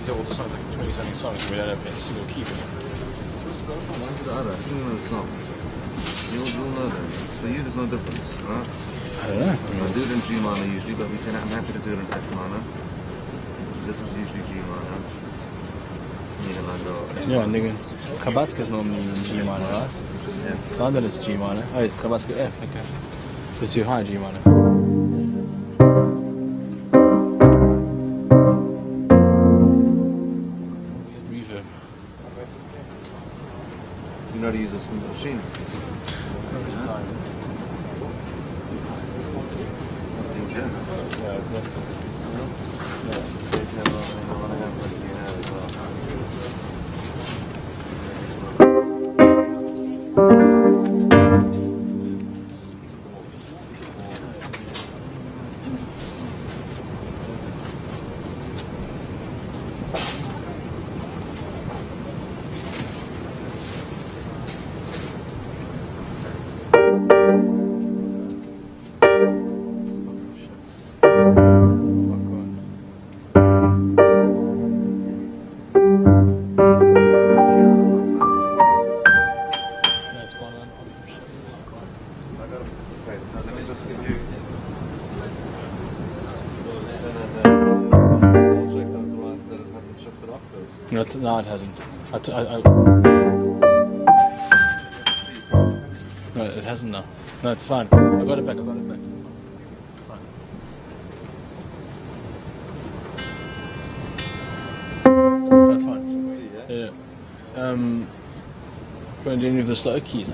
these all the songs, like 20-something songs, we don't have a single key. Sing those songs. You'll know them. For you, there's no difference, right? I don't know. I do it in G minor usually, but I'm happy to do it in F minor. This is usually G minor. Yeah, nigga. Kabatska's normally in G minor, right? Yeah. London is G minor. Oh, it's Kabatska F, okay. It's too high G minor. Reverb. You know how to use this machine? No, it hasn't. No, it hasn't now. No, it's fine. I got it back. Fine. That's fine. Yeah. Going to any of the slow keys.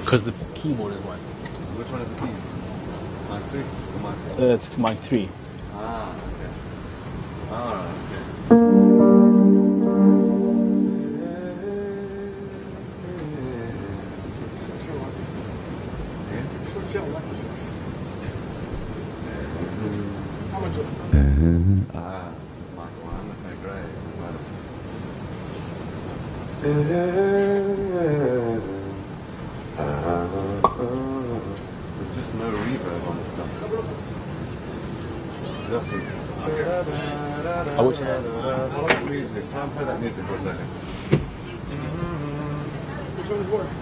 Because the keyboard is one. Which one is the keys? Mic 3 or Mic 4? It's mic 3. Ah, okay. Alright, okay. Mic 1, okay, great. There's just no reverb on this stuff. I wish I had. Follow the music. Try and play that music for a second. Which one is worse?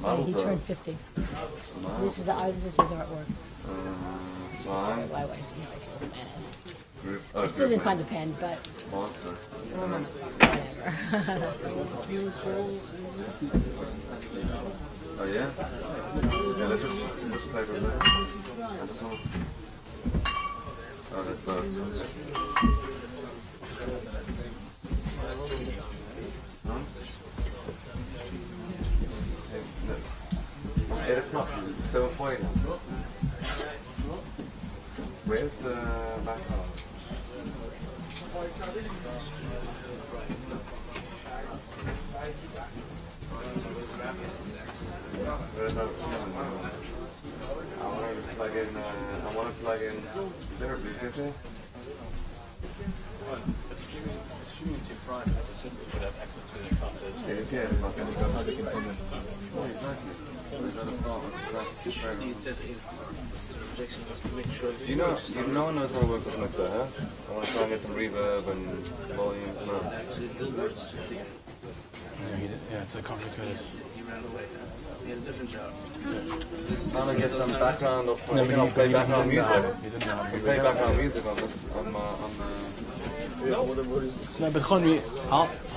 Yeah, he turned 50. This is his artwork. My wife seems like it was bad. I still didn't find the pen, but Monster. whatever. Oh yeah? Yeah, let's just play with that. That's all. Oh, that's both. Huh? 8 o'clock, 7:40 now. Where's the background? Where's that? I want to plug in there, please, It's streaming to Prime, I assume we would have access to the stuff that's Yeah, it's going to go public content. exactly. It says projection just to make sure. No one knows how to work with mixer, huh? I want to try and get some reverb and volume. No. That's it. Yeah, it's a complicated. He ran away. He has a different job. Trying to get some background of play background music. We play background music on this on No, but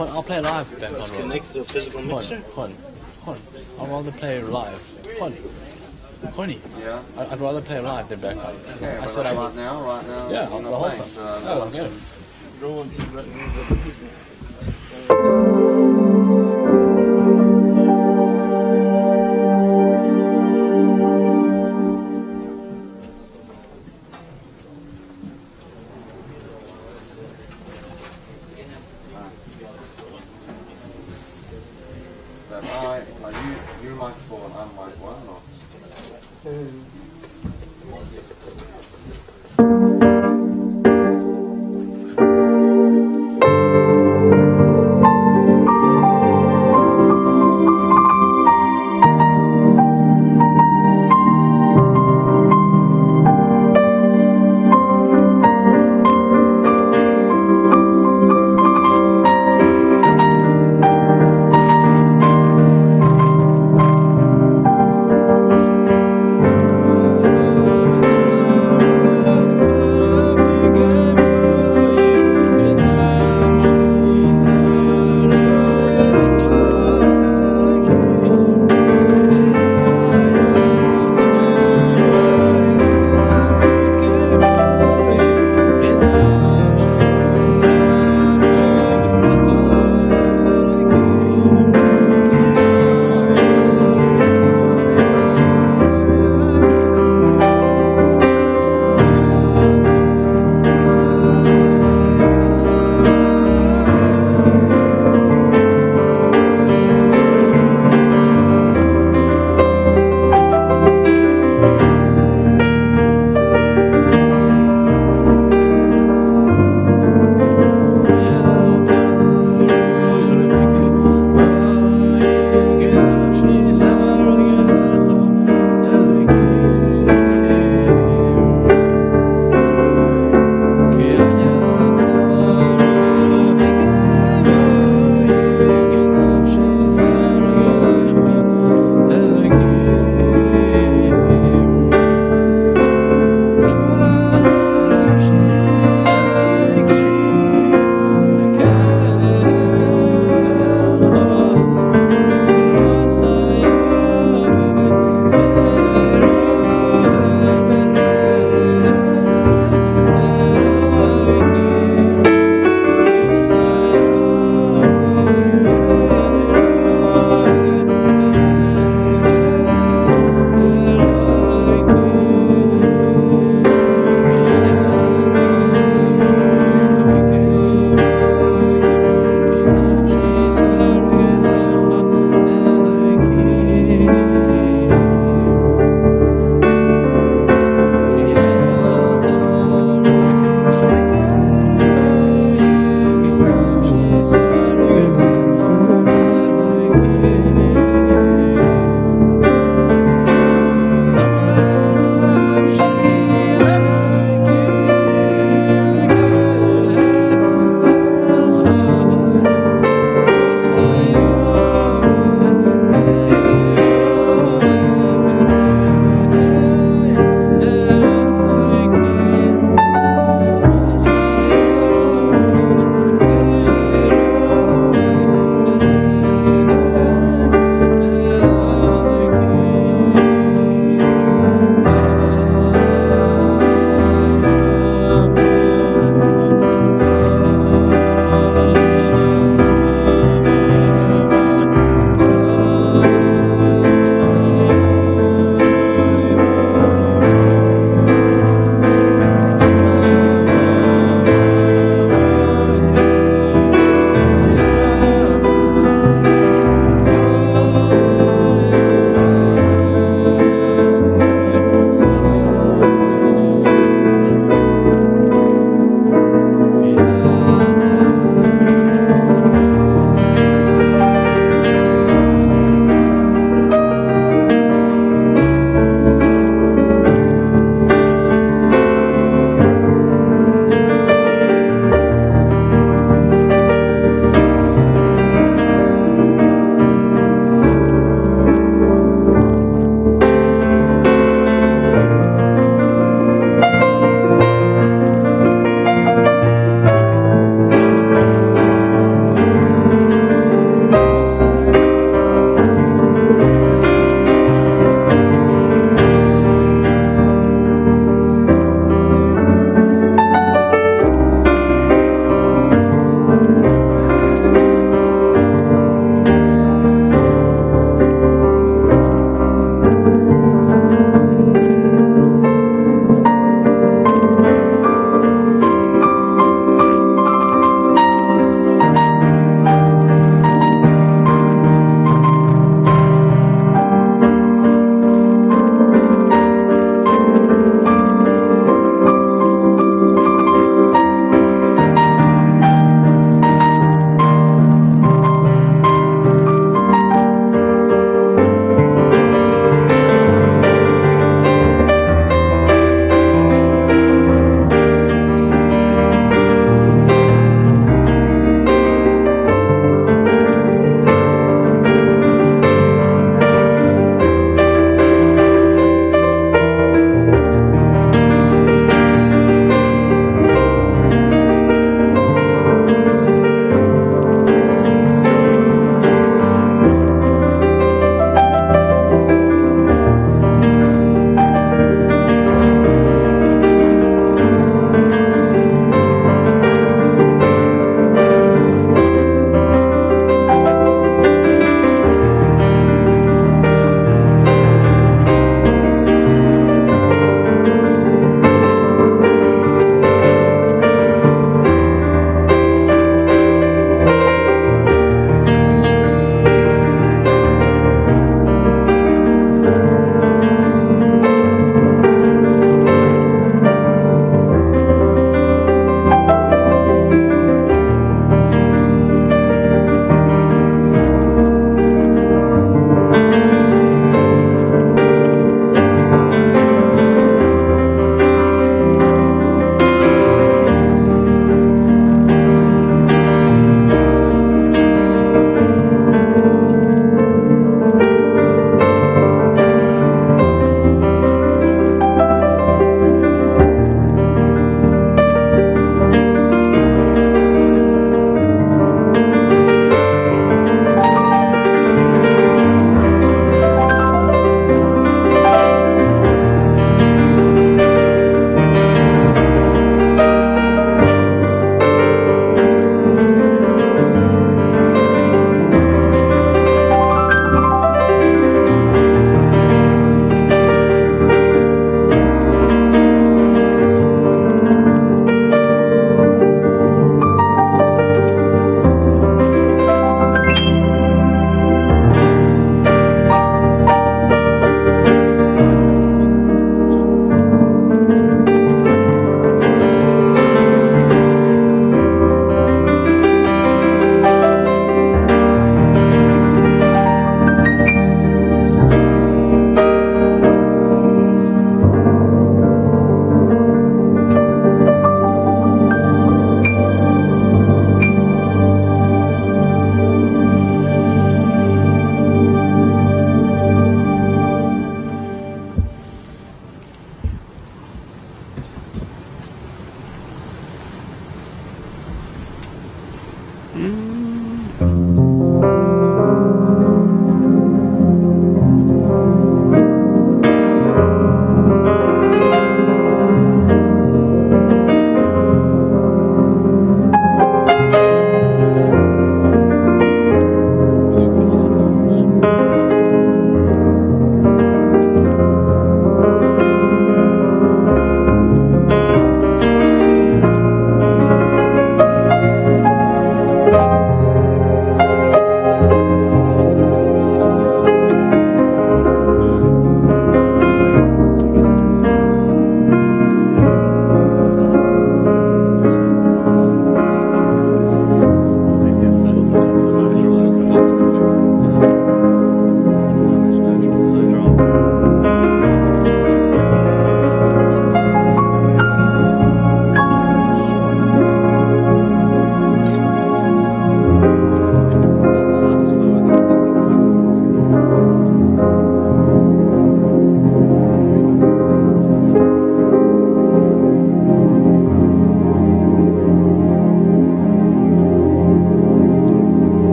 I'll play live back on Connect to the physical mixer. I'd rather play live. Yeah. I'd rather play live than back on. Okay, I said I right would. now. Yeah, you're the not whole playing, time. so, No, I'm good. Are you microphone? I'm mic one or?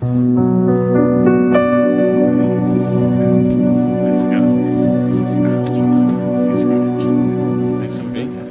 Let's go. Thanks for being here.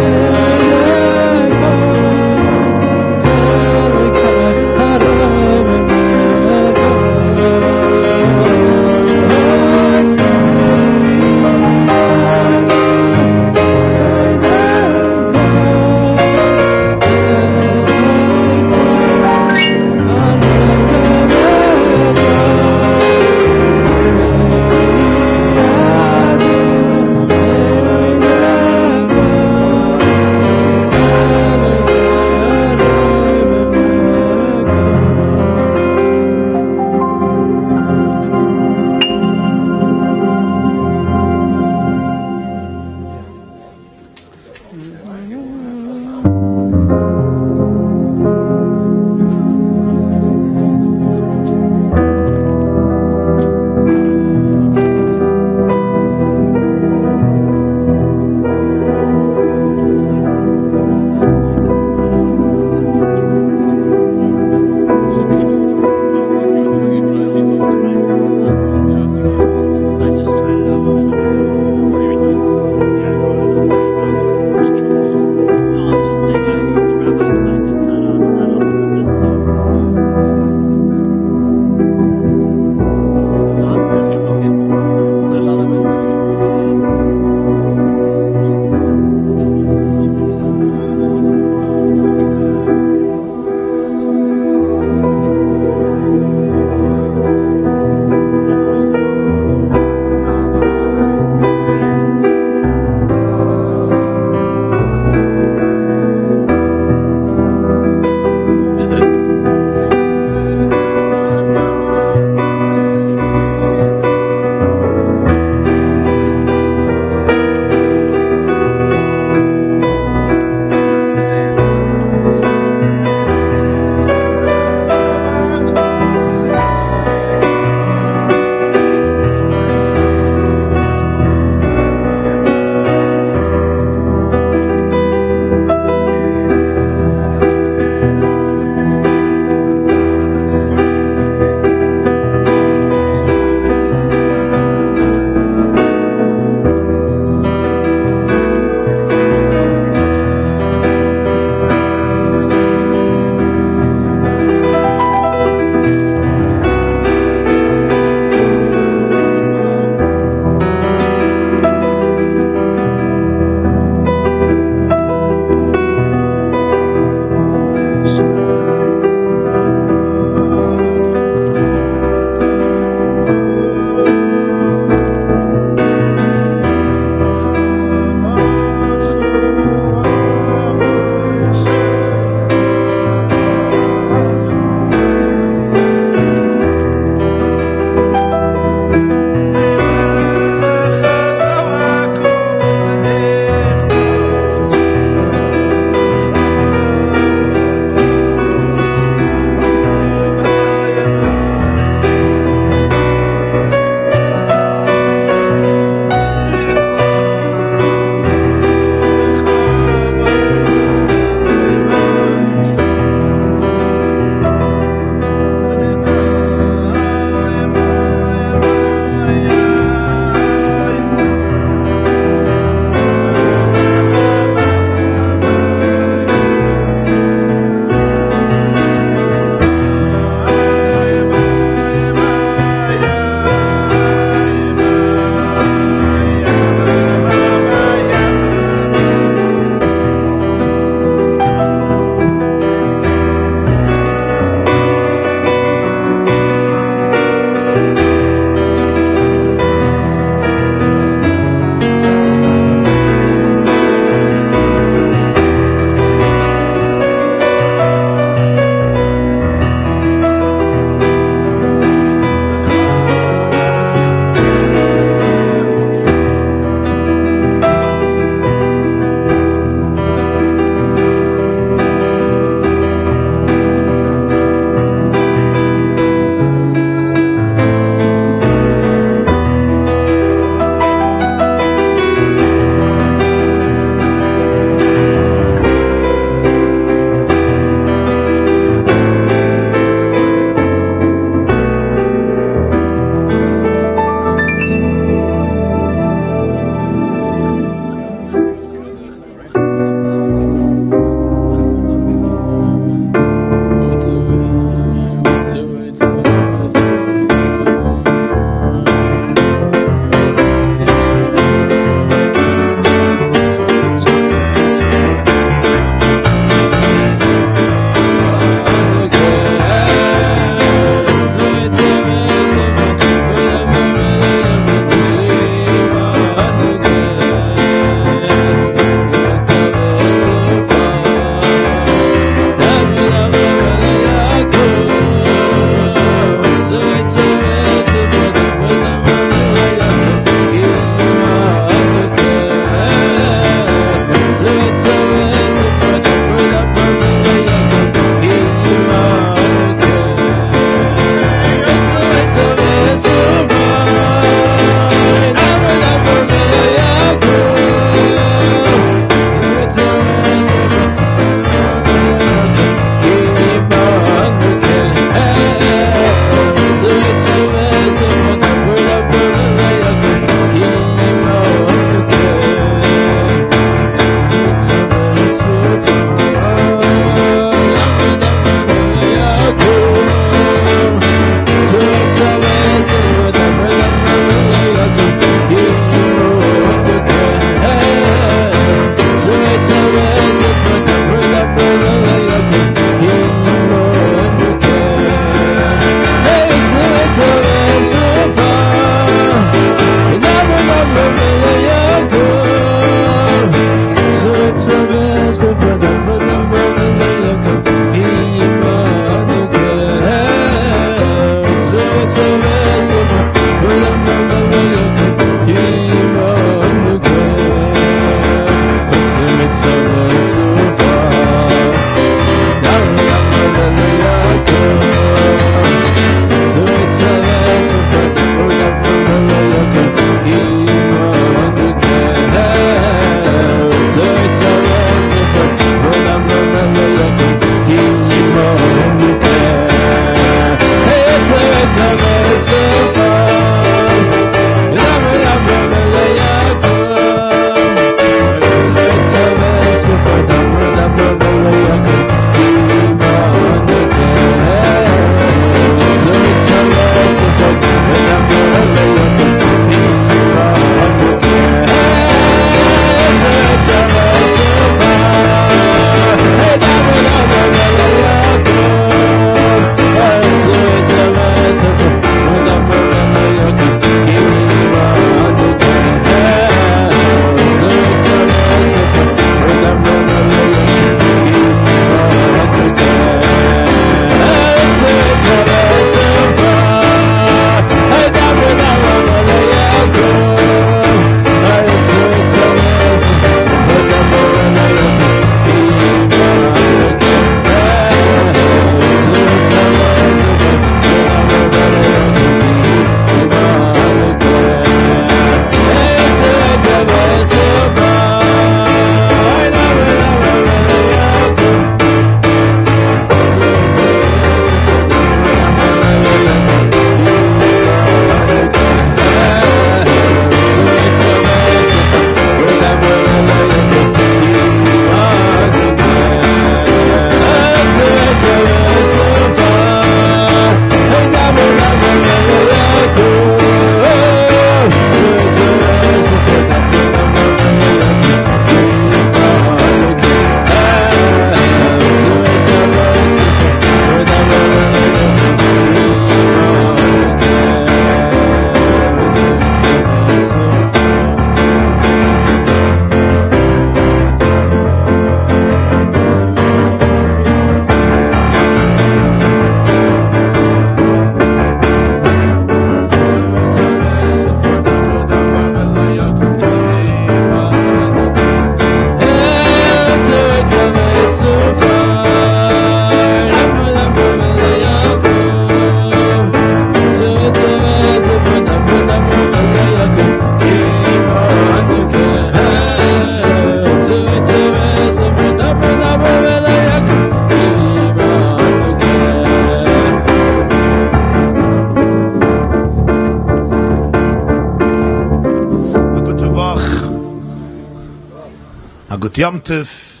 Gut Yom Tov,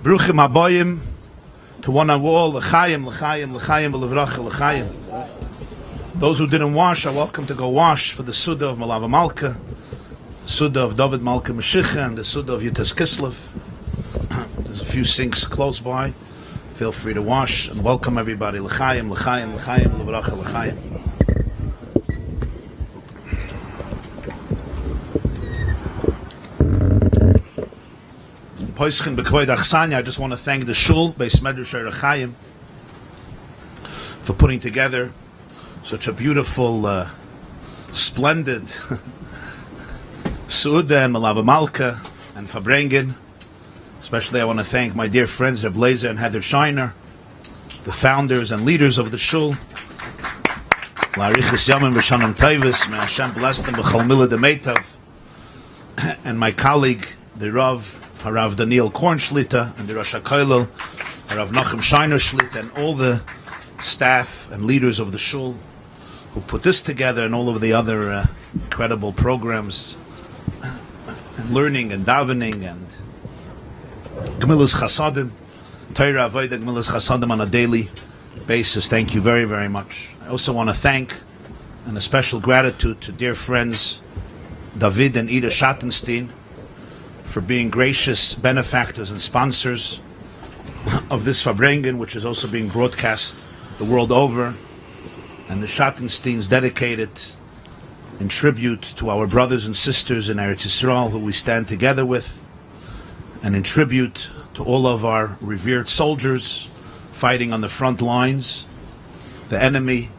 Bruchim Haboyim, to one and all, L'chaim, L'chaim, L'chaim, V'levracha, L'chaim. Those who didn't wash are welcome to go wash for the Suda of Malava Malka, Suda of David Malka Mashiach, and the Suda of Yitas Kislev. There's a few sinks close by. Feel free to wash, and welcome everybody. L'chaim, L'chaim, L'chaim, V'levracha, L'chaim. I just want to thank the Shul, Beis Medrash Erechaim, for putting together such a beautiful, splendid Suda and Malava Malka and Farbrengen. Especially I want to thank my dear friends Reb Blazer and Heather Shiner, the founders and leaders of the Shul. La'arichas Yamim v'shanam Taivis, may Hashem bless them b'chol milah d'meitav. And my colleague, the Rav, Harav Daniel Korn Shlita, and the Rosh HaKollel, Harav Nachum Shiner Shlita, and all the staff and leaders of the Shul who put this together, and all of the other incredible programs, and learning and davening and Gemilas Chasadim, Torah Avodah Gemilas Chasadim on a daily basis. Thank you very, very much. I also want to thank, and a special gratitude to dear friends David and Ida Schattenstein for being gracious benefactors and sponsors of this Farbrengen, which is also being broadcast the world over. And the Schattensteins dedicated in tribute to our brothers and sisters in Eretz Yisrael who we stand together with, and in tribute to all of our revered soldiers fighting on the front lines, the enemy,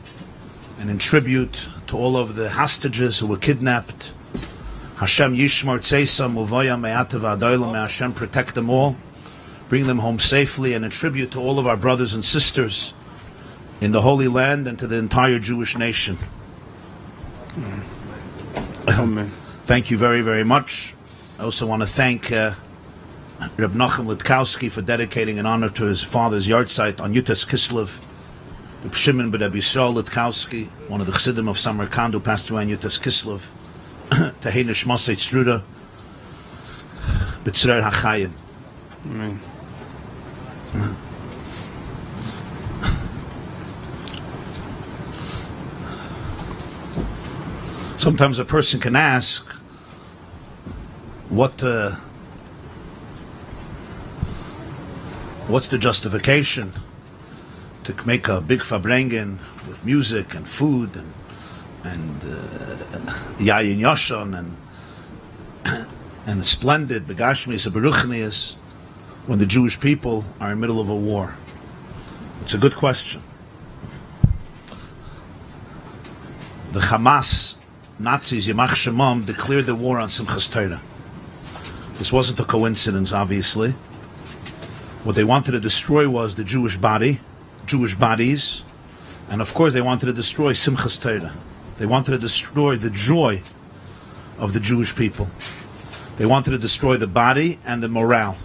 and in tribute to all of the hostages who were kidnapped. Hashem Yishmar Tzeisam Uvaya Me'atav Adoyla, may Hashem protect them all, bring them home safely, and in tribute to all of our brothers and sisters in the Holy Land and to the entire Jewish nation. Amen. Thank you very, very much. I also want to thank Reb Nachum Litkowski for dedicating an honor to his father's yahrzeit on Yutas Kislev. Reb Shimon ben Rabbi Yisrael Litkowski, one of the Chassidim of Samarkand who passed away on Yutas Kislev. Tehei Nishmasei Tzruda B'tzrer HaChayim. Amen. Sometimes a person can ask, what's the justification to make a big Farbrengen with music and food and Yayin Yoshan and the splendid Begashmis and Beruchnias when the Jewish people are in the middle of a war? It's a good question. The Hamas, Nazis, Yamach Shemam, declared the war on Simchas Torah. This wasn't a coincidence, obviously. What they wanted to destroy was the Jewish body, Jewish bodies, and of course they wanted to destroy Simchas Torah. They wanted to destroy the joy of the Jewish people. They wanted to destroy the body and the morale.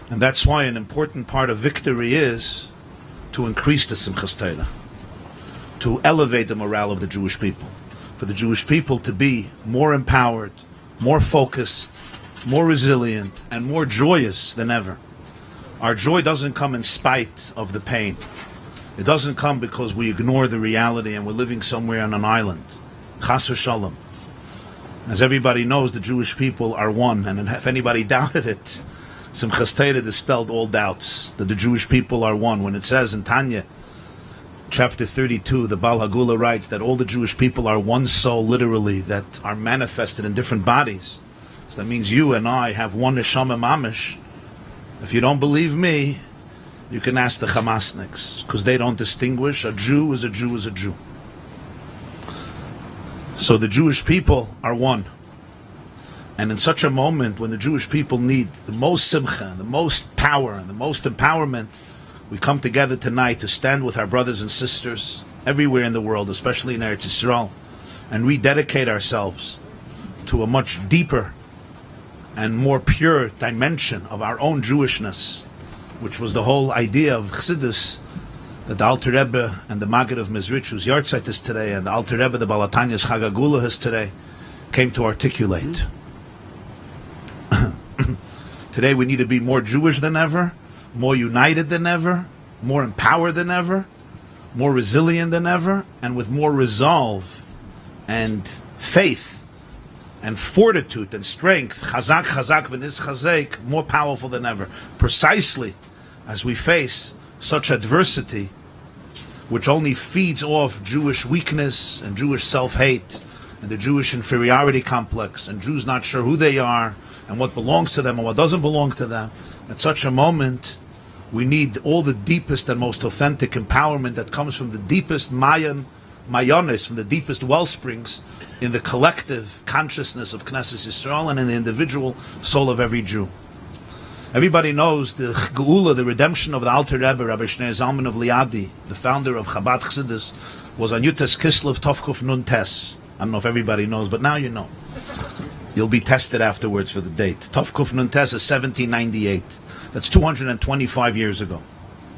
And that's why an important part of victory is to increase the Simchas Torah, to elevate the morale of the Jewish people, for the Jewish people to be more empowered, more focused, more resilient, and more joyous than ever. Our joy doesn't come in spite of the pain. It doesn't come because we ignore the reality and we're living somewhere on an island. Chas v'shalom. As everybody knows, the Jewish people are one, and if anybody doubted it, Simchas Torah dispelled all doubts that the Jewish people are one. When it says in Tanya, chapter 32, the Baal Hagula writes that all the Jewish people are one soul, literally, that are manifested in different bodies. So that means you and I have one neshama mamish. If you don't believe me, you can ask the Hamasniks, because they don't distinguish. A Jew is a Jew is a Jew. So the Jewish people are one. And in such a moment when the Jewish people need the most simcha, the most power, and the most empowerment, we come together tonight to stand with our brothers and sisters everywhere in the world, especially in Eretz Yisrael, and rededicate ourselves to a much deeper and more pure dimension of our own Jewishness, which was the whole idea of Chassidus that the Alter Rebbe and the Maggid of Mezrich, whose yahrzeit is today, and the Alter Rebbe, the Baal HaTanya's Chag HaGula is today, came to articulate. Today we need to be more Jewish than ever, more united than ever, more empowered than ever, more resilient than ever, and with more resolve and faith and fortitude and strength, chazak, chazak, v'nis chazek, more powerful than ever. Precisely as we face such adversity, which only feeds off Jewish weakness and Jewish self-hate and the Jewish inferiority complex and Jews not sure who they are and what belongs to them and what doesn't belong to them. At such a moment, we need all the deepest and most authentic empowerment that comes from the deepest mayonis, from the deepest well springs in the collective consciousness of Knesset Yisrael and in the individual soul of every Jew. Everybody knows the Geula, the redemption of the Alter Rebbe, Rabbi Shneur Zalman of Liadi, the founder of Chabad Chassidus, was on Yutes Kislev Tovkuf Nun Tes. I don't know if everybody knows, but now you know. You'll be tested afterwards for the date. Tovkuf Nun Tes is 1798. That's 225 years ago.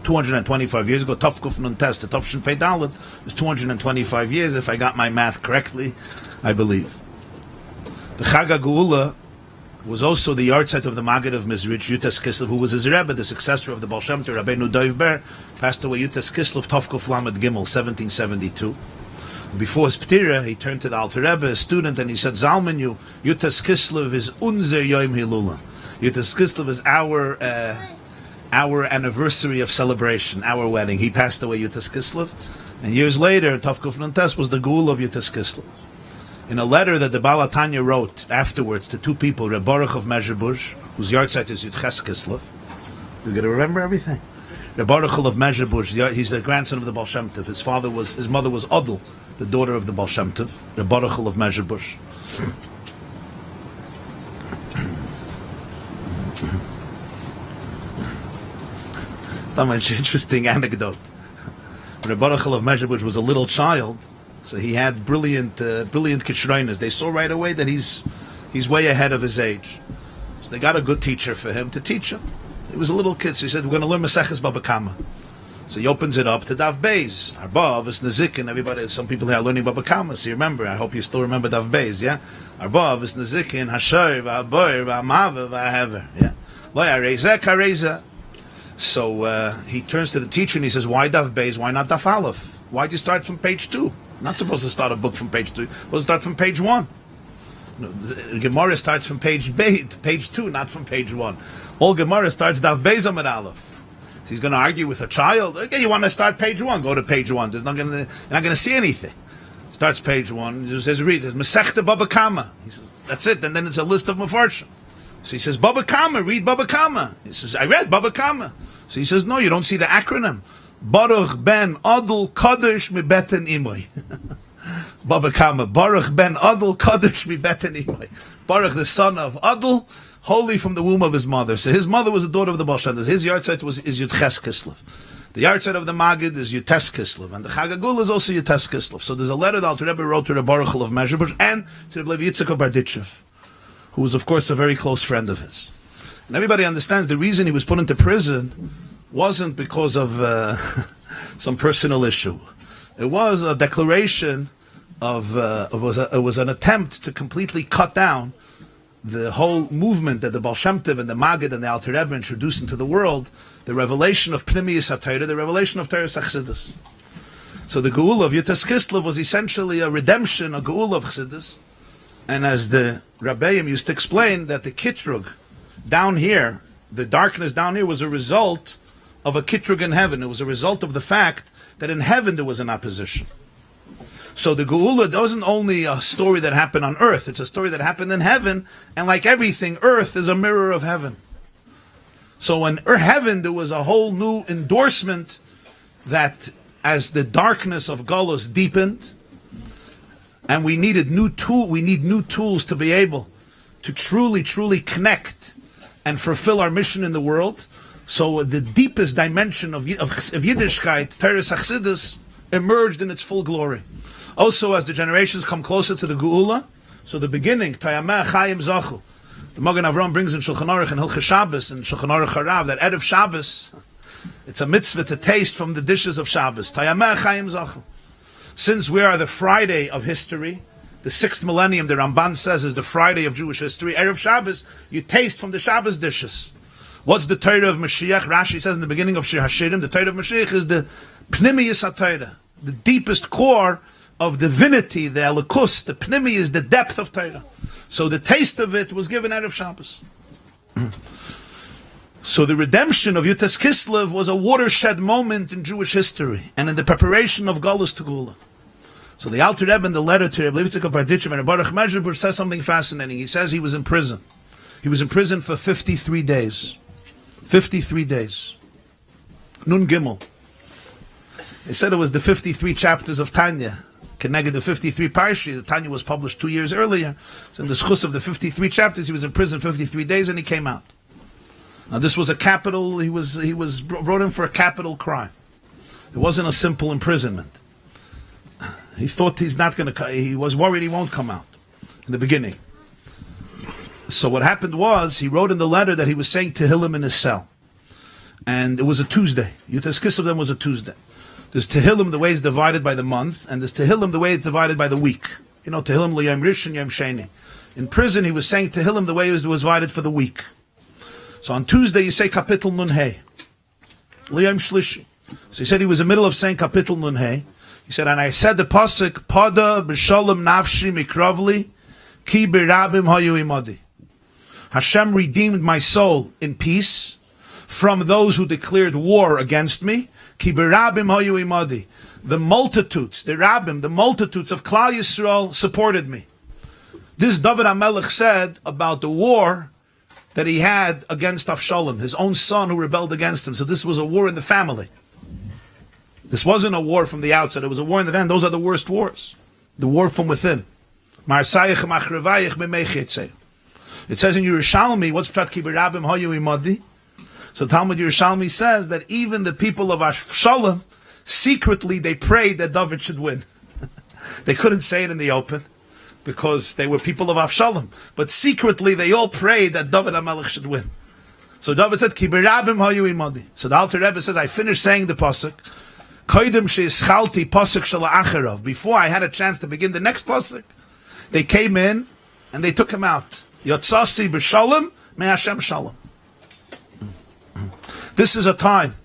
225 years ago, Tovkuf Nun Tes, the Tovshin Pei Dalet, is 225 years, if I got my math correctly, I believe. The Chag HaGeula was also the yahrzeit of the Maggid of Mizrich, Yutes Kislev, who was his Rebbe, the successor of the Baal Shem Tov, Rabbeinu Dov Ber, passed away Yutes Kislev, Tovkuf Lamed Gimel, 1772. Before his Ptira, he turned to the Alter Rebbe, a student, and he said, Zalman, Yutes Kislev is unser Yom Hilula. Yutes Kislev is our anniversary of celebration, our wedding. He passed away Yutes Kislev, and years later, Tovkuf Nun Tes was the Geula of Yutes Kislev. In a letter that the Baal HaTanya wrote afterwards to two people, Reb Baruch of Mezhebush, whose yahrzeit is Yudches Kislev. You're going to remember everything. Reb Baruch of Mezhebush, he's the grandson of the Baal Shem Tov. His mother was Odel, the daughter of the Baal Shem Tov. Reb Baruch of Mezhebush. It's not much interesting anecdote. Reb Baruch of Mezhebush was a little child. So he had brilliant Kishroinas. They saw right away that he's way ahead of his age. So they got a good teacher for him to teach him. He was a little kid, so he said, we're going to learn Maseches Baba Kama. So he opens it up to Dav Beis. Arbav, is Nezikin, everybody, some people here are learning Baba Kama, so you remember, I hope you still remember Dav Beis, yeah? Arbav, is Nezikin, Hashoy, V'aboy, V'amav, V'ahever, yeah? Lo Yarezeh, Karezeh. So he turns to the teacher and he says, why Dav Beis, why not Dav Aleph? Why do you start from page 2? Not supposed to start a book from page 2. Supposed to start from page 1. No, Gemara starts from page 2, not from page 1. All Gemara starts Dav Beis Amud Aleph. So he's going to argue with a child. Okay, you want to start page 1? Go to page 1. You're not going to see anything. Starts page 1. He says, read. It says, Masechta Baba Kama. He says, that's it. And then it's a list of Mefarshim. So he says, Baba Kama, read Baba Kama. He says, I read Baba Kama. So he says, no, you don't see the acronym. Baruch ben Adul Kadosh mi beten imoy. Baba Kama. Baruch ben Adul Kadosh mi beten imoy. Baruch, the son of Adul, holy from the womb of his mother. So his mother was the daughter of the Baal Shem Tov. His yahrzeit is Yudches Kislev. The yahrzeit of the Maggid is Yutes Kislev, and the Chag HaGeula is also Yutes Kislev. So there's a letter that Alter Rebbe wrote to Reb Baruch of Mezhebush and to Reb Levi Yitzchak of Berditchev, who was of course a very close friend of his. And everybody understands the reason he was put into prison wasn't because of some personal issue. It was a declaration of it was an attempt to completely cut down the whole movement that the Baal Shem Tov and the Maggid and the Alter Rebbe introduced into the world, the revelation of Pnimiyus HaTorah, the revelation of Torah Chassidus. So the Geula of Yutes Kislev was essentially a redemption, a Geula of Chassidus. And as the Rabbeim used to explain, that the Kitrug down here, the darkness down here, was a result of a Kitrug in heaven. It was a result of the fact that in heaven there was an opposition. So the Geula wasn't only a story that happened on earth, it's a story that happened in heaven, and like everything, earth is a mirror of heaven. So in heaven there was a whole new endorsement that as the darkness of Golus deepened, and we need new tools to be able to truly connect and fulfill our mission in the world. So the deepest dimension of Yiddishkeit, Torah Chassidus, emerged in its full glory. Also, as the generations come closer to the Geula, so the beginning, Tayameh Chayim Zachu. The Magen Avram brings in Shulchan Aruch and Hilchos Shabbos and Shulchan Aruch Harav that Erev Shabbos, it's a mitzvah to taste from the dishes of Shabbos. Tayameh Chayim Zachu. Since we are the Friday of history, the 6th millennium, the Ramban says, is the Friday of Jewish history. Erev Shabbos, you taste from the Shabbos dishes. What's the Torah of Mashiach? Rashi says in the beginning of Shir Hashirim, the Torah of Mashiach is the Pnimiyus HaTorah, the deepest core of divinity, the Elikus. The Pnimi is the depth of Torah. So the taste of it was given Erev Shabbos. So the redemption of Yutas Kislev was a watershed moment in Jewish history and in the preparation of Galus to Gula. So the Alter Rebbe in the letter to Rabbi Yitzchak Barditchev and Baruch Mezherbur says something fascinating. He says he was in prison. He was in prison for 53 days. 53 days. Nun Gimel. They said it was the 53 chapters of Tanya. Connected the 53 Parshi. Tanya was published 2 years earlier. So in the schus of the 53 chapters, he was in prison 53 days and he came out. Now this was a capital, he was brought in for a capital crime. It wasn't a simple imprisonment. He thought he's not going to, he was worried he won't come out in the beginning. So what happened was, he wrote in the letter that he was saying Tehillim in his cell. And it was a Tuesday. Yutas Kislev was a Tuesday. There's Tehillim the way it's divided by the month, and there's Tehillim the way it's divided by the week. You know, Tehillim l'yom rishon yom sheni. In prison, he was saying Tehillim the way it was divided for the week. So on Tuesday, you say Kapitel Nun Hey. L'yom shlishi. So he said he was in the middle of saying Kapitel Nun Hey. He said, and I said the pasuk, Pada b'shalom nafshi mikravli, ki b'rabim hayu imadi. Hashem redeemed my soul in peace from those who declared war against me. Ki b'rabim hayu imadi. The multitudes, the rabbim, the multitudes of Klal Yisrael supported me. This David HaMelech said about the war that he had against Avshalom, his own son who rebelled against him. So this was a war in the family. This wasn't a war from the outside, it was a war in the family. Those are the worst wars. The war from within. It says in Yerushalmi, what's Pshat Ki b'rabim hayu imadi? So Talmud Yerushalmi says that even the people of Avshalom, secretly they prayed that David should win. They couldn't say it in the open, because they were people of Avshalom. But secretly they all prayed that David HaMelech should win. So David said, Ki b'rabim hayu imadi. So the Alter Rebbe says, I finished saying the pasuk, Koidem she'ischalti pasuk shala acharav. Before I had a chance to begin the next pasuk, they came in and they took him out. Yotzasi b'shalom, me Hashem shalom. This is a time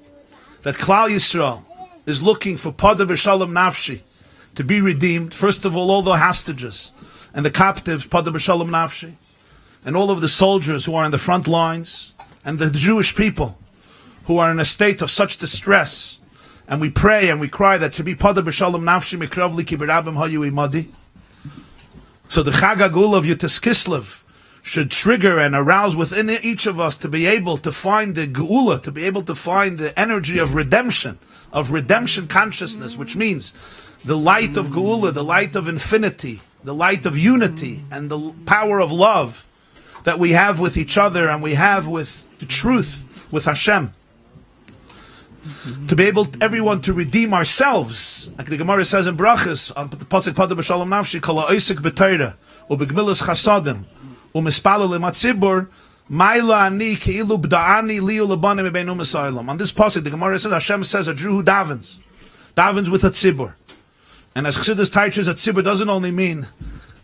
that Klal Yisrael is looking for Pada b'shalom nafshi to be redeemed. First of all the hostages and the captives, Pada b'shalom nafshi, and all of the soldiers who are in the front lines, and the Jewish people who are in a state of such distress. And we pray and we cry that to be Pada b'shalom nafshi mikravli ki b'rabim hayu imadi. So the Chag HaGeula of Yutas Kislev should trigger and arouse within each of us to be able to find the Geula, to be able to find the energy of redemption consciousness, which means the light of Geula, the light of infinity, the light of unity, and the power of love that we have with each other and we have with the truth, with Hashem. To be able, everyone, to redeem ourselves. Like the Gemara says in Brachas, on the pasuk Pada b'shalom nafshi, kol ha'osek b'Torah, u'b'gemilas chasadim, u'mispalel l'matzibur, ma'ila ani keilu b'da'ani liu l'banim ebeinu m'saylam. On this pasuk, the Gemara says, Hashem says, a Jew who davens with a tzibur. And as Chassidus teaches, a tzibur doesn't only mean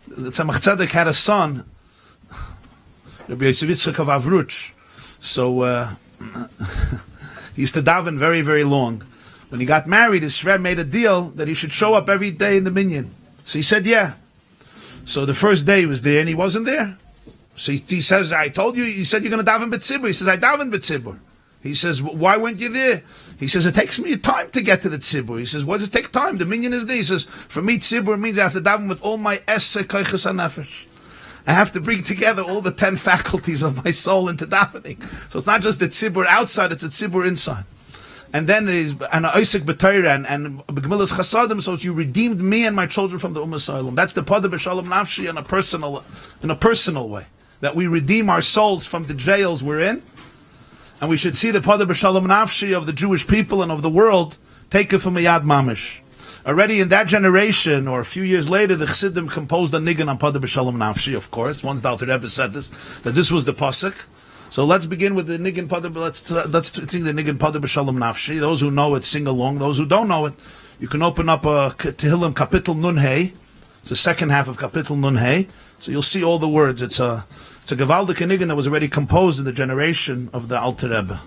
that Tzemach Tzedek had a son, Rabbi Yosef Yitzchak of Avruch. So, he used to daven very, very long. When he got married, his Shrev made a deal that he should show up every day in the minyan. So he said, yeah. So the first day he was there and he wasn't there. So he says, I told you, you said you're going to daven b'tzibur. He says, I daven b'tzibur. He says, why weren't you there? He says, it takes me time to get to the tzibur. He says, why does it take time? The minyan is there. He says, for me, tzibur means I have to daven with all my esse koiches hanefesh. I have to bring together all the 10 faculties of my soul into davening. So it's not just the tzibur outside, it's a tzibur inside. And then and Isaac b'Torah and b'gemilas chasadim, so you redeemed me and my children from the Ummah Salem. That's the Pada b'shalom nafshi in a personal way. That we redeem our souls from the jails we're in. And we should see the Pada b'shalom nafshi of the Jewish people and of the world taken from a Yad Mamish. Already in that generation, or a few years later, the Chassidim composed a nigun on Pada b'shalom nafshi, of course. Once the Alter Rebbe said this, that this was the pasuk. So let's begin with the nigun Pada. Let's sing the nigun Pada b'shalom nafshi. Those who know it, sing along. Those who don't know it, you can open up a Tehillim Kapitel Nun Hey. It's the second half of Kapitel Nun Hey. So you'll see all the words. It's a Gewaldige Nigun that was already composed in the generation of the Alter Rebbe.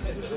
Thank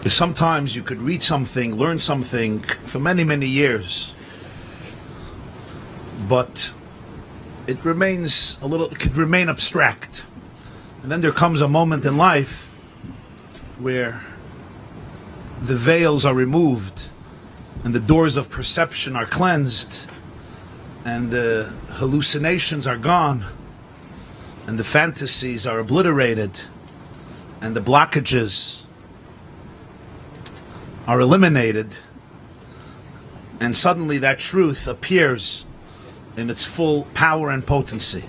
is sometimes you could read something, learn something for many, many years, but it could remain abstract. And then there comes a moment in life where the veils are removed and the doors of perception are cleansed and the hallucinations are gone and the fantasies are obliterated and the blockages are eliminated, and suddenly that truth appears in its full power and potency.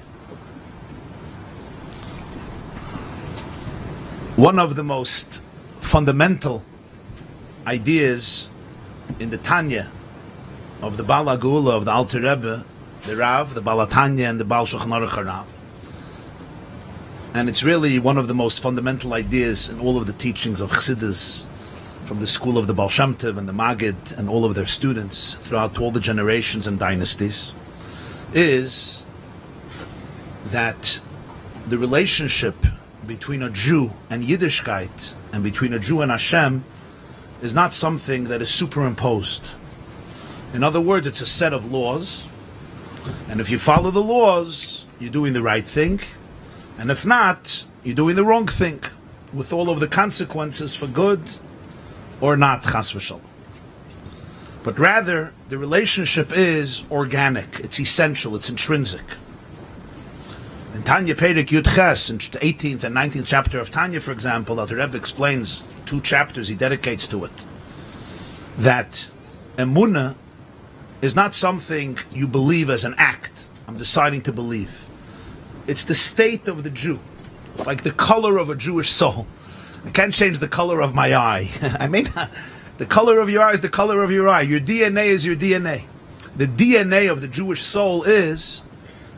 One of the most fundamental ideas in the Tanya of the Baal HaGeula of the Alter Rebbe, the Rav, the Baal HaTanya, and the Baal Shulchan Aruch Rav. And it's really one of the most fundamental ideas in all of the teachings of Chassidus, from the school of the Baal Shem Tov and the Maggid and all of their students throughout all the generations and dynasties, is that the relationship between a Jew and Yiddishkeit and between a Jew and Hashem is not something that is superimposed. In other words, it's a set of laws, and if you follow the laws, you're doing the right thing, and if not, you're doing the wrong thing, with all of the consequences for good or not, chas v'shalom. But rather, the relationship is organic, it's essential, it's intrinsic. In Tanya Perek Yud Ches, in the 18th and 19th chapter of Tanya, for example, the Rebbe explains 2 chapters he dedicates to it, that emunah is not something you believe as an act. I'm deciding to believe. It's the state of the Jew, like the color of a Jewish soul. I can't change the color of my eye. I mean, the color of your eye is the color of your eye. Your DNA is your DNA. The DNA of the Jewish soul is,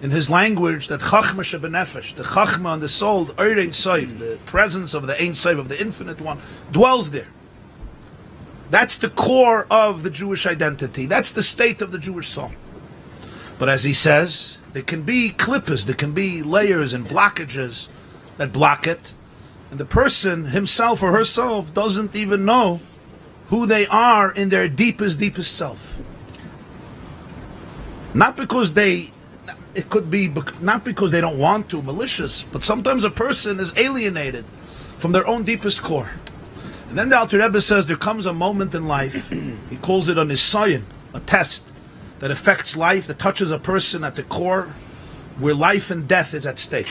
in his language, that Chachma shebenefesh, the Chachma on the soul, Ein Sof, the presence of the Ein Sof, of the Infinite One, dwells there. That's the core of the Jewish identity. That's the state of the Jewish soul. But as he says, there can be klippas, there can be layers and blockages that block it, and the person himself or herself doesn't even know who they are in their deepest, deepest self. Not because they don't want to, malicious, but sometimes a person is alienated from their own deepest core. And then the Alter Rebbe says there comes a moment in life, he calls it a nisayon, a test that affects life, that touches a person at the core, where life and death is at stake.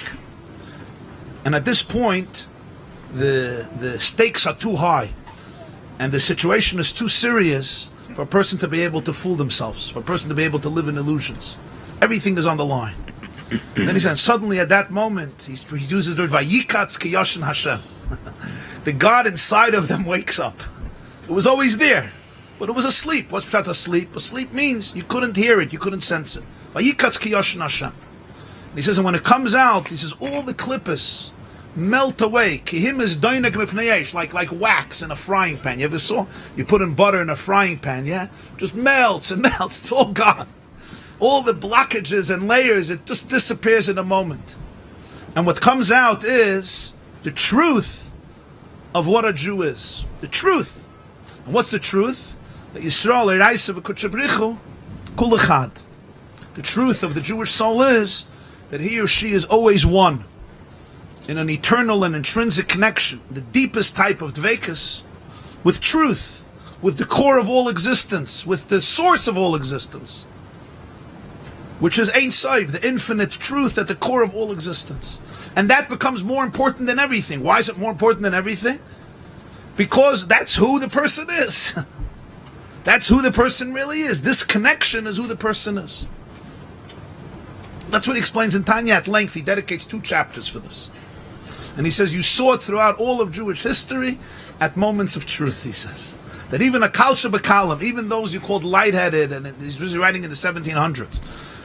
And at this point, the stakes are too high, and the situation is too serious for a person to be able to fool themselves, for a person to be able to live in illusions. Everything is on the line. And then he says, suddenly at that moment, he uses the word Vayikatz ki Yashin Hashem. The God inside of them wakes up. It was always there, but it was asleep. What's pshat asleep? Asleep means you couldn't hear it, you couldn't sense it. Vayikatz ki Yashin Hashem. And he says, and when it comes out, he says, all the klippas melt away. Kihim is doinek mipnei, like wax in a frying pan. You ever saw? You put in butter in a frying pan, yeah? Just melts and melts. It's all gone. All the blockages and layers, it just disappears in a moment. And what comes out is the truth of what a Jew is. The truth. And what's the truth? That Yisrael Eiraisa v'Kutchabrichu Kul Echad. The truth of the Jewish soul is that he or she is always one, in an eternal and intrinsic connection, the deepest type of dveikus, with truth, with the core of all existence, with the source of all existence, which is Ein Sof, the infinite truth at the core of all existence. And that becomes more important than everything. Why is it more important than everything? Because that's who the person is. That's who the person really is. This connection is who the person is. That's what he explains in Tanya at length. He dedicates 2 chapters for this. And he says, you saw it throughout all of Jewish history at moments of truth, he says. That even a Kalsha B'Kalam, even those you called lightheaded, and he's usually writing in the 1700s,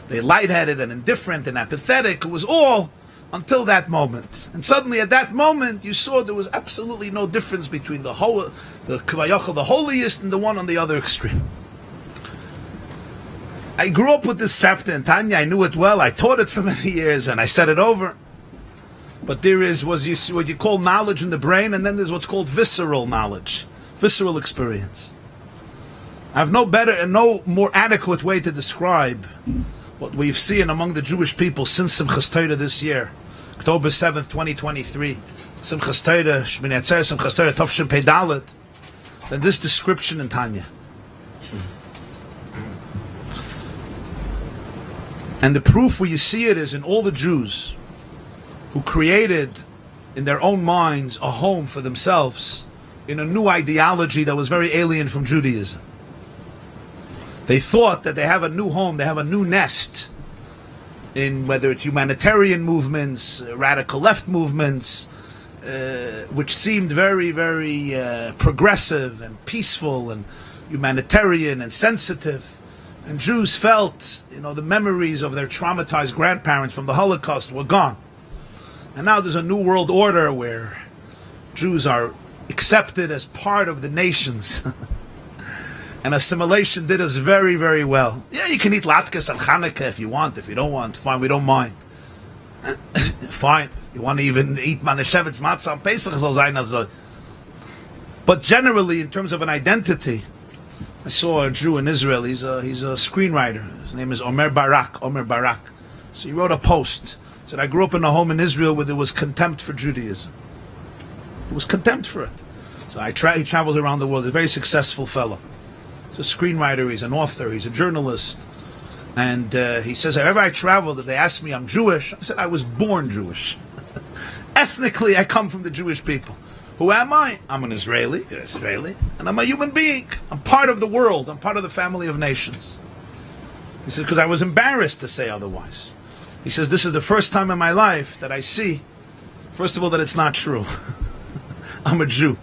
they lightheaded and indifferent and apathetic, it was all until that moment. And suddenly at that moment, you saw there was absolutely no difference between the Kavayachal, the holiest, and the one on the other extreme. I grew up with this chapter in Tanya, I knew it well, I taught it for many years, and I said it over. But there is what you call knowledge in the brain, and then there's what's called visceral knowledge, visceral experience. I have no better and no more adequate way to describe what we've seen among the Jewish people since Simchas Torah this year, October 7th, 2023, Simchas Torah, Shmini Atzeres, Simchas Torah, Tov Pei Dalet, than this description in Tanya. And the proof where you see it is in all the Jews who created in their own minds a home for themselves in a new ideology that was very alien from Judaism. They thought that they have a new home, they have a new nest in whether it's humanitarian movements, radical left movements, which seemed very, very progressive and peaceful and humanitarian and sensitive. And Jews felt, the memories of their traumatized grandparents from the Holocaust were gone. And now there's a new world order where Jews are accepted as part of the nations. And assimilation did us very, very well. Yeah, you can eat latkes on Chanukah if you want. If you don't want, fine, we don't mind. Fine. If you want to even eat Maneshevetz matzah on Pesach, soll sein also. But generally, in terms of an identity, I saw a Jew in Israel. He's a screenwriter. His name is Omer Barak. So he wrote a post. He said, I grew up in a home in Israel where there was contempt for Judaism. There was contempt for it. So he travels around the world. He's a very successful fellow. He's a screenwriter, he's an author, he's a journalist. And he says, wherever I traveled, if they asked me I'm Jewish, I said, I was born Jewish. Ethnically, I come from the Jewish people. Who am I? I'm an Israeli, and I'm a human being. I'm part of the world. I'm part of the family of nations. He says, because I was embarrassed to say otherwise. He says, this is the first time in my life that I see, first of all, that it's not true. I'm a Jew.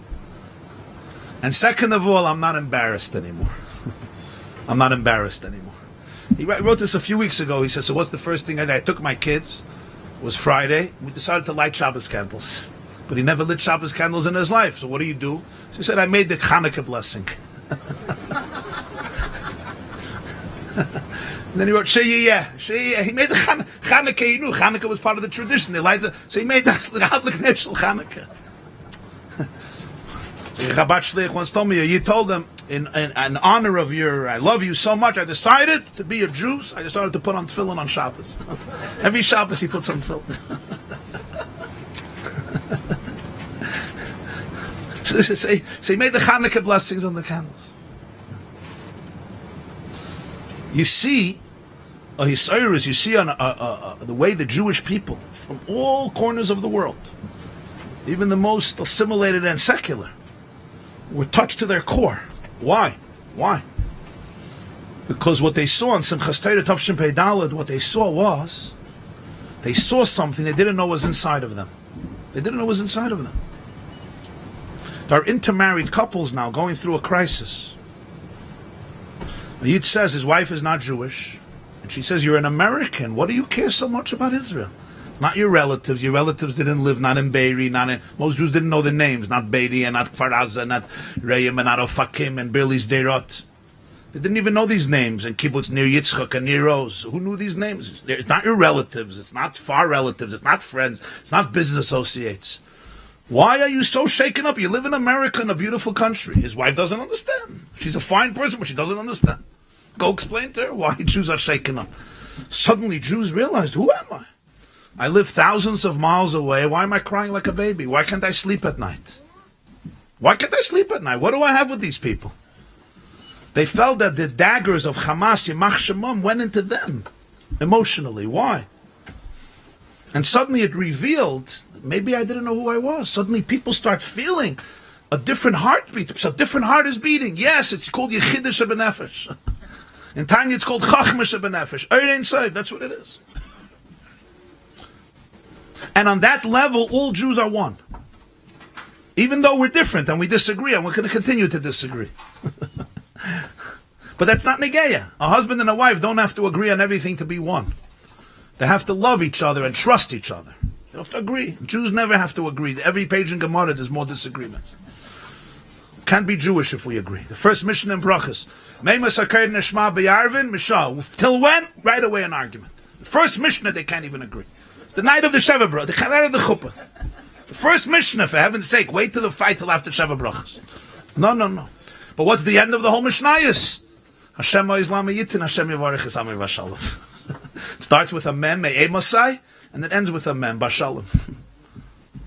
And second of all, I'm not embarrassed anymore. I'm not embarrassed anymore. He wrote this a few weeks ago. He says, so what's the first thing I did? I took my kids. It was Friday. We decided to light Shabbos candles. But he never lit Shabbos candles in his life. So what do you do? So he said, I made the Chanukah blessing. And then he wrote, Sheyiyeh. He made the Chanukah. He knew Chanukah was part of the tradition. They lighted, so he made the Chanukah. Chabad Shliach once told me, you told them, in honor of I love you so much, I decided to be a Jew. I decided to put on tefillin on Shabbos. Every Shabbos he puts on tefillin. So he made the Chanukah blessings on the candles. You see, you see on the way the Jewish people from all corners of the world, even the most assimilated and secular, were touched to their core. Why? Because what they saw in Simchas Torah Tov Pei Dalet, what they saw something they didn't know was inside of them. There are intermarried couples now going through a crisis. A Yid says his wife is not Jewish, and she says, you're an American. What do you care so much about Israel? Not your relatives. Your relatives didn't live, not in Beiri, most Jews didn't know the names, not Beiri and not Kfar Aza, not Reim and not Ofakim and Birli Sderot. They didn't even know these names, and Kibbutz Nir Yitzchak and Nir Oz. Who knew these names? It's not your relatives, it's not far relatives, it's not friends, it's not business associates. Why are you so shaken up? You live in America, in a beautiful country. His wife doesn't understand. She's a fine person, but she doesn't understand. Go explain to her why Jews are shaken up. Suddenly Jews realized, who am I? I live thousands of miles away. Why am I crying like a baby? Why can't I sleep at night? What do I have with these people? They felt that the daggers of Hamas, Yimach Shemam, went into them emotionally. Why? And suddenly it revealed, maybe I didn't know who I was. Suddenly people start feeling a different heartbeat. So a different heart is beating. Yes, it's called Yechidah Shebenefesh. In Tanya it's called Chachma Shebenefesh. Ein Sof, that's what it is. And on that level, all Jews are one. Even though we're different and we disagree, and we're going to continue to disagree. But that's not Negeya. A husband and a wife don't have to agree on everything to be one. They have to love each other and trust each other. They have to agree. Jews never have to agree. Every page in Gemara there's more disagreements. Can't be Jewish if we agree. The first mission in Brachas. Till when? Right away an argument. The first Mishnah they can't even agree. The night of the Sheva Brachas, the night of the Chuppah. The first Mishnah, for heaven's sake, wait till the fight till after Sheva Brachas. No. But what's the end of the whole Mishnayos? Hashem Islam Yitin, Hashem Yavarech Esamei Vashalom. It starts with a mem, Me'emasai, and it ends with a mem, Bashalom.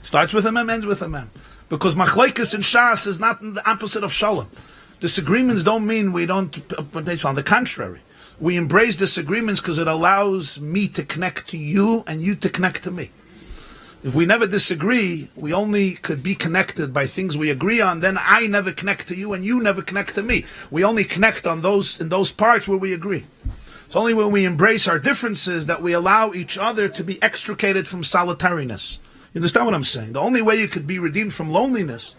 Starts with a mem, ends with a mem. Because machlokes in Shas is not the opposite of Shalom. Disagreements don't mean we don't, on the contrary. We embrace disagreements because it allows me to connect to you and you to connect to me. If we never disagree, we only could be connected by things we agree on, then I never connect to you and you never connect to me. We only connect on in those parts where we agree. It's only when we embrace our differences that we allow each other to be extricated from solitariness. You understand what I'm saying? The only way you could be redeemed from loneliness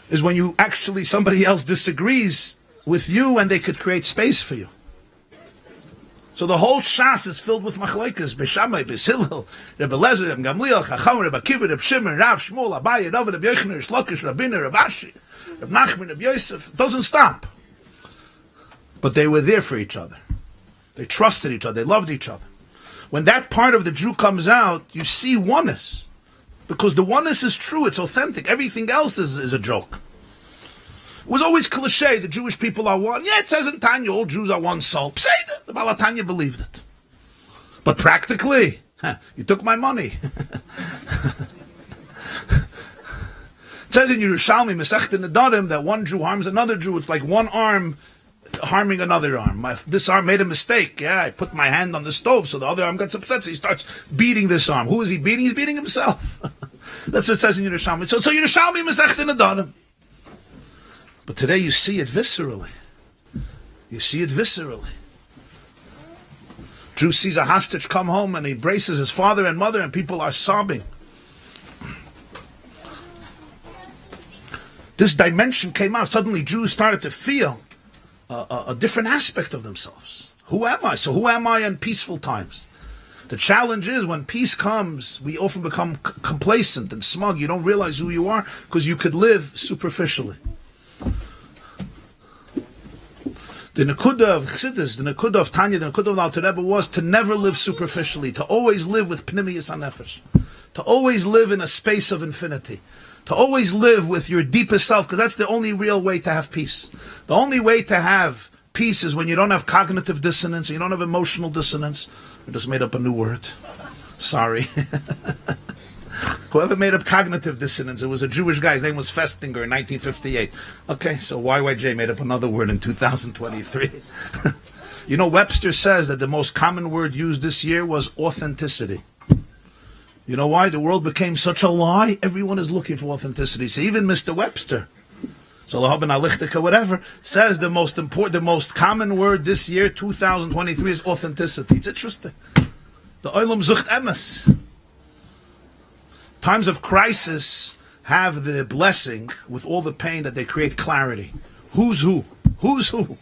is when you actually, somebody else disagrees with you and they could create space for you. So the whole Shas is filled with machlokes. Beishamai, Beis Rebbe Lezer, Rebbe Gamliel, Chacham, Rebbe Akiva, Rebbe Shimon, Rav Shmuel, Abaye, Rav, Rebbe Yochanan, Rish Lakish, Rabbiner, Rebbe Ashi, Rebbe Nachman, Rebbe Yosef. It doesn't stop. But they were there for each other. They trusted each other. They loved each other. When that part of the Jew comes out, you see oneness. Because the oneness is true. It's authentic. Everything else is a joke. It was always cliche, the Jewish people are one. Yeah, it says in Tanya, all Jews are one soul. Pseudo, the Baal Tanya believed it. But practically, you took my money. It says in Yerushalmi, Masechta Nedarim, that one Jew harms another Jew. It's like one arm harming another arm. This arm made a mistake. Yeah, I put my hand on the stove, so the other arm gets upset, so he starts beating this arm. Who is he beating? He's beating himself. That's what it says in Yerushalmi. So Yerushalmi, Masechta Nedarim. But today you see it viscerally. You see it viscerally. Jew sees a hostage come home and he embraces his father and mother and people are sobbing. This dimension came out. Suddenly Jews started to feel a different aspect of themselves. Who am I? So who am I in peaceful times? The challenge is when peace comes, we often become complacent and smug. You don't realize who you are because you could live superficially. The Nekuda of Chassidus, the Nekuda of Tanya, the Nekuda of the Alter Rebbe was to never live superficially, to always live with Pnimiyus HaNefesh, to always live in a space of infinity, to always live with your deepest self, because that's the only real way to have peace. The only way to have peace is when you don't have cognitive dissonance, you don't have emotional dissonance. I just made up a new word. Sorry. Whoever made up cognitive dissonance, it was a Jewish guy. His name was Festinger in 1958. Okay, so YYJ made up another word in 2023. You know, Webster says that the most common word used this year was authenticity. You know why? The world became such a lie. Everyone is looking for authenticity. So even Mr. Webster, so whatever, says the most common word this year, 2023, is authenticity. It's interesting. The Olam Zucht Emes. Times of crisis have the blessing, with all the pain, that they create clarity. Who's who? Who's who?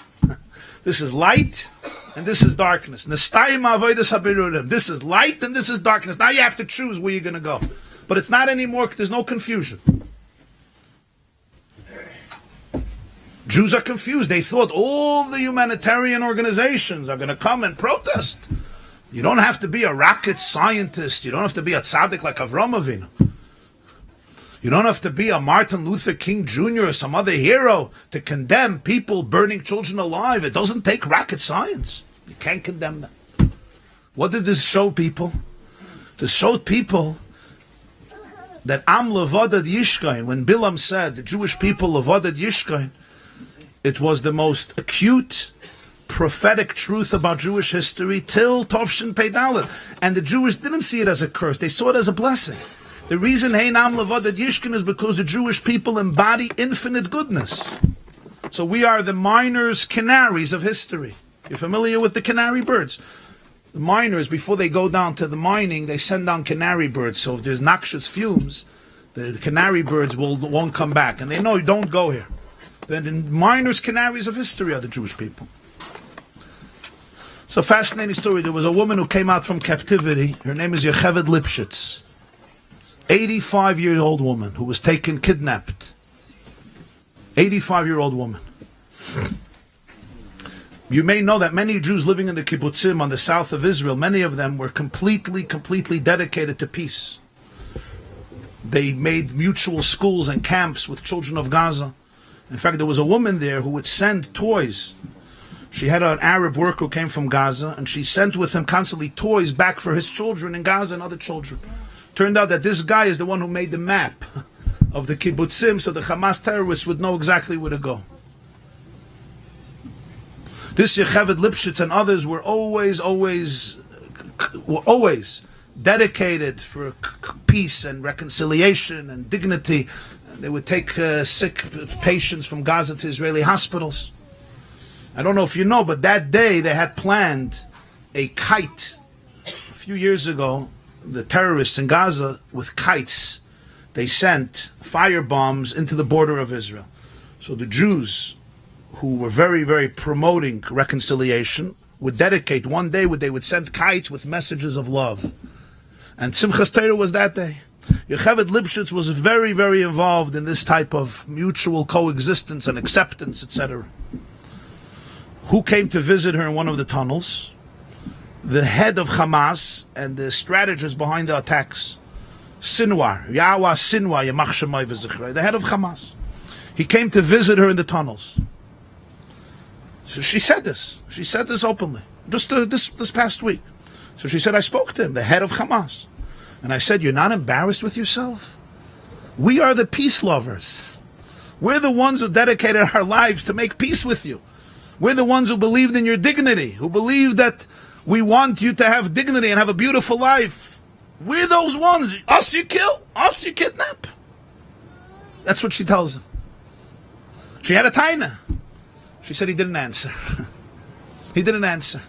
This is light and this is darkness. This is light and this is darkness. Now you have to choose where you're going to go. But it's not anymore, there's no confusion. Jews are confused. They thought all the humanitarian organizations are going to come and protest. You don't have to be a rocket scientist. You don't have to be a tzaddik like Avram Avinu. You don't have to be a Martin Luther King Jr. or some other hero to condemn people burning children alive. It doesn't take rocket science. You can't condemn them. What did this show people? This showed people that Am Levadad Yishkain, when Bilam said the Jewish people Levadad Yishkain, it was the most acute prophetic truth about Jewish history till Tovshin Pei Dalet. And the Jews didn't see it as a curse, they saw it as a blessing. The reason Heinam Levadad Yishkin is because the Jewish people embody infinite goodness. So we are the miners' canaries of history. You're familiar with the canary birds? The miners, before they go down to the mining, they send down canary birds. So if there's noxious fumes, the canary birds won't come back. And they know, don't go here. The miners' canaries of history are the Jewish people. It's a fascinating story. There was a woman who came out from captivity. Her name is Yocheved Lipschitz. 85-year-old woman who was kidnapped. 85-year-old woman. You may know that many Jews living in the kibbutzim on the south of Israel, many of them were completely dedicated to peace. They made mutual schools and camps with children of Gaza. In fact, there was a woman there who would send toys. She had an Arab worker who came from Gaza, and she sent with him constantly toys back for his children in Gaza and other children. Turned out that this guy is the one who made the map of the kibbutzim, so the Hamas terrorists would know exactly where to go. This Yocheved Lipschitz and others were always dedicated for peace and reconciliation and dignity. They would take sick patients from Gaza to Israeli hospitals. I don't know if you know, but that day they had planned a kite. A few years ago, the terrorists in Gaza, with kites, they sent fire bombs into the border of Israel. So the Jews, who were very, very promoting reconciliation, would dedicate one day where they would send kites with messages of love. And Simchas Torah was that day. Yocheved Lipschitz was very, very involved in this type of mutual coexistence and acceptance, etc. Who came to visit her in one of the tunnels? The head of Hamas and the strategist behind the attacks. Sinwar, Yahweh Sinwar, Yamach Shemai V'Zichrei, the head of Hamas. He came to visit her in the tunnels. So she said this. She said this openly, just this past week. So she said, I spoke to him, the head of Hamas. And I said, you're not embarrassed with yourself? We are the peace lovers. We're the ones who dedicated our lives to make peace with you. We're the ones who believed in your dignity, who believed that we want you to have dignity and have a beautiful life. We're those ones. Us you kill, us you kidnap. That's what she tells him. She had a taina. She said he didn't answer. He didn't answer.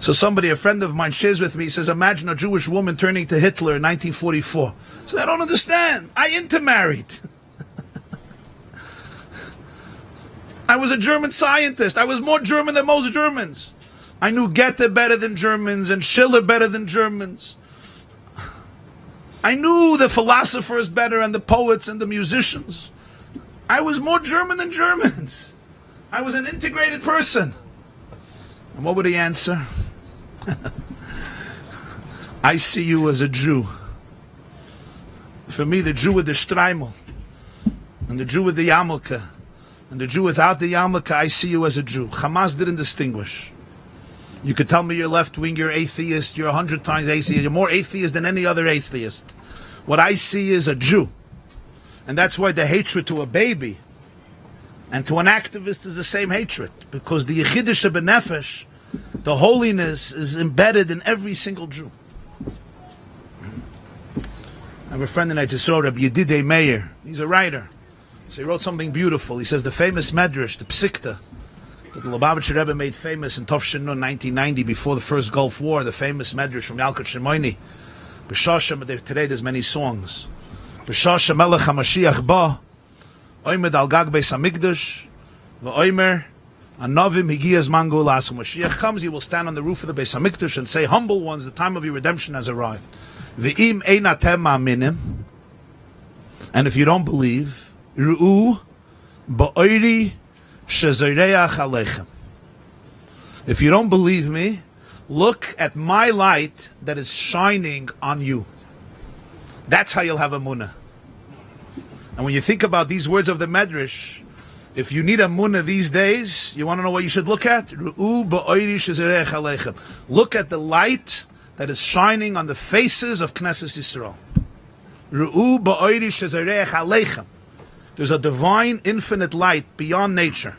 So somebody, a friend of mine, shares with me, he says, imagine a Jewish woman turning to Hitler in 1944. So I don't understand. I intermarried. I was a German scientist. I was more German than most Germans. I knew Goethe better than Germans and Schiller better than Germans. I knew the philosophers better and the poets and the musicians. I was more German than Germans. I was an integrated person. And what would he answer? I see you as a Jew. For me, the Jew with the Streimel, and the Jew with the yarmulke, and the Jew without the yarmulke, I see you as a Jew. Hamas didn't distinguish. You could tell me you're left-wing, you're atheist, you're 100 times atheist, you're more atheist than any other atheist. What I see is a Jew. And that's why the hatred to a baby and to an activist is the same hatred. Because the Yechidische Benefesh, the holiness, is embedded in every single Jew. I have a friend in Eretz Yisrael, Rabbi Yedidei Meir. He's a writer. So he wrote something beautiful. He says the famous Medrash, the Psikta, that the Lubavitcher Rebbe made famous in Tov Shin Nun 1990, before the first Gulf War, the famous Medrash from Yalkut Shimoini. B'Shasha, today there's many songs. B'Shasha Melech HaMashiach Ba, Oymed Al Gag Beis HaMikdash, V'Oymer, Anavim Higiyaz Mangu Las. When Mashiach comes, he will stand on the roof of the Beis HaMikdash and say, humble ones, the time of your redemption has arrived. V'im Ein Atem Ma'aminim, and if you don't believe, Ru'u Ba'oiri Shezoreach Aleichem. If you don't believe me, look at my light that is shining on you. That's how you'll have emunah. And when you think about these words of the Medrash, if you need emunah these days, you want to know what you should look at? Ru'u ba'oiri shezoreach aleichem. Look at the light that is shining on the faces of Knesset Yisrael. Ru'u ba'oiri shezoreach aleichem. There's a divine, infinite light beyond nature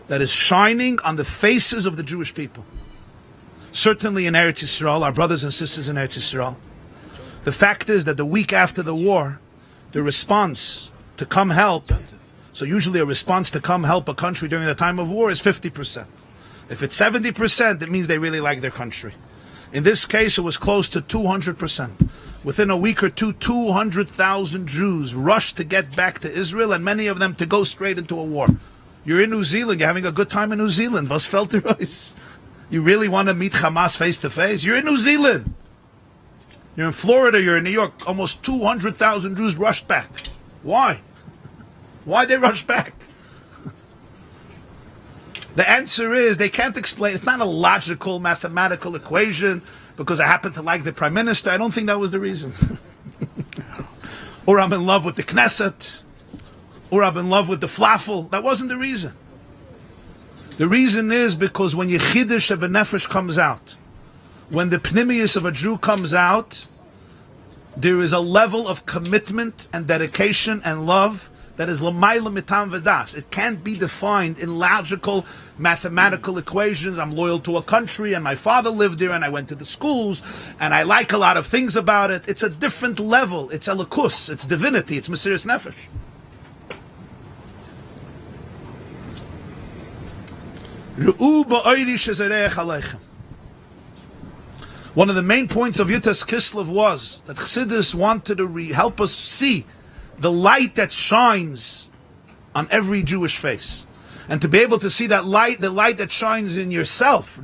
that is shining on the faces of the Jewish people. Certainly in Eretz Yisrael, our brothers and sisters in Eretz Yisrael. The fact is that the week after the war, the response to come help, so usually a response to come help a country during the time of war is 50%. If it's 70%, it means they really like their country. In this case, it was close to 200%. Within a week or two, 200,000 Jews rushed to get back to Israel, and many of them to go straight into a war. You're in New Zealand, you're having a good time in New Zealand. Was fällt dir aus? You really want to meet Hamas face to face? You're in New Zealand. You're in Florida, you're in New York. Almost 200,000 Jews rushed back. Why? Why they rush back? The answer is they can't explain. It's not a logical, mathematical equation because I happen to like the Prime Minister. I don't think that was the reason. Or I'm in love with the Knesset. or I'm in love with the falafel. That wasn't the reason. The reason is because when Yechidish Benefesh comes out, when the Pnimius of a Jew comes out, there is a level of commitment and dedication and love that is l'mayla mitam v'das. It can't be defined in logical, mathematical equations. I'm loyal to a country, and my father lived there, and I went to the schools, and I like a lot of things about it. It's a different level. It's elikus. It's divinity. It's Mesiras Nefesh. One of the main points of Yutas Kislev was that Chassidus wanted to help us see the light that shines on every Jewish face. And to be able to see that light, the light that shines in yourself.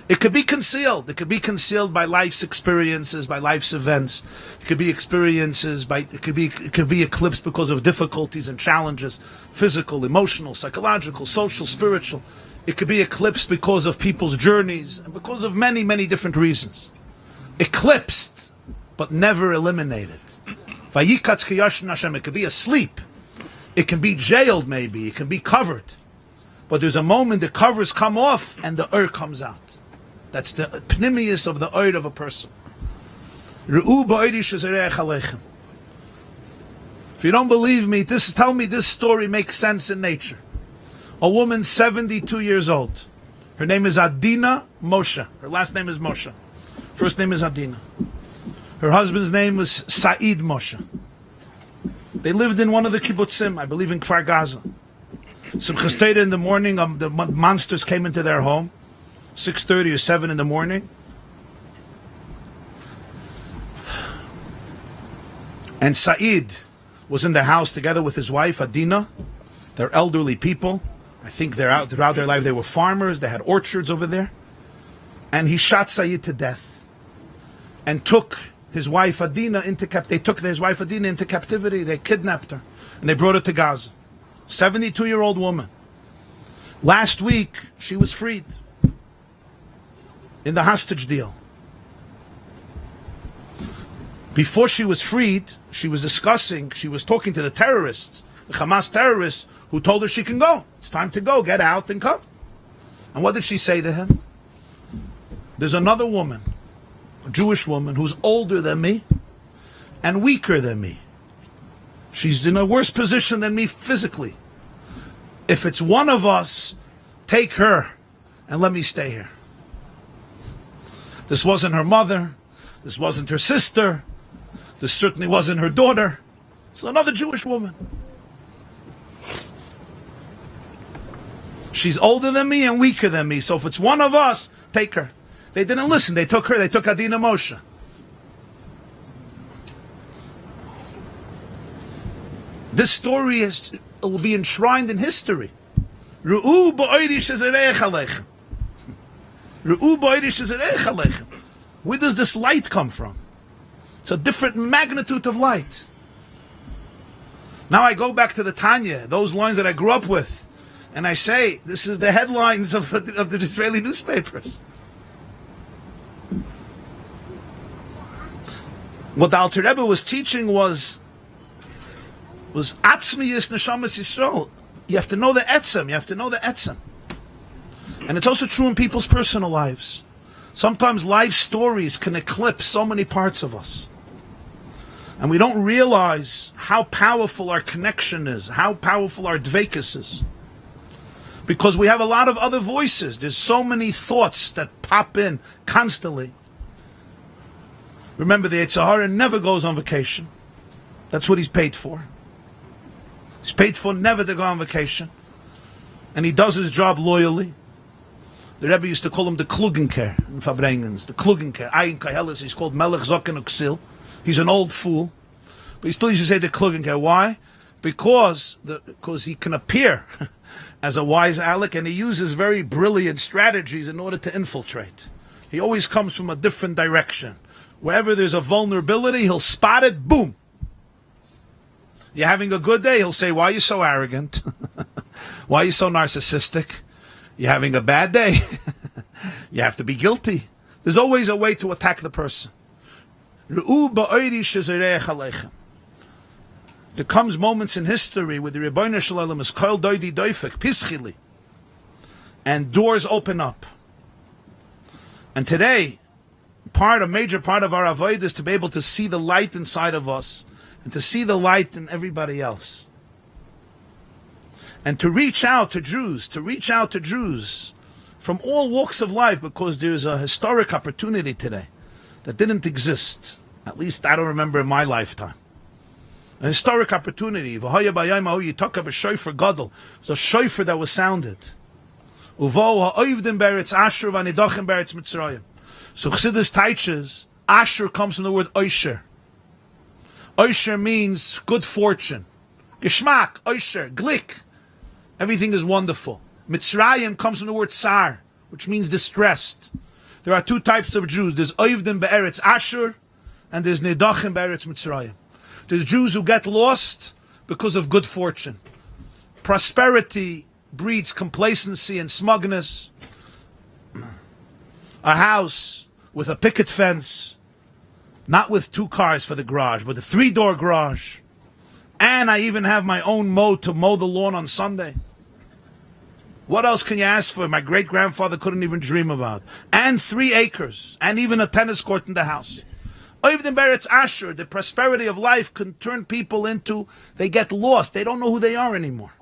It could be concealed. It could be concealed by life's experiences, by life's events. It could be experiences it could be eclipsed because of difficulties and challenges, physical, emotional, psychological, social, spiritual. It could be eclipsed because of people's journeys and because of many, many different reasons. Eclipsed, but never eliminated. It could be asleep. It can be jailed maybe. It can be covered. But there's a moment the covers come off and the Ur comes out. That's the pnimius of the Ur of a person. If you don't believe me, tell me this story makes sense in nature. A woman 72 years old. Her name is Adina Moshe. Her last name is Moshe. First name is Adina. Her husband's name was Said Moshe. They lived in one of the kibbutzim, I believe in Kfar Gaza. Simchas Torah in the morning, the monsters came into their home, 6:30 or 7 in the morning. And Said was in the house together with his wife, Adina. They're elderly people. I think throughout their life they were farmers. They had orchards over there. And he shot Said to death and took his wife Adina into captivity. They took his wife Adina into captivity. They kidnapped her and they brought her to Gaza. 72-year-old woman. Last week she was freed in the hostage deal. Before she was freed, she was talking to the terrorists, the Hamas terrorists, who told her she can go. It's time to go, get out and come. And what did she say to him? There's another woman, a Jewish woman, who's older than me and weaker than me. She's in a worse position than me physically. If it's one of us, take her and let me stay here. This wasn't her mother. This wasn't her sister. This certainly wasn't her daughter. It's another Jewish woman. She's older than me and weaker than me. So if it's one of us, take her. They didn't listen. They took her. They took Adina Moshe. This story will be enshrined in history. Where does this light come from? It's a different magnitude of light. Now I go back to the Tanya, those lines that I grew up with, and I say, this is the headlines of the Israeli newspapers. What the Alter Rebbe was teaching was Atzmiyus Neshamas Yisrael. You have to know the etzem. You have to know the etzem. And it's also true in people's personal lives. Sometimes life stories can eclipse so many parts of us. And we don't realize how powerful our connection is, how powerful our dveikus is. Because we have a lot of other voices. There's so many thoughts that pop in constantly. Remember, the Yetzer Hara never goes on vacation. That's what he's paid for. He's paid for never to go on vacation. And he does his job loyally. The Rebbe used to call him the Klugenker in Farbrengen. The Klugenker. Ayin Kahelis, he's called Melech Zoken Uksil. He's an old fool. But he still used to say the Klugenker. Why? Because he can appear as a wise Alec, and he uses very brilliant strategies in order to infiltrate. He always comes from a different direction. Wherever there's a vulnerability, he'll spot it, boom. You're having a good day, he'll say, why are you so arrogant? Why are you so narcissistic? You're having a bad day. You have to be guilty. There's always a way to attack the person. There comes moments in history where the Rebbeinu Shalom is kol doidi doifek, pischili, and doors open up. And today, a major part of our avoid is to be able to see the light inside of us and to see the light in everybody else. And to reach out to Jews, from all walks of life, because there's a historic opportunity today that didn't exist. At least I don't remember in my lifetime. A historic opportunity. You talk of a shofar gadol. It was a shofar that was sounded. So Chassidus teaches, Asher comes from the word Oisher. Oisher means good fortune. Geschmack, Oisher, Glick. Everything is wonderful. Mitzrayim comes from the word Tsar, which means distressed. There are two types of Jews. There's Oivdim be'eretz Asher, and there's Nedachim be'eretz Mitzrayim. There's Jews who get lost because of good fortune. Prosperity breeds complacency and smugness. A house with a picket fence, not with 2 cars for the garage, but a 3-door garage. And I even have my own mow to mow the lawn on Sunday. What else can you ask for? My great-grandfather couldn't even dream about. And 3 acres, and even a tennis court in the house. Oivdim beretz Asher, the prosperity of life can turn people into, they get lost. They don't know who they are anymore.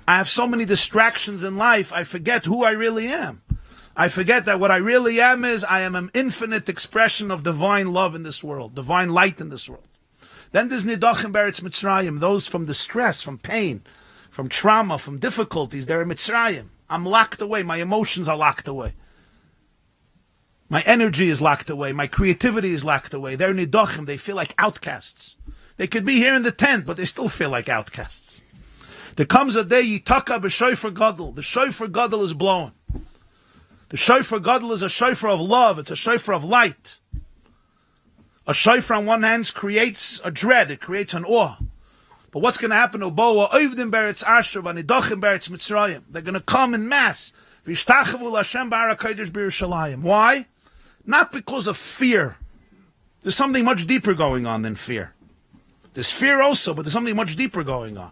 I have so many distractions in life, I forget who I really am. I forget that what I really am is, I am an infinite expression of divine love in this world, divine light in this world. Then there's Nidachim Beretz Mitzrayim, those from distress, from pain, from trauma, from difficulties. They're in Mitzrayim. I'm locked away, my emotions are locked away. My energy is locked away, my creativity is locked away. They're Nidachim, they feel like outcasts. They could be here in the tent, but they still feel like outcasts. There comes a day, Yitaka b'shofar gadol. The shofar gadol is blowing. The shofar gadol is a shofar of love. It's a shofar of light. A shofar on one hand creates a dread. It creates an awe. But what's going to happen? They're going to come in mass. Why? Not because of fear. There's something much deeper going on than fear. There's fear also, but there's something much deeper going on.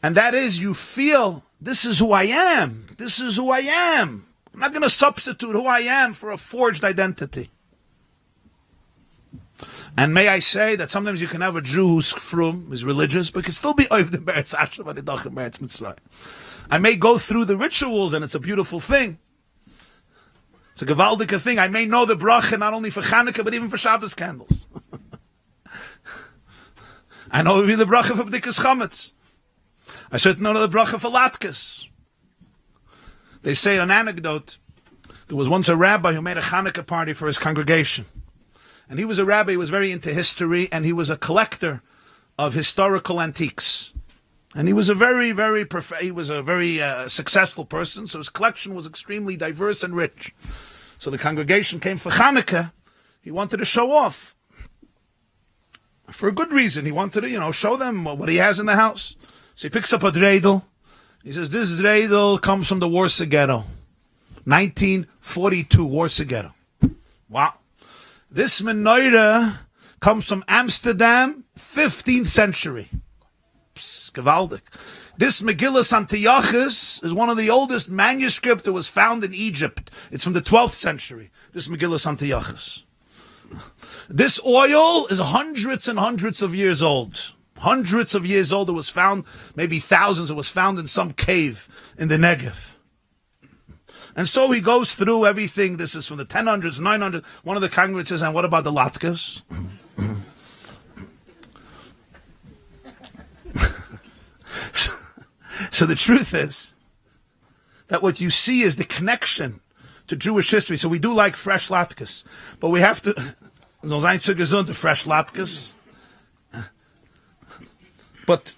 And that is, you feel, this is who I am. This is who I am. I'm not going to substitute who I am for a forged identity. And may I say that sometimes you can have a Jew who's frum, is religious, but can still be Oivdim Beretz Asher v'Nidachim Beretz Mitzrayim. I may go through the rituals, and it's a beautiful thing. It's a gewaldige thing. I may know the bracha not only for Chanukah, but even for Shabbos candles. I know the bracha for B'dikas Chametz. I certainly know the bracha for latkes. They say an anecdote. There was once a rabbi who made a Hanukkah party for his congregation. And he was a rabbi who was very into history, and he was a collector of historical antiques. And he was a very successful person, so his collection was extremely diverse and rich. So the congregation came for Hanukkah. He wanted to show off. For a good reason. He wanted to, show them what he has in the house. So he picks up a dreidel. He says, this dreidel comes from the Warsaw Ghetto. 1942 Warsaw Ghetto. Wow. This menorah comes from Amsterdam, 15th century. Psst, gewaldig. This Megillah Antiochus is one of the oldest manuscripts that was found in Egypt. It's from the 12th century, this Megillah Antiochus. This oil is hundreds and hundreds of years old. Hundreds of years old. It was found, maybe thousands. It was found in some cave in the Negev. And so he goes through everything. This is from the 1000s, 900s. One of the congregants says, and what about the latkes? So the truth is that what you see is the connection to Jewish history. So we do like fresh latkes, but we have to, the fresh latkes. But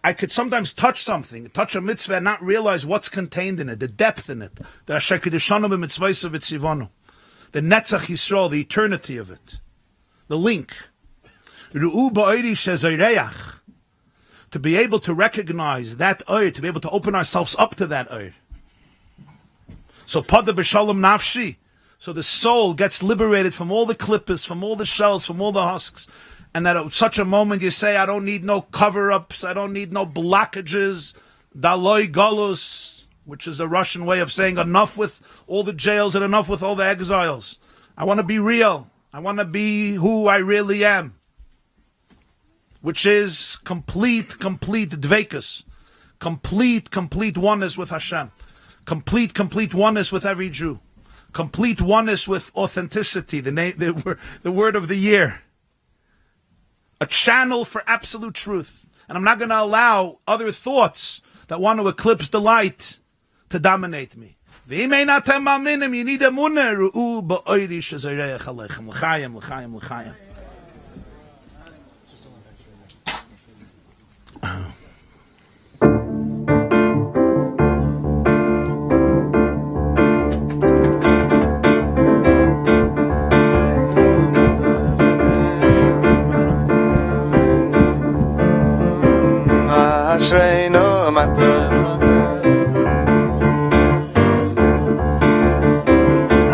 I could sometimes touch something, touch a mitzvah, and not realize what's contained in it, the depth in it, the Asher Kedishanu b'mitzvaysav v'tzivanu, the Netzach Yisrael, the eternity of it, the link. Ru'u ba'ori shezayreach, to be able to recognize that oir, to be able to open ourselves up to that oir. So pada b'shalom nafshi, so the soul gets liberated from all the klippas, from all the shells, from all the husks, and that at such a moment you say, I don't need no cover-ups, I don't need no blockages, daloi galus, which is the Russian way of saying enough with all the jails and enough with all the exiles. I want to be real. I want to be who I really am, which is complete dveikus, complete oneness with Hashem, complete oneness with every Jew, complete oneness with authenticity, the word of the year, a channel for absolute truth. And I'm not going to allow other thoughts that want to eclipse the light to dominate me. You need emunah, ru'u ba'oiri shezareich aleichem, l'chaim. Ashreinu matov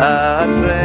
Hashem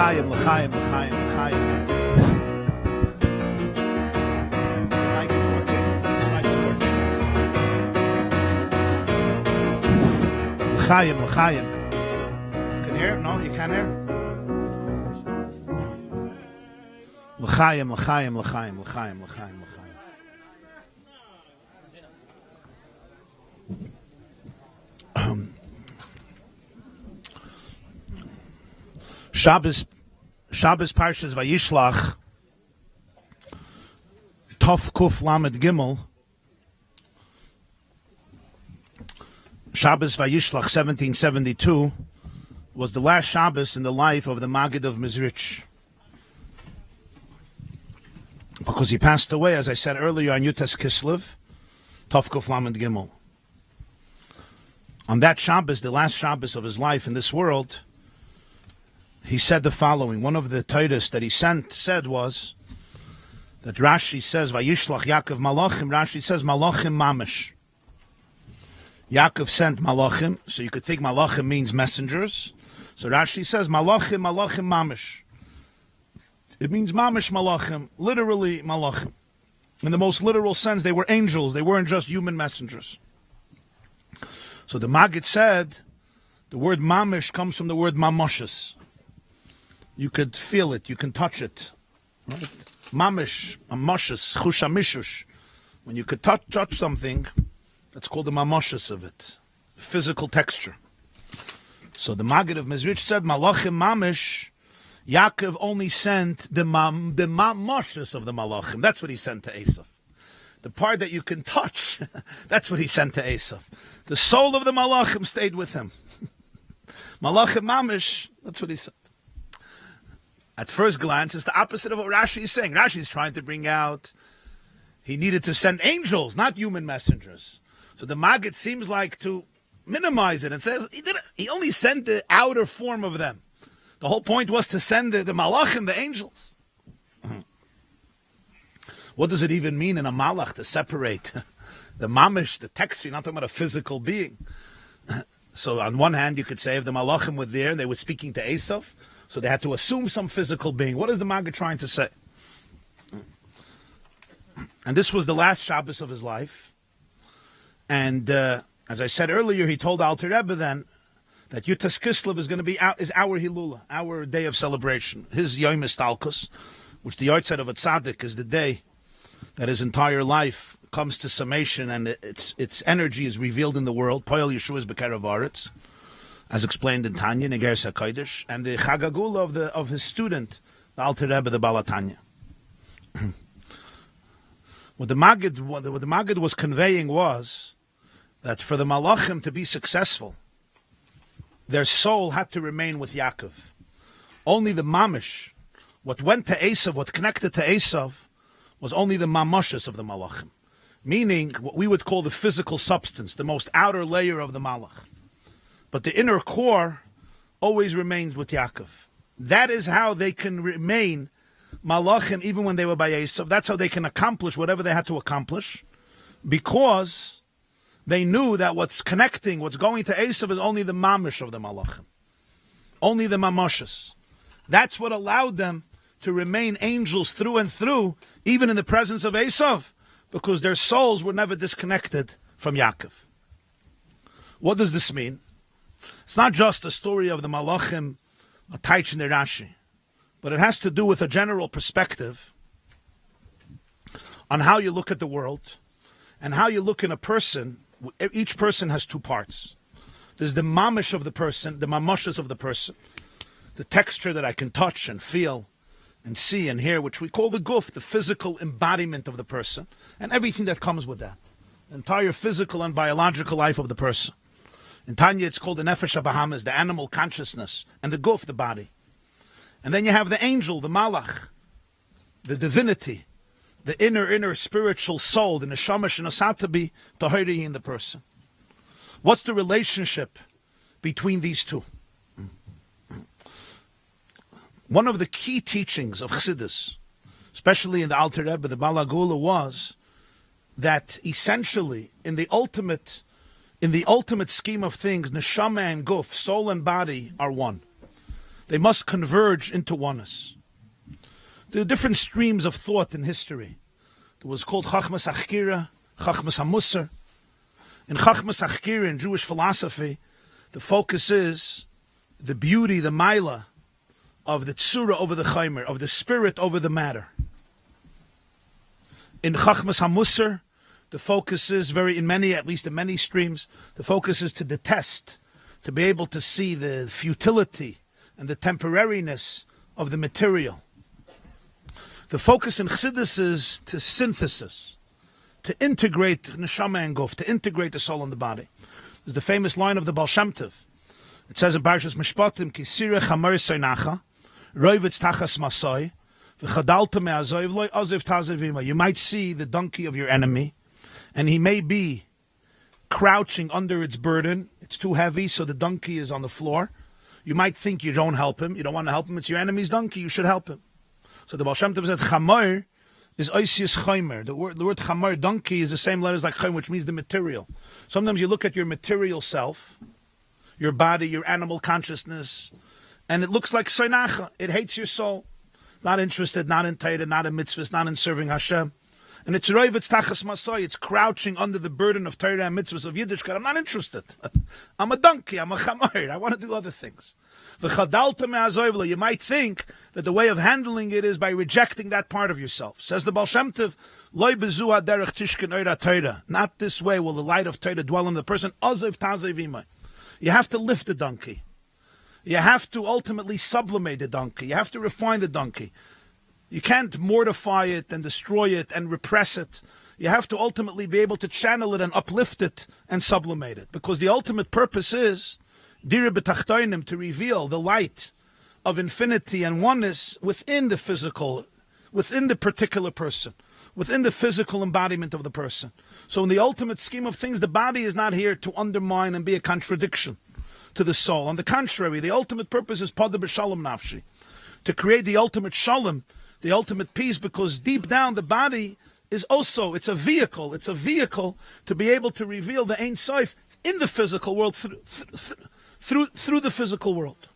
L'chaim, l'chaim, l'chaim, l'chaim. L'chaim, l'chaim. You can hear? No, you can't hear? L'chaim, l'chaim, l'chaim, l'chaim, l'chaim, l'chaim. Shabbos Parshas Vayishlach Tov Kuf Lamed Gimel. Shabbos Vayishlach 1772 was the last Shabbos in the life of the Maggid of Mizrich, because he passed away, as I said earlier, on Yutas Kislev, Tov Kuf Lamed Gimel. On that Shabbos, the last Shabbos of his life in this world, he said the following. One of the Torahs that he said was that Rashi says, Vayishlach Yaakov Malachim, Rashi says, Malachim Mamish. Yaakov sent Malachim, so you could think Malachim means messengers. So Rashi says, Malachim, Malachim Mamish. It means Mamish Malachim, literally Malachim. In the most literal sense, they were angels, they weren't just human messengers. So the Maggid said, the word Mamish comes from the word Mamoshes. You could feel it, you can touch it. Right? Mamish, Mamoshes, Chusha. When you could touch something, that's called the Mamoshes of it. Physical texture. So the Maggid of Mizrich said, Malachim Mamish, Yaakov only sent the Mamoshes of the Malachim. That's what he sent to Esav. The part that you can touch, that's what he sent to Esav. The soul of the Malachim stayed with him. Malachim Mamish, that's what he said. at first glance, is the opposite of what Rashi is saying. Rashi is trying to bring out he needed to send angels, not human messengers. So the Maggid seems like to minimize it and says he only sent the outer form of them. The whole point was to send the malachim, the angels. What does it even mean in a malach to separate the mamish, the text? You're not talking about a physical being. So on one hand, you could say if the malachim were there and they were speaking to Esav, so they had to assume some physical being. What is the Maggid trying to say? And this was the last Shabbos of his life. And as I said earlier, he told Alter Rebbe then that Yutas Kislev is going to be our Hilula, our day of celebration. His Yom Estalkus, which the Yahrzeit of a Tzaddik is the day that his entire life comes to summation and its energy is revealed in the world. Poyel Yeshua's B'Kerev Haaretz, as explained in Tanya, Negeres HaKodesh, and the Chagagula of his student, the Alter Rebbe, the Balatanya. What the Maggid was conveying was that for the Malachim to be successful, their soul had to remain with Yaakov. Only the Mamish, what went to Esav, what connected to Esav, was only the Mamashas of the Malachim. Meaning what we would call the physical substance, the most outer layer of the Malach. But the inner core always remains with Yaakov. That is how they can remain Malachim even when they were by Esav. That's how they can accomplish whatever they had to accomplish, because they knew that what's connecting, what's going to Esav is only the mamish of the malachim, only the mamashas. That's what allowed them to remain angels through and through, even in the presence of Esav, because their souls were never disconnected from Yaakov. What does this mean? It's not just a story of the malachim, a taich in the Rashi, but it has to do with a general perspective on how you look at the world and how you look in a person. Each person has two parts. There's the mamish of the person, the mamashas of the person, the texture that I can touch and feel and see and hear, which we call the guf, the physical embodiment of the person, and everything that comes with that, the entire physical and biological life of the person. In Tanya, it's called the nefesh habahamas, the animal consciousness, and the guf, the body. And then you have the angel, the malach, the divinity, the inner spiritual soul, the neshama shenasatabi tahiri in the person. What's the relationship between these two? One of the key teachings of Chassidus, especially in the Alter Rebbe, the Balagula, was that essentially in the ultimate scheme of things, neshama and guf, soul and body, are one. They must converge into oneness. There are different streams of thought in history. There was called Chachmas Achkira, Chachmas HaMusar. In Chachmas Achkira, in Jewish philosophy, the focus is the beauty, the maila of the tsura over the chaimer, of the spirit over the matter. In Chachmas HaMusar, the focus is at least in many streams, the focus is to detest, to be able to see the futility and the temporariness of the material. The focus in Chassidus is to synthesis, to integrate neshama and guf, to integrate the soul and the body. There's the famous line of the Baal Shem Tov. It says in Parshas Mishpatim, Ki sireh chamer seinacha, roivitz tachas masoi, v'chadalta me'azoiv loi, aziv tazevima. You might see the donkey of your enemy, and he may be crouching under its burden. It's too heavy, so the donkey is on the floor. You might think you don't help him. You don't want to help him. It's your enemy's donkey. You should help him. So the Baal Shem Tov said, Chamor is oisius chaimer. The word chamor, donkey, is the same letters like chaimer, which means the material. Sometimes you look at your material self, your body, your animal consciousness, and it looks like soinacha. It hates your soul. Not interested, not in Torah, not in mitzvahs, not in serving Hashem. And it's roivitz tachas masoi. It's crouching under the burden of Torah and mitzvahs of Yiddishkeit. I'm not interested. I'm a donkey. I'm a chamor. I want to do other things. V'chadalta me'azoivla. You might think that the way of handling it is by rejecting that part of yourself. Says the Baal Shem Tov, Loi bezu haderech tishken oira Torah. Not this way will the light of Torah dwell in the person. Aziv tazevima. You have to lift the donkey. You have to ultimately sublimate the donkey. You have to refine the donkey. You can't mortify it and destroy it and repress it. You have to ultimately be able to channel it and uplift it and sublimate it. Because the ultimate purpose is to reveal the light of infinity and oneness within the physical, within the particular person, within the physical embodiment of the person. So in the ultimate scheme of things, the body is not here to undermine and be a contradiction to the soul. On the contrary, the ultimate purpose is pada b'shalom nafshi, to create the ultimate shalom, the ultimate peace, because deep down the body is also, it's a vehicle to be able to reveal the Ein Sof in the physical world through the physical world.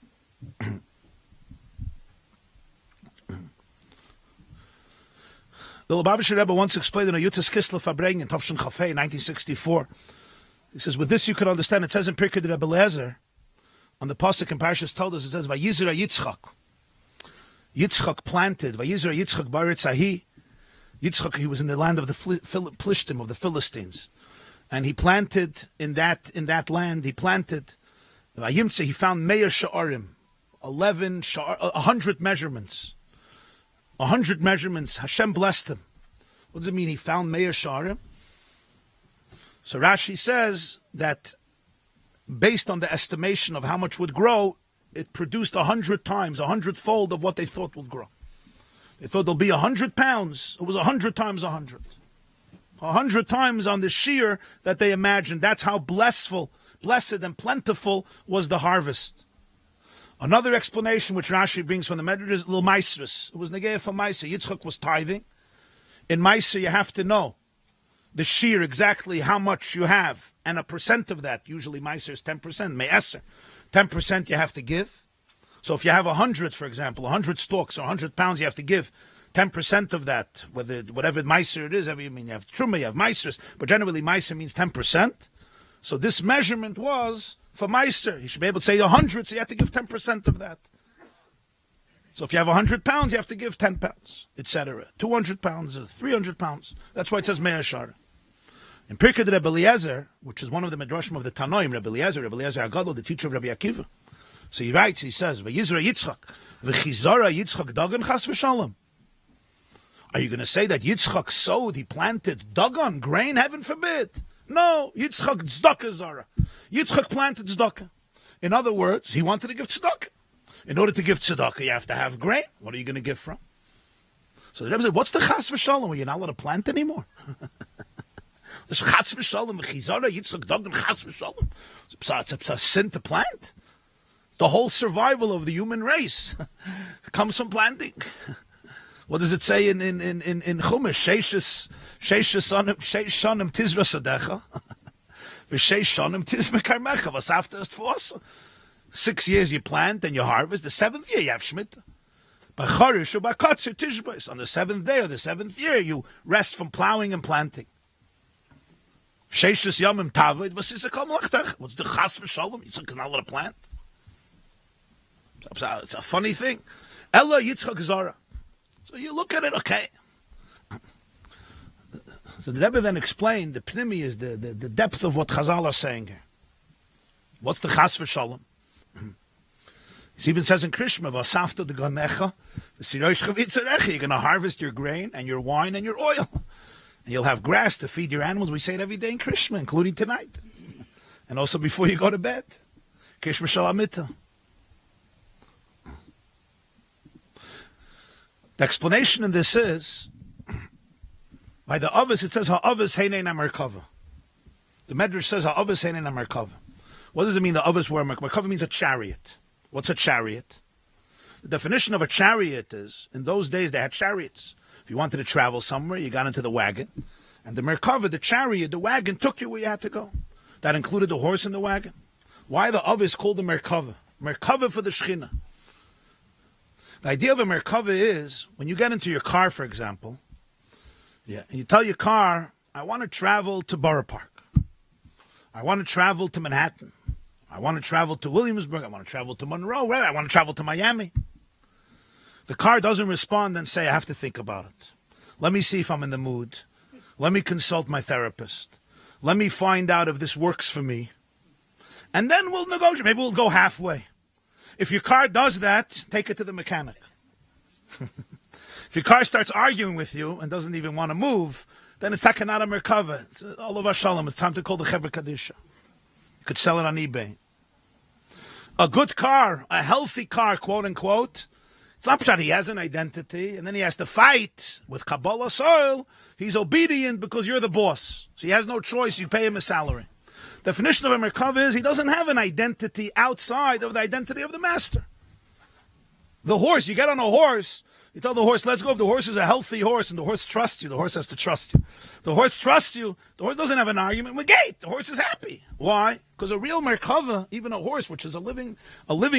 The Lubavitcher Rebbe once explained in a Yutas Kislev Farbrengen, Tavshin Chafei, 1964. He says, with this you can understand, it says in Pirkei de Rebbe Lezer, on the pasuk in Parashas Toldus, it says, Vayizra Yitzchak. Yitzchak planted, Vayizra Yitzchak Baretz Ahi. Yitzchak, he was in the land of the Plishtim, of the Philistines. And he planted in that land, he planted, Vayimtze, he found Meir Sha'arim, 100 measurements. 100 measurements. Hashem blessed him. What does it mean? He found Meir Sha'arim? So Rashi says that based on the estimation of how much would grow, it produced 100 times, 100-fold of what they thought would grow. They thought there'll be 100 pounds. It was 100 times 100. 100 times on the shear that they imagined. That's how blessed and plentiful was the harvest. Another explanation which Rashi brings from the Medrash is Lil Maisris. It was Negeah for Meiser. Yitzchak was tithing. In Meiser you have to know the shear, exactly how much you have, and a percent of that. Usually Meiser is 10%. Me'eser. 10% you have to give. So if you have 100, for example, 100 stalks or 100 pounds, you have to give 10% of that, whatever Meiser it is. You have Truma, you have Meisers, but generally Meiser means 10%. So this measurement was for Meiser. You should be able to say 100, so you have to give 10% of that. So if you have 100 pounds, you have to give 10 pounds, etc. 200 pounds, 300 pounds. That's why it says Meir Shara. In Pirkei de Rebbe Eliezer, which is one of the Midrashim of the Tanoim, Rebbe Eliezer Agadol, the teacher of Rabbi Akiva. So he writes, he says, V'yizra Yitzchak, v'chizara Yitzchak dagan chas v'shalom. Are you going to say that Yitzchak sowed, he planted dagan, grain? Heaven forbid. No, Yitzchak tzedakah zara. Yitzchak planted tzedakah. In other words, he wanted to give tzedakah. In order to give tzedakah, you have to have grain. What are you going to give from? So the Rebbe said, what's the chas v'shalom? Are you not allowed to plant anymore? This chas v'shalom, v'chizara Yitzchak dagan chas v'shalom. It's a sin to plant. The whole survival of the human race comes from planting. What does it say in Chumash? Sheish shanim tizra sadecha, v'sheish shanim tizra karmecha. V'safta est fosa. 6 years you plant and you harvest. The 7th year you have shmita. B'charish u'b'katzer tishbais. On the 7th day or the 7th year you rest from plowing and planting. Sheish yamim tavod v'sisakal malachtech. What's the chas v'shalom? Yitzchak is not allowed to plant. It's a funny thing. Ella Yitzchak Zara. So you look at it, okay. So the Rebbe then explained the pnimi is the depth of what Chazal are saying here. What's the chas v'shalom? It even says in Krishma, "V'asafta de ganecha, v'sirosh chavitzarecha." You're going to harvest your grain and your wine and your oil, and you'll have grass to feed your animals. We say it every day in Krishma, including tonight, and also before you go to bed. Krishma shalamita. The explanation in this is, by the Avos, it says, Ha'avos heinei na merkava. The Medrash says, Ha'avos heinei na merkava. What does it mean, the Avos were merkava? Means a chariot. What's a chariot? The definition of a chariot is, in those days they had chariots. If you wanted to travel somewhere, you got into the wagon. And the merkava, the chariot, the wagon, took you where you had to go. That included the horse and the wagon. Why the Avos called the merkava? Merkava for the Shechina. The idea of a merkava is, when you get into your car, for example, and you tell your car, I want to travel to Borough Park. I want to travel to Manhattan. I want to travel to Williamsburg. I want to travel to Monroe. I want to travel to Miami. The car doesn't respond and say, I have to think about it. Let me see if I'm in the mood. Let me consult my therapist. Let me find out if this works for me. And then we'll negotiate. Maybe we'll go halfway. If your car does that, take it to the mechanic. If your car starts arguing with you and doesn't even want to move, then it's takanada merkava. It's all of our shalom. It's time to call the Chevra Kadisha. You could sell it on eBay. A good car, a healthy car, quote unquote, it's not pshat, he has an identity, and then he has to fight with Kabbalah soil. He's obedient because you're the boss. So he has no choice, you pay him a salary. Definition of a merkava is he doesn't have an identity outside of the identity of the master. The horse, you get on a horse, you tell the horse, let's go. If the horse is a healthy horse and the horse trusts you, the horse has to trust you. If the horse trusts you, the horse doesn't have an argument with gate. The horse is happy. Why? Because a real merkava, even a horse, which is a living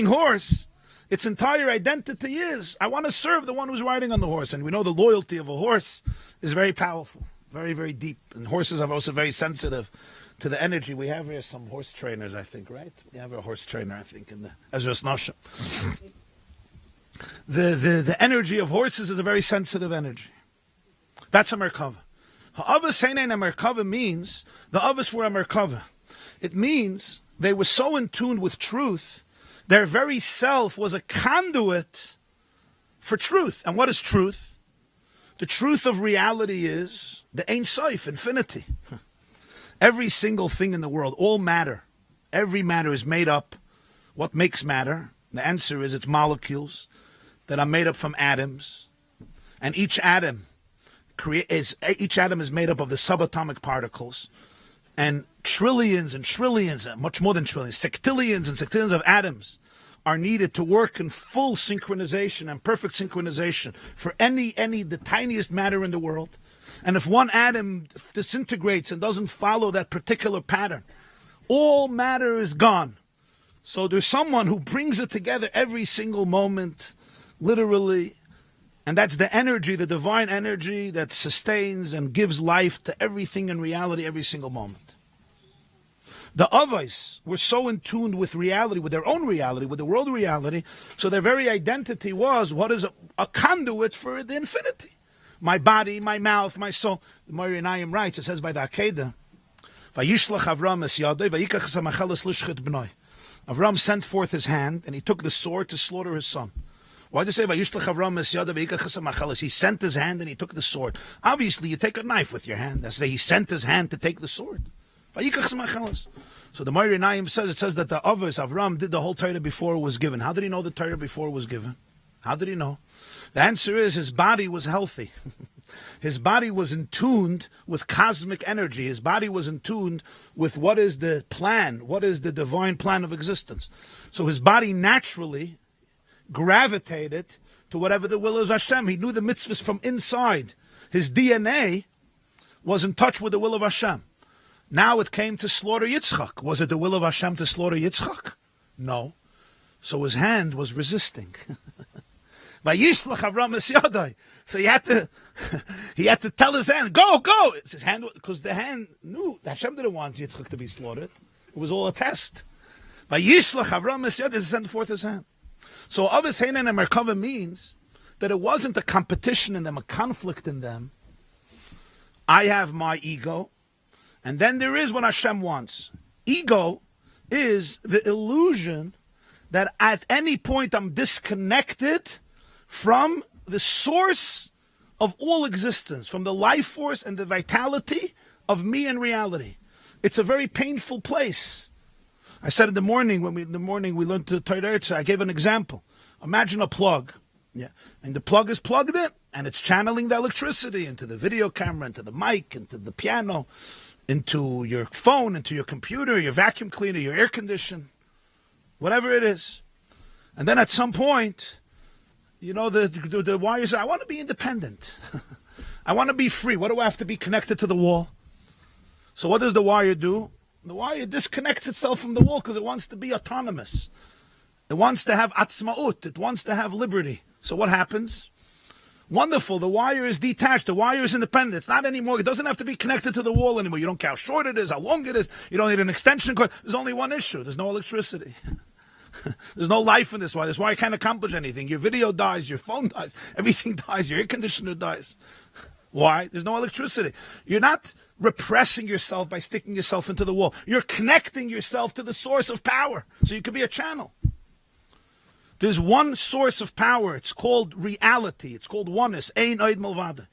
horse, its entire identity is, I want to serve the one who's riding on the horse. And we know the loyalty of a horse is very powerful, very, very deep. And horses are also very sensitive to the energy. We have here some horse trainers, I think, right? We have a horse trainer, I think, in the Ezra's Nasha. The energy of horses is a very sensitive energy. That's a merkava. Ha'avas heinen a merkava means the avos were a merkava. It means they were so in tune with truth, their very self was a conduit for truth. And what is truth? The truth of reality is the Ein Sof, infinity. Every single thing in the world, all matter, every matter is made up. What makes matter? The answer is it's molecules that are made up from atoms, and each atom is made up of the subatomic particles, and trillions, much more than trillions, sextillions and sextillions of atoms are needed to work in full synchronization and perfect synchronization for the tiniest matter in the world. And if one atom disintegrates and doesn't follow that particular pattern, all matter is gone. So there's someone who brings it together every single moment, literally, and that's the energy, the divine energy that sustains and gives life to everything in reality every single moment. The Avos were so in tune with reality, with their own reality, with the world reality, so their very identity was what is a conduit for the infinity. My body, my mouth, my soul. The Mori Nayim writes, it says by the Akedah, Vayishlach Avram es yadoi, vayikach es hamacheles lishchet b'noi. Avram sent forth his hand, and he took the sword to slaughter his son. Why do you say Vayishlach Avram es yadoi, vayikach es hamacheles? He sent his hand and he took the sword. Obviously, you take a knife with your hand. That's why he sent his hand to take the sword. Vayikach es hamacheles. So the Mori Nayim says, it says that the Avos, Avram, did the whole Torah before it was given. How did he know the Torah before it was given? How did he know? The answer is his body was healthy. His body was in tune with cosmic energy. His body was in tune with what is the plan, what is the divine plan of existence. So his body naturally gravitated to whatever the will is Hashem. He knew the mitzvahs from inside. His DNA was in touch with the will of Hashem. Now it came to slaughter Yitzchak. Was it the will of Hashem to slaughter Yitzchak? No. So his hand was resisting. Vayishlach Avram es yadoi. So he had to tell his hand, go. It's his hand, because the hand knew that Hashem didn't want Yitzchak to be slaughtered. It was all a test. Vayishlach Avram es yadoi, to send forth his hand. So avos heinen and merkava means that it wasn't a competition in them, a conflict in them. I have my ego, and then there is what Hashem wants. Ego is the illusion that at any point I'm disconnected from the source of all existence, from the life force and the vitality of me and reality. It's a very painful place. I said in the morning, we learned the Torah, I gave an example. Imagine a plug. Yeah. And the plug is plugged in, and it's channeling the electricity into the video camera, into the mic, into the piano, into your phone, into your computer, your vacuum cleaner, your air conditioner, whatever it is. And then at some point, you know, the wire says, I want to be independent. I want to be free. What do I have to be connected to the wall? So what does the wire do? The wire disconnects itself from the wall because it wants to be autonomous. It wants to have atzmaut. It wants to have liberty. So what happens? Wonderful. The wire is detached. The wire is independent. It's not anymore. It doesn't have to be connected to the wall anymore. You don't care how short it is, how long it is. You don't need an extension cord. There's only one issue. There's no electricity. There's no life in this wire. This wire can't accomplish anything. Your video dies. Your phone dies. Everything dies. Your air conditioner dies. Why? There's no electricity. You're not repressing yourself by sticking yourself into the wall. You're connecting yourself to the source of power. So you could be a channel. There's one source of power. It's called reality. It's called oneness. Ein oid milvada.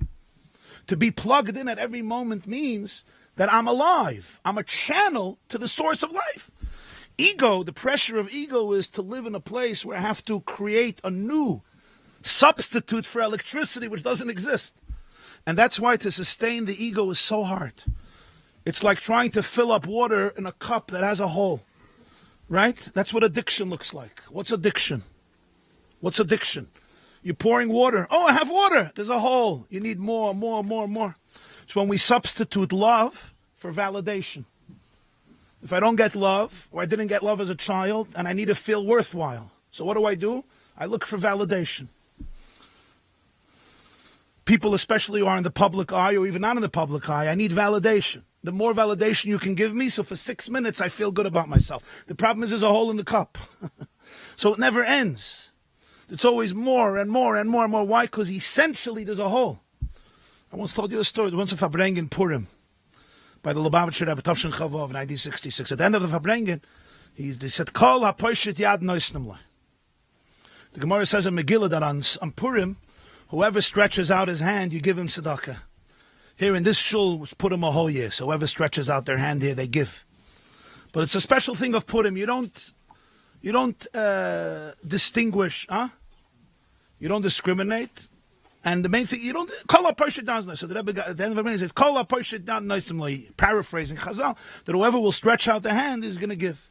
To be plugged in at every moment means that I'm alive. I'm a channel to the source of life. Ego, the pressure of ego is to live in a place where I have to create a new substitute for electricity which doesn't exist. And that's why to sustain the ego is so hard. It's like trying to fill up water in a cup that has a hole. Right? That's what addiction looks like. What's addiction? What's addiction? You're pouring water. Oh, I have water. There's a hole. You need more. It's when we substitute love for validation. If I don't get love, or I didn't get love as a child, and I need to feel worthwhile. So what do? I look for validation. People especially who are in the public eye, or even not in the public eye, I need validation. The more validation you can give me, so for 6 minutes I feel good about myself. The problem is there's a hole in the cup. So it never ends. It's always more and more and more and more. Why? Because essentially there's a hole. I once told you a story. There was a Farbrengen Purim by the Lubavitcher Rebbe, Tavshin Chavov, 1966. At the end of the Farbrengen, they said, Kol ha-poishet yad noisnemle. The Gemara says in Megillah that on Purim, whoever stretches out his hand, you give him tzedakah. Here in this shul, put him a whole year. So whoever stretches out their hand here, they give. But it's a special thing of Purim. You don't distinguish, You don't discriminate. And the main thing, you don't, Kol ha-poishet down. So the Rebbe at the end of the said, Kol ha-poishet down, paraphrasing Chazal, that whoever will stretch out the hand is going to give.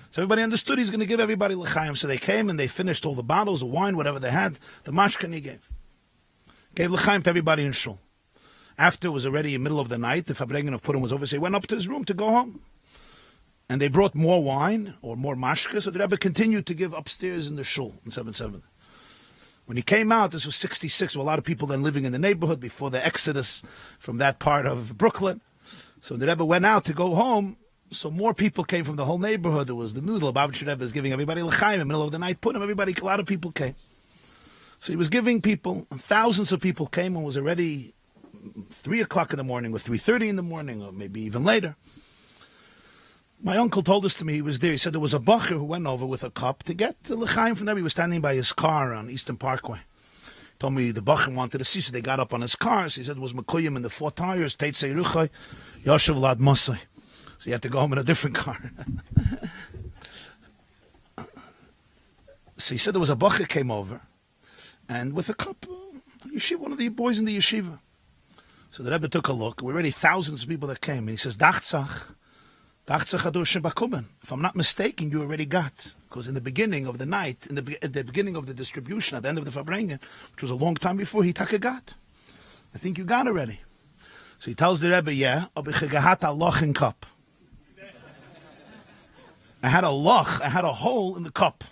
So everybody understood he's going to give everybody l'chaim. So they came and they finished all the bottles of wine, whatever they had. The mashkan he gave. Gave l'chaim to everybody in shul. After it was already in the middle of the night, the Farbrengen of Purim was over, so he went up to his room to go home. And they brought more wine, or more mashka, so the Rebbe continued to give upstairs in the shul, in 7-7. When he came out, this was 66, with a lot of people then living in the neighborhood before the exodus from that part of Brooklyn. So the Rebbe went out to go home, so more people came from the whole neighborhood. It was the news, the Lubavitcher Rebbe is giving everybody l'chaim in the middle of the night, Purim, a lot of people came. So he was giving people, and thousands of people came, and was already 3 o'clock in the morning, or 3:30 in the morning, or maybe even later. My uncle told us to me, he was there, he said there was a bacher who went over with a cup to get l'chaim from there. He was standing by his car on Eastern Parkway. He told me the bacher wanted to see, so they got up on his car. So he said it was Mekuyim in the 4 tires, Teitzei Ruchai, Yoshev Lad Mosai. So he had to go home in a different car. So he said there was a bacher came over, and with a cup, yeshiva, one of the boys in the yeshiva. So the Rebbe took a look. We're already thousands of people that came. And he says, Dachtzach adur shebakumen. If I'm not mistaken, you already got. Because in the beginning of the night, at the beginning of the distribution, at the end of the Farbrengen, which was a long time before, he taka got. I think you got already. So he tells the Rebbe, yeah, aber ich gehat a loch in cup. I had a loch, I had a hole in the cup.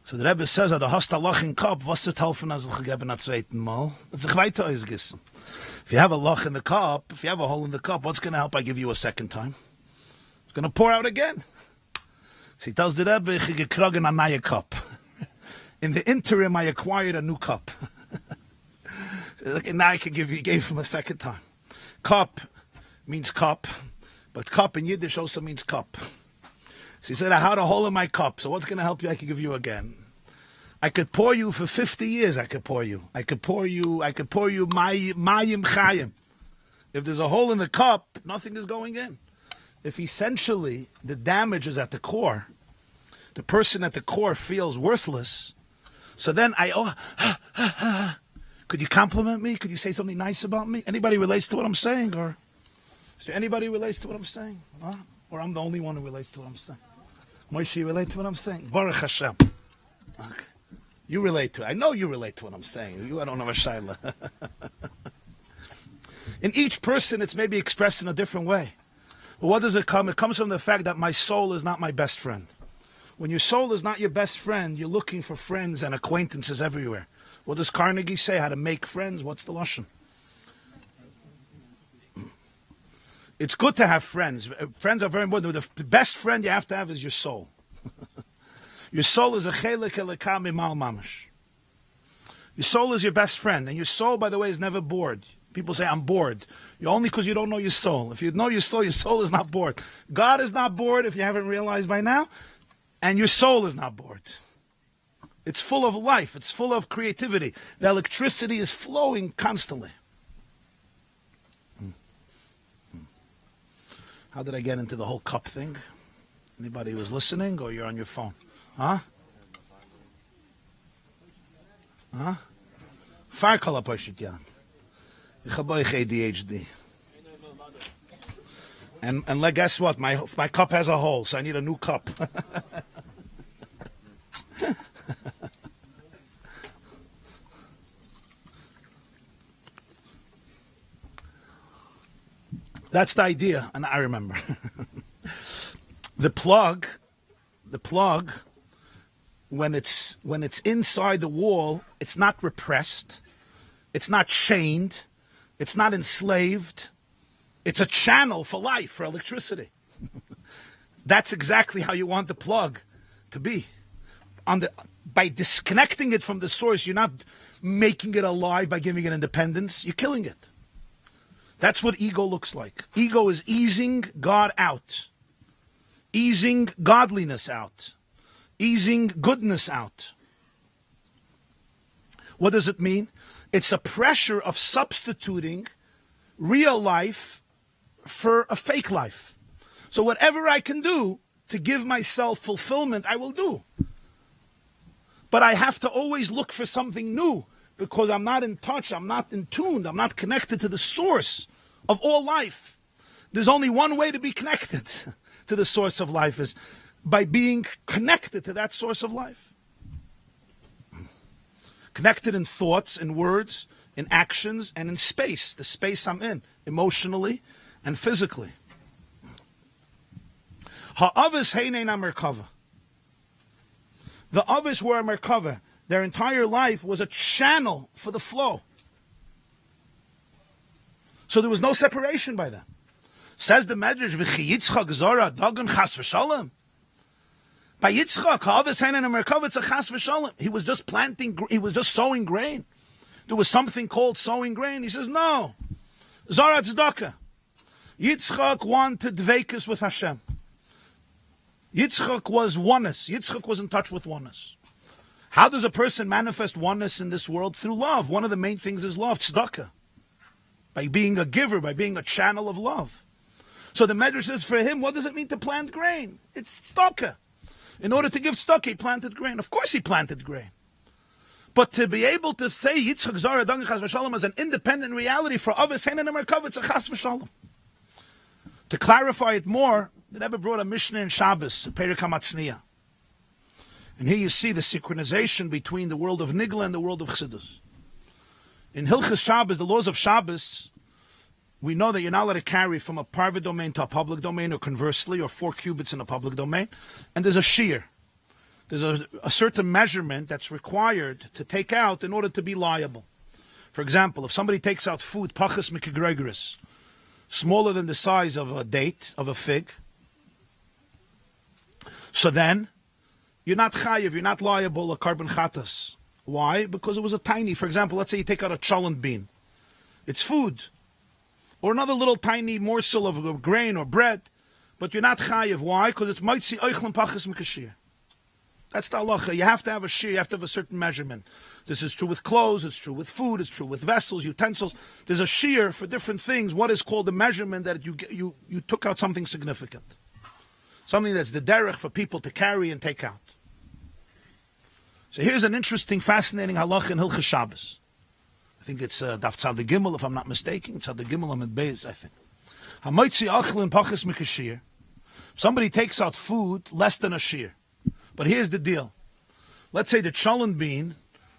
So the Rebbe says, da hast a loch in cup, was zu helfen, als ich gegeben a zweiten Mal? Hat sich weiter ausgissen. If you have a loch in the cup, if you have a hole in the cup, what's going to help I give you a second time? It's going to pour out again. So he tells the Rebbe, ich gekrogen a neue cup. In the interim, I acquired a new cup. Now I can give you, he gave him a second time. Cup means cup, but cup in Yiddish also means cup. So he said, I had a hole in my cup, so what's going to help you? I can give you again. I could pour you for 50 years, I could pour you mayim chayim. If there's a hole in the cup, nothing is going in. If essentially the damage is at the core, the person at the core feels worthless, so then could you compliment me? Could you say something nice about me? Anybody relates to what I'm saying? Or is there anybody who relates to what I'm saying? Huh? Or I'm the only one who relates to what I'm saying? Moshe, you relate to what I'm saying? Baruch Hashem. Okay. You relate to it. I know you relate to what I'm saying. I don't have a shayla. In each person, it's maybe expressed in a different way. But what does it come? It comes from the fact that my soul is not my best friend. When your soul is not your best friend, you're looking for friends and acquaintances everywhere. What does Carnegie say? How to make friends? What's the lashon? It's good to have friends. Friends are very important. The best friend you have to have is your soul. Your soul is a chelik elokah mimal mamash. Your soul is your best friend. And your soul, by the way, is never bored. People say, I'm bored. You're only because you don't know your soul. If you know your soul is not bored. God is not bored, if you haven't realized by now. And your soul is not bored. It's full of life. It's full of creativity. The electricity is flowing constantly. How did I get into the whole cup thing? Anybody who's listening, or you're on your phone? Huh? Huh? Farkala Pashit Yan. Ich habe euch ADHD. And guess what? My cup has a hole, so I need a new cup. That's the idea, and I remember. The plug, when it's inside the wall, it's not repressed, it's not chained, it's not enslaved. It's a channel for life, for electricity. That's exactly how you want the plug to be. By disconnecting it from the source, you're not making it alive by giving it independence, you're killing it. That's what ego looks like. Ego is easing God out, easing godliness out, easing goodness out. What does it mean? It's a pressure of substituting real life for a fake life. So whatever I can do to give myself fulfillment, I will do. But I have to always look for something new, because I'm not in touch, I'm not in tune, I'm not connected to the source of all life. There's only one way to be connected to the source of life, is by being connected to that source of life. Connected in thoughts, in words, in actions, and in space, the space I'm in, emotionally and physically. Ha'avis heinein merkava. The avis were a merkava. Their entire life was a channel for the flow. So there was no separation by them. Says the Medrash, V'chi Yitzchak Zora Dagan Chas V'Shalom. By Yitzchak, ha'avis heinein merkava, it's a Chas V'Shalom. He was just sowing grain. There was something called sowing grain. He says, no. Zara Tzedakah. Yitzchak wanted dveikus with Hashem. Yitzchak was oneness. Yitzchak was in touch with oneness. How does a person manifest oneness in this world? Through love. One of the main things is love, tzedakah. By being a giver, by being a channel of love. So the Medrash says for him, what does it mean to plant grain? It's tzedakah. In order to give tzedakah, he planted grain. Of course he planted grain. But to be able to say Yitzchak Zara Dagan Chas V'Shalom as an independent reality for Avos Heinein Merkava, it's a Chas V'Shalom. To clarify it more, the Rebbe brought a Mishnah in Shabbos, Perek HaMatzniya. And here you see the synchronization between the world of Nigla and the world of Chassidus. In Hilchas Shabbos, the laws of Shabbos, we know that you're not allowed to carry from a private domain to a public domain, or conversely, or 4 cubits in a public domain. And there's a shear. There's a certain measurement that's required to take out in order to be liable. For example, if somebody takes out food, pachas mikegregoris, smaller than the size of a date, of a fig, so then you're not chayiv, you're not liable a carbon chatas. Why? Because it was a tiny, for example, let's say you take out a cholent bean. It's food. Or another little tiny morsel of grain or bread, but you're not chayiv. Why? Because it's moitzi oichlan pachas mikashir. That's the halacha. You have to have a shear, you have to have a certain measurement. This is true with clothes, it's true with food, it's true with vessels, utensils. There's a shear for different things. What is called the measurement that you took out something significant. Something that's the derech for people to carry and take out. So here's an interesting, fascinating halacha in Hilchas Shabbos. I think it's Daf Tzaddik Gimel, if I'm not mistaken. Tzaddik Gimel Amid Beis, I think. Hamoitzi achlin pachas mikashir. Somebody takes out food less than a shear. But here's the deal. Let's say the cholent bean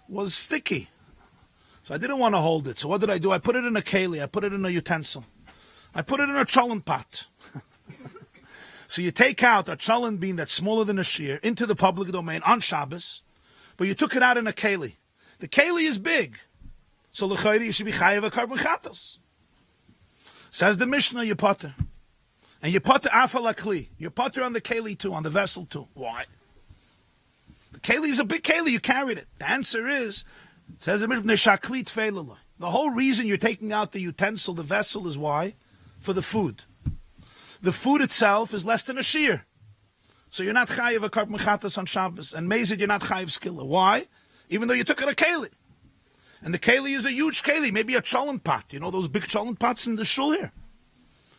was sticky. So I didn't want to hold it. So what did I do? I put it in a keli. I put it in a utensil. I put it in a cholent pot. So you take out a cholent bean that's smaller than a shear into the public domain on Shabbos, but you took it out in a keli. The keli is big. So l'chayri, you should be chayav a carbon chatos. Says the Mishnah, you potter. And you potter afal akli. You potter on the keli too, on the vessel too. Why? The keli is a big keli, you carried it. The answer is, says the Mishnah, the whole reason you're taking out the utensil, the vessel, is why? For the food. The food itself is less than a shear. So you're not chayiv a carbon chatas on Shabbos. And Mezid, you're not chayiv skilla. Why? Even though you took out a keli. And the keli is a huge keli, maybe a cholent pot. You know those big cholent pots in the shul here?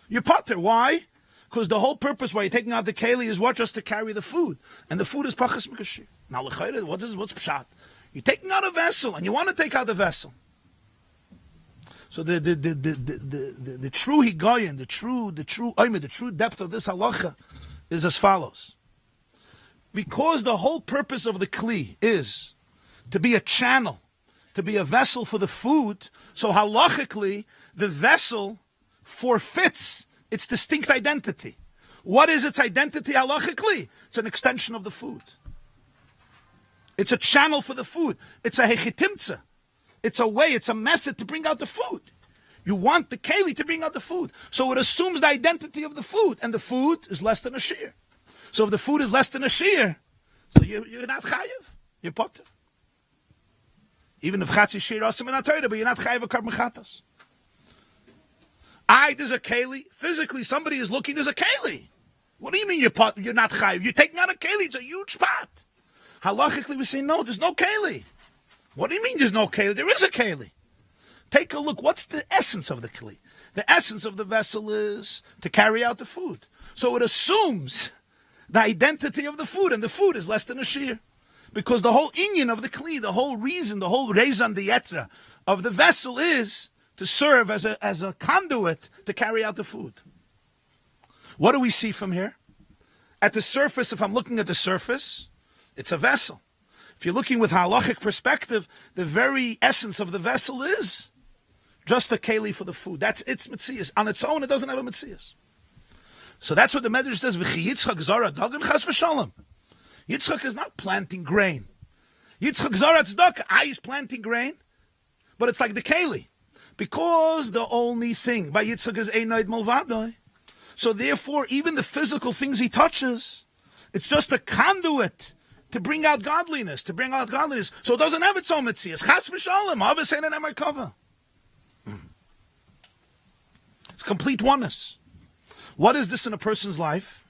You potter. Why? Because the whole purpose why you're taking out the keli is what? Just to carry the food. And the food is pachas mikashir. Now, what's pshat? You're taking out a vessel, and you want to take out the vessel. So the true higayon, the true depth of this halacha is as follows. Because the whole purpose of the kli is to be a channel, to be a vessel for the food, so halachically, the vessel forfeits its distinct identity. What is its identity halachically? It's an extension of the food. It's a channel for the food. It's a hechitimtza. It's a way, it's a method to bring out the food. You want the keli to bring out the food. So it assumes the identity of the food, and the food is less than a shear. So if the food is less than a shear, so you're not chayiv. You're potter. Even if chatzi shear asim in Torah, but you're not chayiv a karb mechatas. There's a keli. Physically, somebody is looking, there's a keli. What do you mean you're not chayiv? You're taking out a keli. It's a huge pot. Halachically, we say, no, there's no keli. What do you mean there's no keli? There is a keli. Take a look. What's the essence of the keli? The essence of the vessel is to carry out the food. So it assumes the identity of the food, and the food is less than a shear. Because the whole inyan of the kli, the whole reason, the whole rezan diyetra of the vessel is to serve as a conduit to carry out the food. What do we see from here? At the surface, if I'm looking at the surface, it's a vessel. If you're looking with halachic perspective, the very essence of the vessel is just a keli for the food. That's its mitzias. On its own, it doesn't have a mitzias. So that's what the Medrash says. V'chi Yitzchak zara dagan chas v'shalom. Yitzchak is not planting grain. Yitzchak zara tzedakah. He's planting grain, but it's like the keli, because the only thing by Yitzchak is einoid malvadoi. So therefore, even the physical things he touches, it's just a conduit to bring out godliness, So it doesn't have its own mitzias. Chas v'shalom. Havas ein an emer. It's complete oneness. What is this in a person's life?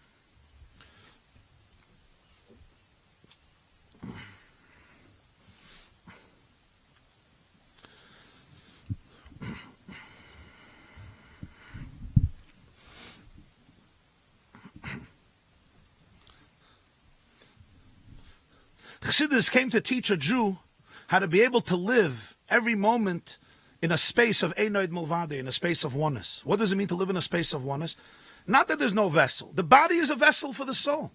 Chassidus came to teach a Jew how to be able to live every moment in a space of Einoid Mulvade, in a space of oneness. What does it mean to live in a space of oneness? Not that there's no vessel. The body is a vessel for the soul.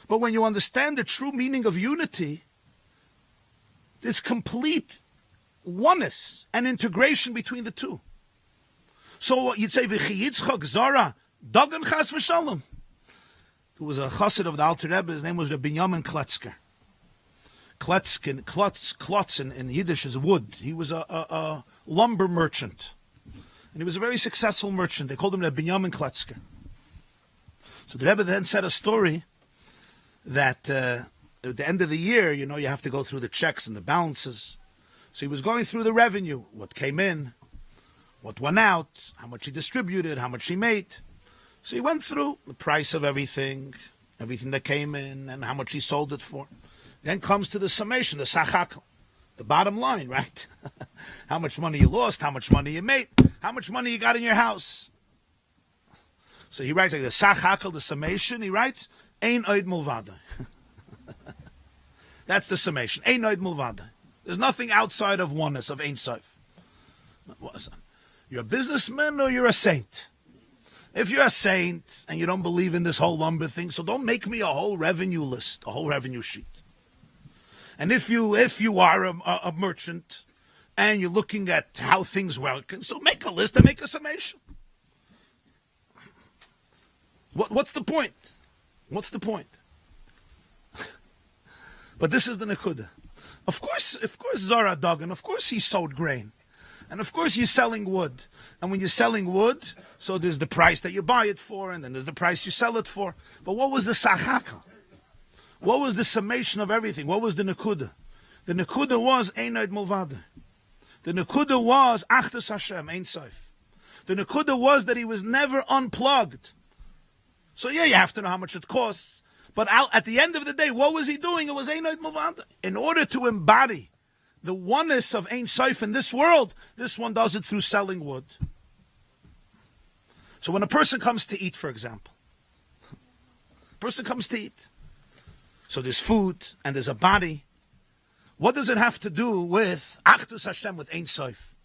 But when you understand the true meaning of unity, it's complete oneness and integration between the two. So you'd say, V'chi Yitzchak zara dagan chas v'shalom. There was a chassid of the Alter Rebbe, his name was Rabbi Binyamin Kletzker. Klotz in Yiddish is wood. He was a lumber merchant. And he was a very successful merchant. They called him Rabbi Binyamin Kletzker. So the Rebbe then said a story that at the end of the year, you have to go through the checks and the balances. So he was going through the revenue, what came in, what went out, how much he distributed, how much he made. So he went through the price of everything that came in, and how much he sold it for. Then comes to the summation, the sachakal, the bottom line, right? How much money you lost, how much money you made, how much money you got in your house. So he writes like the sachakal, the summation, he writes, Ein oid mulvada. That's the summation, Ein oid mulvada. There's nothing outside of oneness, of Ein Sof. You're a businessman or you're a saint? If you're a saint and you don't believe in this whole lumber thing, so don't make me a whole revenue list, a whole revenue sheet. And if you are a merchant and you're looking at how things work, so make a list and make a summation. What's the point? What's the point? But this is the nekuda. Of course, Zara Dagan, of course he sowed grain. And of course you're selling wood. And when you're selling wood, so there's the price that you buy it for, and then there's the price you sell it for. But what was the sachaka? What was the summation of everything? What was the nekuda? The nekuda was Einoid Mulvada. The nekuda was Achdus Hashem, Ein Sof. The nekuda was that he was never unplugged. So yeah, you have to know how much it costs. But at the end of the day, what was he doing? It was Einoid Mulvada. In order to embody the oneness of Ein Sof in this world, this one does it through selling wood. So when a person comes to eat, for example, person comes to eat. So there's food and there's a body. What does it have to do with Achdus Hashem, with Ein Sof?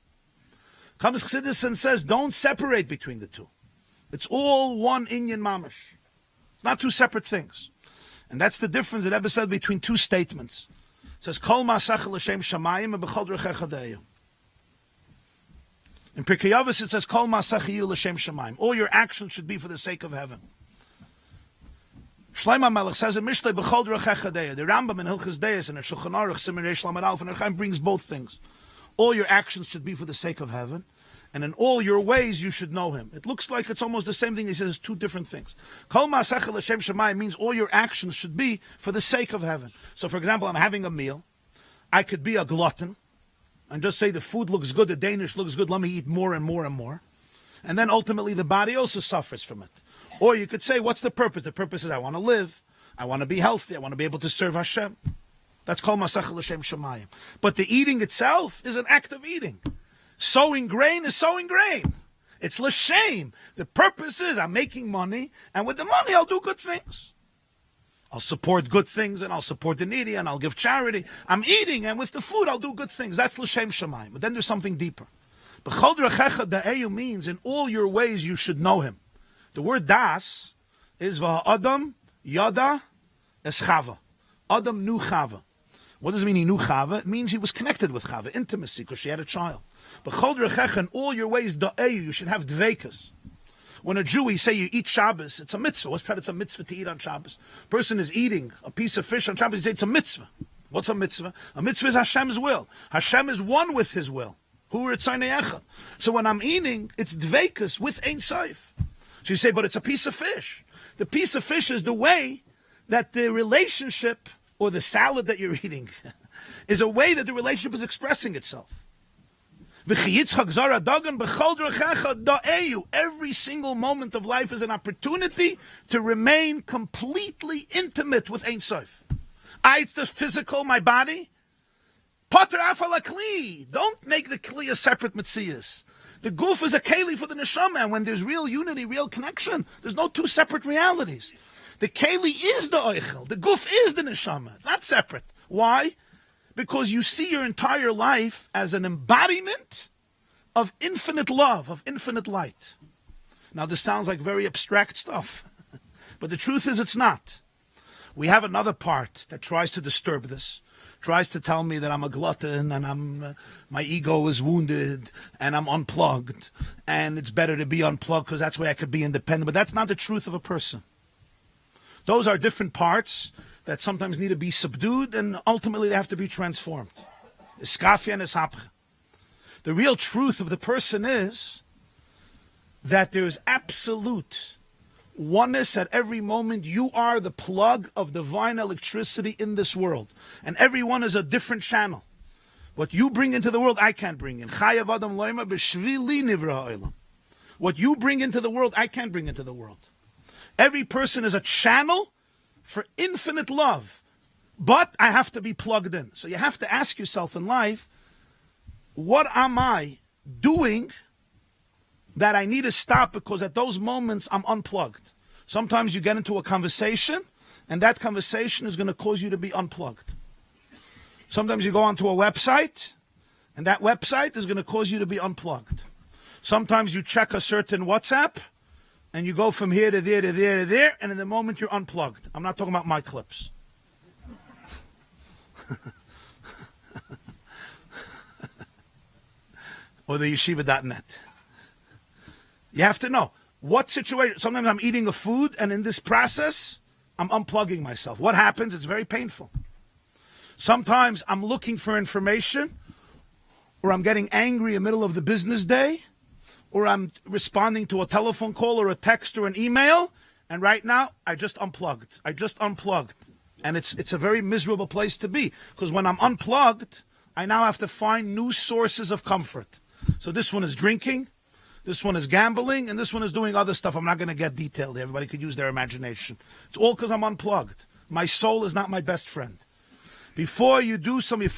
Comes Chassidus and says, don't separate between the two. It's all one inyan mamash. It's not two separate things. And that's the difference that Rebbe said between two statements. It says, Kol ma'asach l'shem shamayim and b'chol d'rechecha de'eyu. In Pirkei Avos it says, Kol ma'asach yiyu l'shem shamayim. All your actions should be for the sake of heaven. Shlomo Melech says in Mishlei, b'chol d'rechecha de'eyu. The Rambam in Hilchos Deis and in Shulchan Aruch, Siman Reish Lamed Aleph, and Chaim brings both things. All your actions should be for the sake of heaven. And in all your ways, you should know him. It looks like it's almost the same thing. He says two different things. Kol ma'asech l'shem shamayim means all your actions should be for the sake of heaven. So, for example, I'm having a meal. I could be a glutton and just say the food looks good, the Danish looks good, let me eat more and more and more. And then ultimately the body also suffers from it. Or you could say, what's the purpose? The purpose is I want to live. I want to be healthy. I want to be able to serve Hashem. That's called Masach L'Shem Shamayim. But the eating itself is an act of eating. Sowing grain is sowing grain. It's l'shem. The purpose is I'm making money, and with the money I'll do good things. I'll support good things, and I'll support the needy, and I'll give charity. I'm eating, and with the food I'll do good things. That's l'shem shamayim. But then there's something deeper. B'chol d'rechecha da'eyu means in all your ways you should know him. The word das is v'ha'adam yada eschava. Adam knew Chava. What does it mean he knew Chava? It means he was connected with Chava, intimacy, because she had a child. B'chol d'rechecha, in all your ways da'eyu, you should have dveikus. When a Jew, we say you eat Shabbos, it's a mitzvah. What's it's a mitzvah to eat on Shabbos? Person is eating a piece of fish on Shabbos, he say it's a mitzvah. What's a mitzvah? A mitzvah is Hashem's will. Hashem is one with his will. So when I'm eating, it's dveikus with Ein Sof. So you say, but it's a piece of fish. The piece of fish is the way that the relationship, or the salad that you're eating, is a way that the relationship is expressing itself. Every single moment of life is an opportunity to remain completely intimate with Ein Sof. It's the physical, my body. Potter afal kli. Don't make the kli a separate metzias. The guf is a keli for the neshama, and when there's real unity, real connection, there's no two separate realities. The keli is the oichel. The guf is the neshama. It's not separate. Why? Because you see your entire life as an embodiment of infinite love, of infinite light. Now this sounds like very abstract stuff, but the truth is it's not. We have another part that tries to disturb this, tries to tell me that I'm a glutton and my ego is wounded and I'm unplugged and it's better to be unplugged because that's where I could be independent. But that's not the truth of a person. Those are different parts that sometimes need to be subdued and ultimately they have to be transformed. Iskafia and ishapcha. The real truth of the person is that there is absolute oneness at every moment. You are the plug of divine electricity in this world. And everyone is a different channel. What you bring into the world, I can't bring in. What you bring into the world, I can't bring into the world. Every person is a channel for infinite love. But I have to be plugged in. So you have to ask yourself in life, what am I doing that I need to stop because at those moments I'm unplugged? Sometimes you get into a conversation and that conversation is going to cause you to be unplugged. Sometimes you go onto a website and that website is going to cause you to be unplugged. Sometimes you check a certain WhatsApp and you go from here to there to there to there, and in the moment you're unplugged. I'm not talking about my clips. Or the yeshiva.net. You have to know what situation. Sometimes I'm eating a food and in this process, I'm unplugging myself. What happens? It's very painful. Sometimes I'm looking for information, or I'm getting angry in the middle of the business day, or I'm responding to a telephone call or a text or an email, and right now I just unplugged. And it's a very miserable place to be, because when I'm unplugged, I now have to find new sources of comfort. So this one is drinking, this one is gambling, and this one is doing other stuff. I'm not going to get detailed. Everybody could use their imagination. It's all because I'm unplugged. My soul is not my best friend. Before you do something,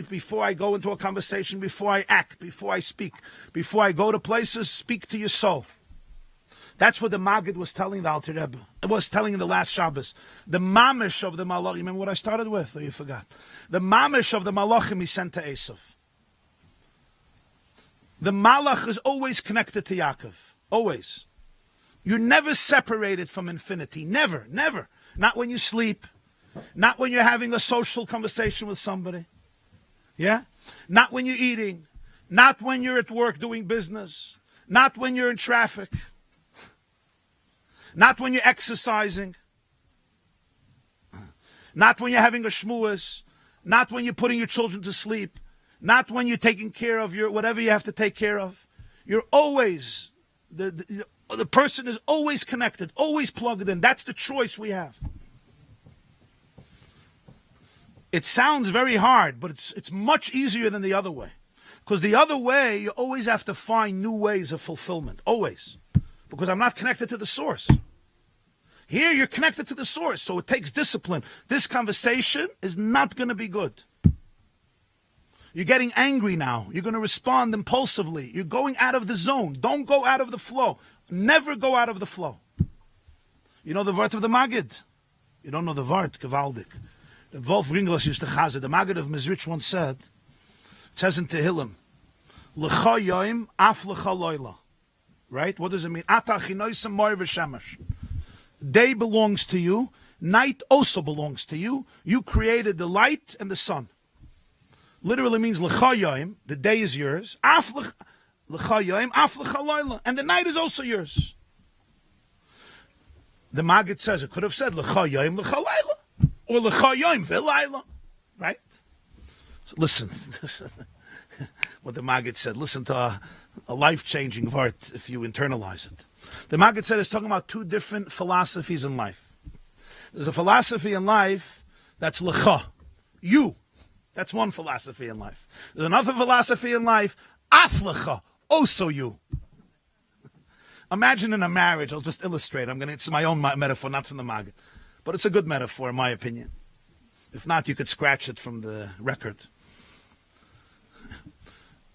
before I go into a conversation, before I act, before I speak, before I go to places, speak to your soul. That's what the Maggid was telling the Alter Rebbe. It was telling in the last Shabbos. The mamish of the Malachim. You remember what I started with, or you forgot? The mamish of the Malachim he sent to Esav. The Malach is always connected to Yaakov. Always. You're never separated from infinity. Never, never. Not when you sleep. Not when you're having a social conversation with somebody. Yeah? Not when you're eating. Not when you're at work doing business. Not when you're in traffic. Not when you're exercising. Not when you're having a shmuas. Not when you're putting your children to sleep. Not when you're taking care of your whatever you have to take care of. You're always, the person is always connected, always plugged in. That's the choice we have. It sounds very hard, but it's much easier than the other way. Because the other way, you always have to find new ways of fulfillment. Always. Because I'm not connected to the source. Here, you're connected to the source, so it takes discipline. This conversation is not going to be good. You're getting angry now. You're going to respond impulsively. You're going out of the zone. Don't go out of the flow. Never go out of the flow. You know the word of the Maggid? You don't know the word, Gevaldik. Wolf Ringlas used to chazed. The Maggid of Mezrich once said, it says in Tehillim, L'cha yoim af l'cha loyla. Right? What does it mean? Ata chinoisem moir v'shemash. Day belongs to you. Night also belongs to you. You created the light and the sun. Literally means l'cha yoim, the day is yours. Af l'cha yoim, af l'cha loyla. And the night is also yours. The Maggid says, it could have said l'cha yoim, l'cha loyla. Or l'cha yoim v'layla. Right? So listen, what the Maggid said. Listen to a life-changing word if you internalize it. The Maggid said it's talking about two different philosophies in life. There's a philosophy in life that's l'cha, you. That's one philosophy in life. There's another philosophy in life, af l'cha, also you. Imagine in a marriage, I'll just illustrate. It's my own metaphor, not from the Maggid. But it's a good metaphor, in my opinion. If not, you could scratch it from the record.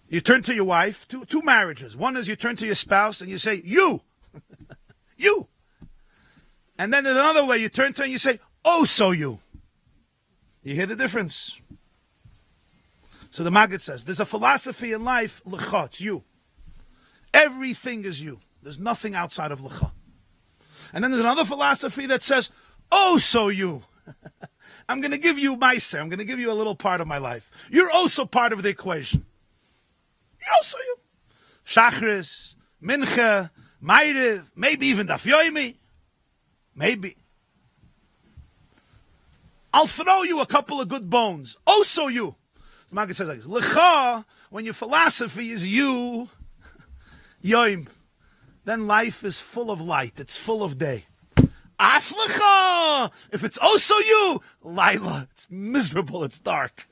You turn to your wife, two marriages. One is you turn to your spouse and you say, you. You. And then in another way, you turn to her and you say, oh, so you. You hear the difference? So the Maggid says, there's a philosophy in life, l'cha, it's you. Everything is you. There's nothing outside of l'cha. And then there's another philosophy that says, oh, so you. I'm going to give you meiser. I'm going to give you a little part of my life. You're also part of the equation. You're also you. Shachris, Mincha, Ma'ariv, maybe even Daf Yomi. Maybe. I'll throw you a couple of good bones. Also you. The Maggid says like this. L'cha, when your philosophy is you, Yoim, then life is full of light. It's full of day. Af l'cha, if it's also you, Laila, it's miserable, it's dark.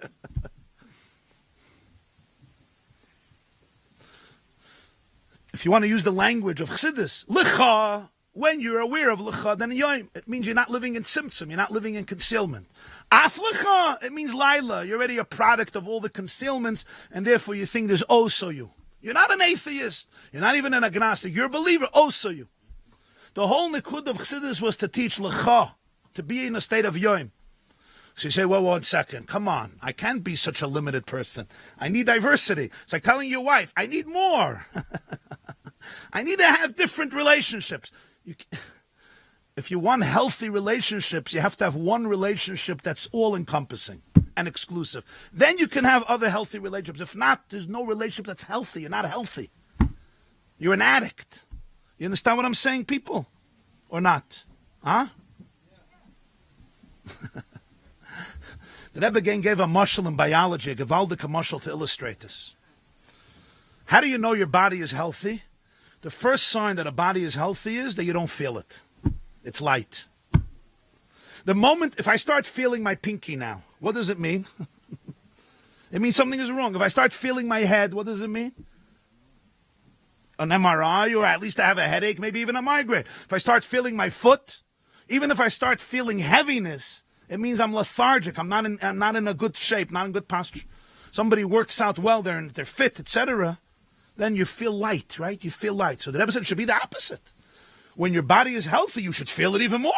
If you want to use the language of Chassidus, l'cha, when you're aware of l'cha, then yoim, it means you're not living in symptom, you're not living in concealment. Af l'cha, it means Laila, you're already a product of all the concealments, and therefore you think there's also you. You're not an atheist, you're not even an agnostic, you're a believer, also you. The whole nikud of Chassidus was to teach l'cha, to be in a state of yoim. So you say, well, 1 second, come on, I can't be such a limited person. I need diversity. It's like telling your wife, I need more. I need to have different relationships. If you want healthy relationships, you have to have one relationship that's all-encompassing and exclusive. Then you can have other healthy relationships. If not, there's no relationship that's healthy. You're not healthy. You're an addict. You understand what I'm saying, people? Or not? Huh? The Rebbe gave a mashal in biology, a gevaldik mashal to illustrate this. How do you know your body is healthy? The first sign that a body is healthy is that you don't feel it. It's light. The moment, if I start feeling my pinky now, what does it mean? It means something is wrong. If I start feeling my head, what does it mean? An MRI, or at least I have a headache, maybe even a migraine. If I start feeling my foot, even if I start feeling heaviness, it means I'm lethargic. I'm not in a good shape, not in good posture. Somebody works out well, they're fit, etc. Then you feel light, right? You feel light. So the Rebbe said it should be the opposite. When your body is healthy, you should feel it even more.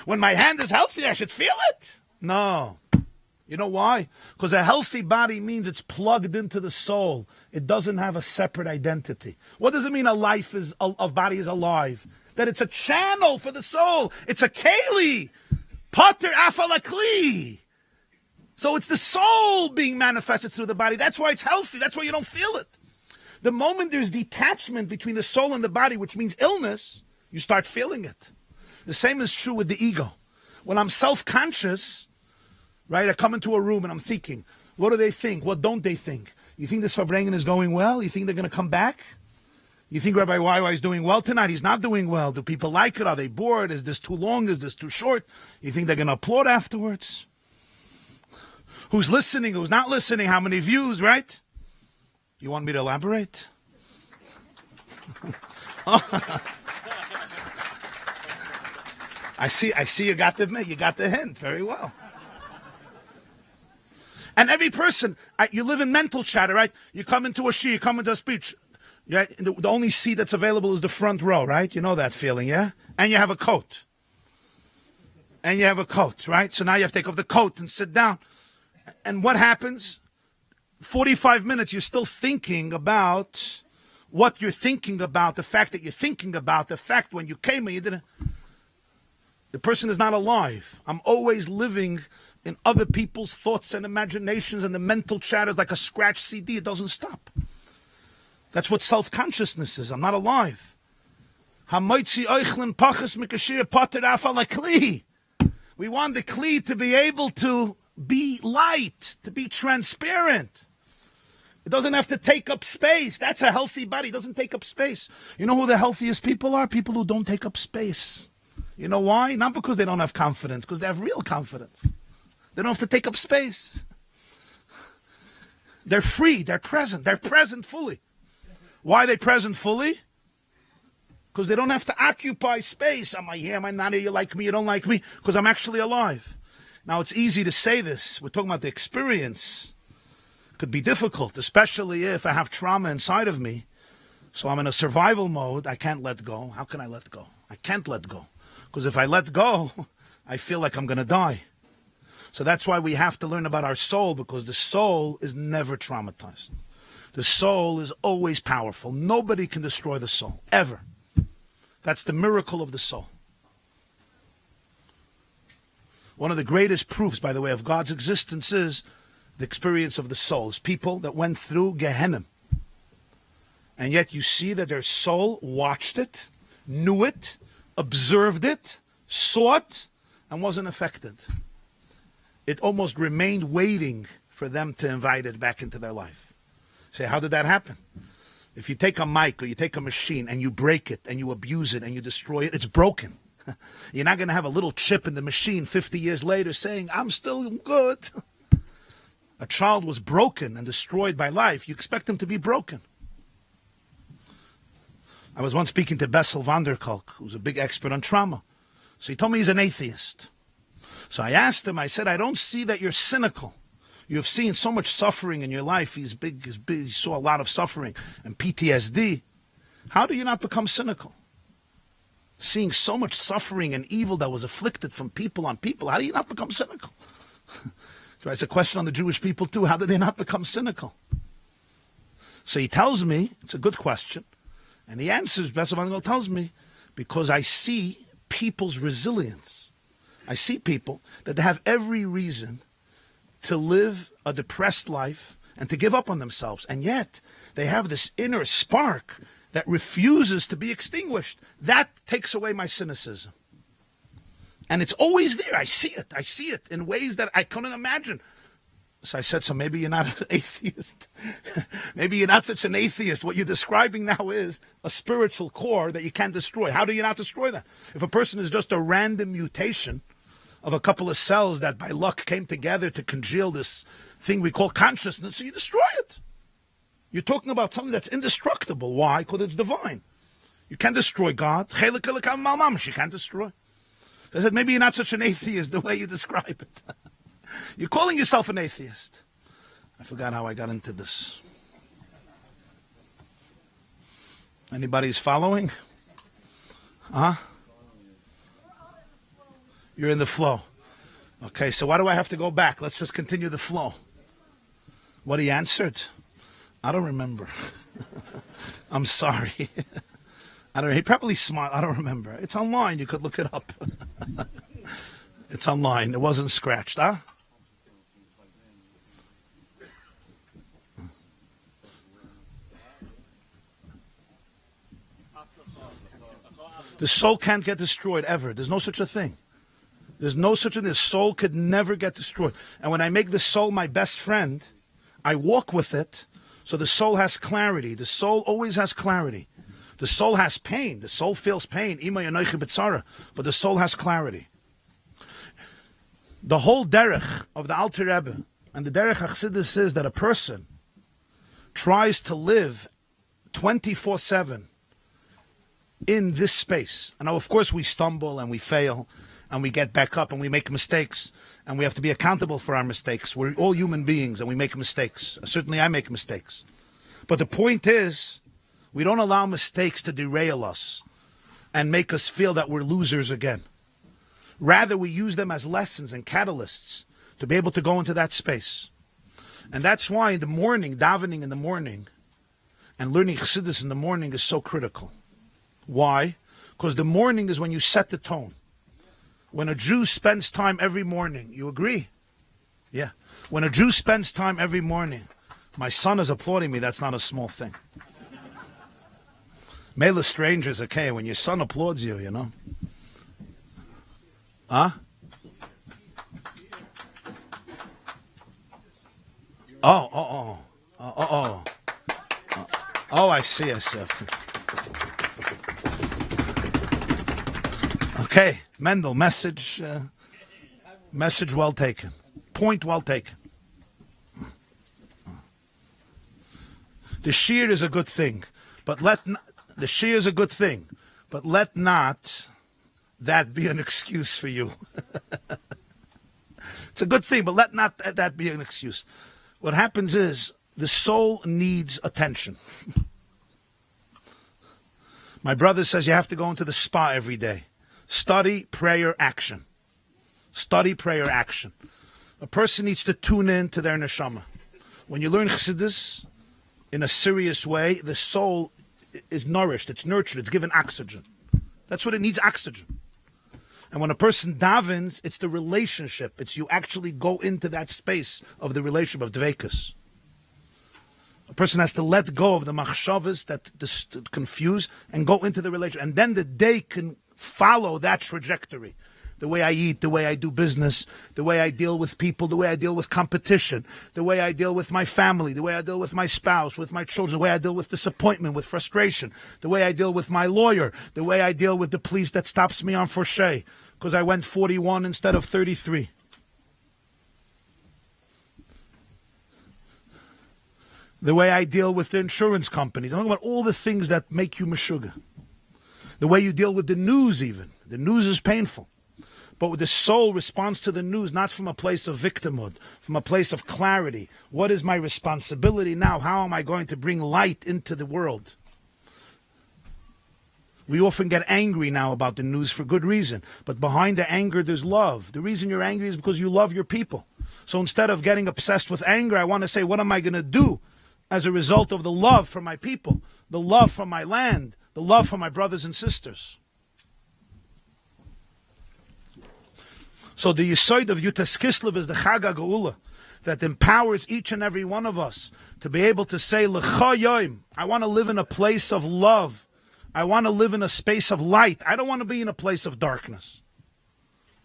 When my hand is healthy, I should feel it. No. You know why? Because a healthy body means it's plugged into the soul. It doesn't have a separate identity. What does it mean a body is alive? That it's a channel for the soul. It's a keli. Pater afalakli. So it's the soul being manifested through the body. That's why it's healthy. That's why you don't feel it. The moment there's detachment between the soul and the body, which means illness, you start feeling it. The same is true with the ego. When I'm self-conscious, right, I come into a room and I'm thinking, what do they think? What don't they think? You think this Farbrengen is going well? You think they're going to come back? You think Rabbi YY is doing well tonight? He's not doing well. Do people like it? Are they bored? Is this too long? Is this too short? You think they're going to applaud afterwards? Who's listening? Who's not listening? How many views, right? You want me to elaborate? I see you got the hint very well. And every person, you live in mental chatter, right? You come into a shir, you come into a speech. Right? The only seat that's available is the front row, right? You know that feeling, yeah? And you have a coat. Right? So now you have to take off the coat and sit down. And what happens? 45 minutes, you're still thinking about what you're thinking about, the fact that you're thinking about, the fact when you came and you didn't. The person is not alive. I'm always living in other people's thoughts and imaginations, and the mental chatter is like a scratch CD. It doesn't stop. That's what self-consciousness is. I'm not alive. We want the kli to be able to be light, to be transparent. It doesn't have to take up space. That's a healthy body. It doesn't take up space. You know who the healthiest people are? People who don't take up space. You know why? Not because they don't have confidence, because they have real confidence. They don't have to take up space. They're free. They're present fully. Why are they present fully? Because they don't have to occupy space. Am I here? Am I not here? You like me? You don't like me? Because I'm actually alive. Now, it's easy to say this. We're talking about the experience. It could be difficult, especially if I have trauma inside of me. So I'm in a survival mode. I can't let go. How can I let go? I can't let go. Because if I let go, I feel like I'm going to die. So that's why we have to learn about our soul, because the soul is never traumatized. The soul is always powerful. Nobody can destroy the soul, ever. That's the miracle of the soul. One of the greatest proofs, by the way, of God's existence is the experience of the soul. It's people that went through Gehenna. And yet you see that their soul watched it, knew it, observed it, saw it, and wasn't affected. It almost remained waiting for them to invite it back into their life. Say, how did that happen? If you take a mic or you take a machine and you break it and you abuse it and you destroy it, it's broken. You're not going to have a little chip in the machine 50 years later saying, I'm still good. A child was broken and destroyed by life. You expect him to be broken. I was once speaking to Bessel van der Kolk, who's a big expert on trauma. So he told me he's an atheist. So I asked him, I said, I don't see that you're cynical. You have seen so much suffering in your life. He's big, he saw a lot of suffering and PTSD. How do you not become cynical? Seeing so much suffering and evil that was afflicted from people on people, how do you not become cynical? So it's a question on the Jewish people too. How did they not become cynical? So he tells me, it's a good question, and he answers, Bessel van der Kolk tells me, because I see people's resilience. I see people that have every reason to live a depressed life and to give up on themselves. And yet, they have this inner spark that refuses to be extinguished. That takes away my cynicism. And it's always there. I see it in ways that I couldn't imagine. So I said, so maybe you're not an atheist. Maybe you're not such an atheist. What you're describing now is a spiritual core that you can't destroy. How do you not destroy that? If a person is just a random mutation of a couple of cells that by luck came together to congeal this thing we call consciousness, so you destroy it. You're talking about something that's indestructible. Why? Because it's divine. You can't destroy God. You can't destroy. I said, maybe you're not such an atheist the way you describe it. You're calling yourself an atheist. I forgot how I got into this. Anybody's following? Huh? You're in the flow. Okay, so why do I have to go back? Let's just continue the flow. What he answered? I don't remember. I'm sorry. I don't. He probably smiled. I don't remember. It's online. You could look it up. It's online. It wasn't scratched, huh? The soul can't get destroyed ever. There's no such a thing. There's no such a thing. The soul could never get destroyed. And when I make the soul my best friend, I walk with it, so the soul has clarity. The soul always has clarity. The soul has pain. The soul feels pain. But the soul has clarity. The whole derech of the Alter Rebbe and the derech Chassidus is that a person tries to live 24/7 in this space. And now, of course, we stumble and we fail and we get back up and we make mistakes and we have to be accountable for our mistakes. We're all human beings and we make mistakes. Certainly I make mistakes. But the point is, we don't allow mistakes to derail us and make us feel that we're losers again. Rather, we use them as lessons and catalysts to be able to go into that space. And that's why in the morning, davening in the morning and learning Chassidus in the morning is so critical. Why? Because the morning is when you set the tone. When a Jew spends time every morning, you agree? Yeah. When a Jew spends time every morning, my son is applauding me, that's not a small thing. Mele strangers, okay, when your son applauds you, you know. Huh? Oh, I see. Okay, Mendel, message well taken. Point well taken. The shear is a good thing, but let not that be an excuse for you. It's a good thing, but let not that be an excuse. What happens is the soul needs attention. My brother says you have to go into the spa every day. Study, prayer, action. Study, prayer, action. A person needs to tune in to their neshama. When you learn Chassidus in a serious way, the soul is nourished, it's nurtured, it's given oxygen. That's what it needs, oxygen. And when a person davens, it's the relationship. It's you actually go into that space of the relationship of dveikus. A person has to let go of the machshavas that confuse and go into the relationship. And then the day can follow that trajectory. The way I eat, the way I do business, the way I deal with people, the way I deal with competition, the way I deal with my family, the way I deal with my spouse, with my children, the way I deal with disappointment, with frustration, the way I deal with my lawyer, the way I deal with the police that stops me on Forshay because I went 41 instead of 33. The way I deal with the insurance companies. I'm talking about all the things that make you meshuggah. The way you deal with the news even. The news is painful. But the soul responds to the news not from a place of victimhood, from a place of clarity. What is my responsibility now? How am I going to bring light into the world? We often get angry now about the news for good reason. But behind the anger, there's love. The reason you're angry is because you love your people. So instead of getting obsessed with anger, I want to say, what am I going to do as a result of the love for my people, the love for my land, the love for my brothers and sisters? So the Yesod of Yutas Kislev is the Chag HaGeula that empowers each and every one of us to be able to say, L'cha yoim, I want to live in a place of love. I want to live in a space of light. I don't want to be in a place of darkness.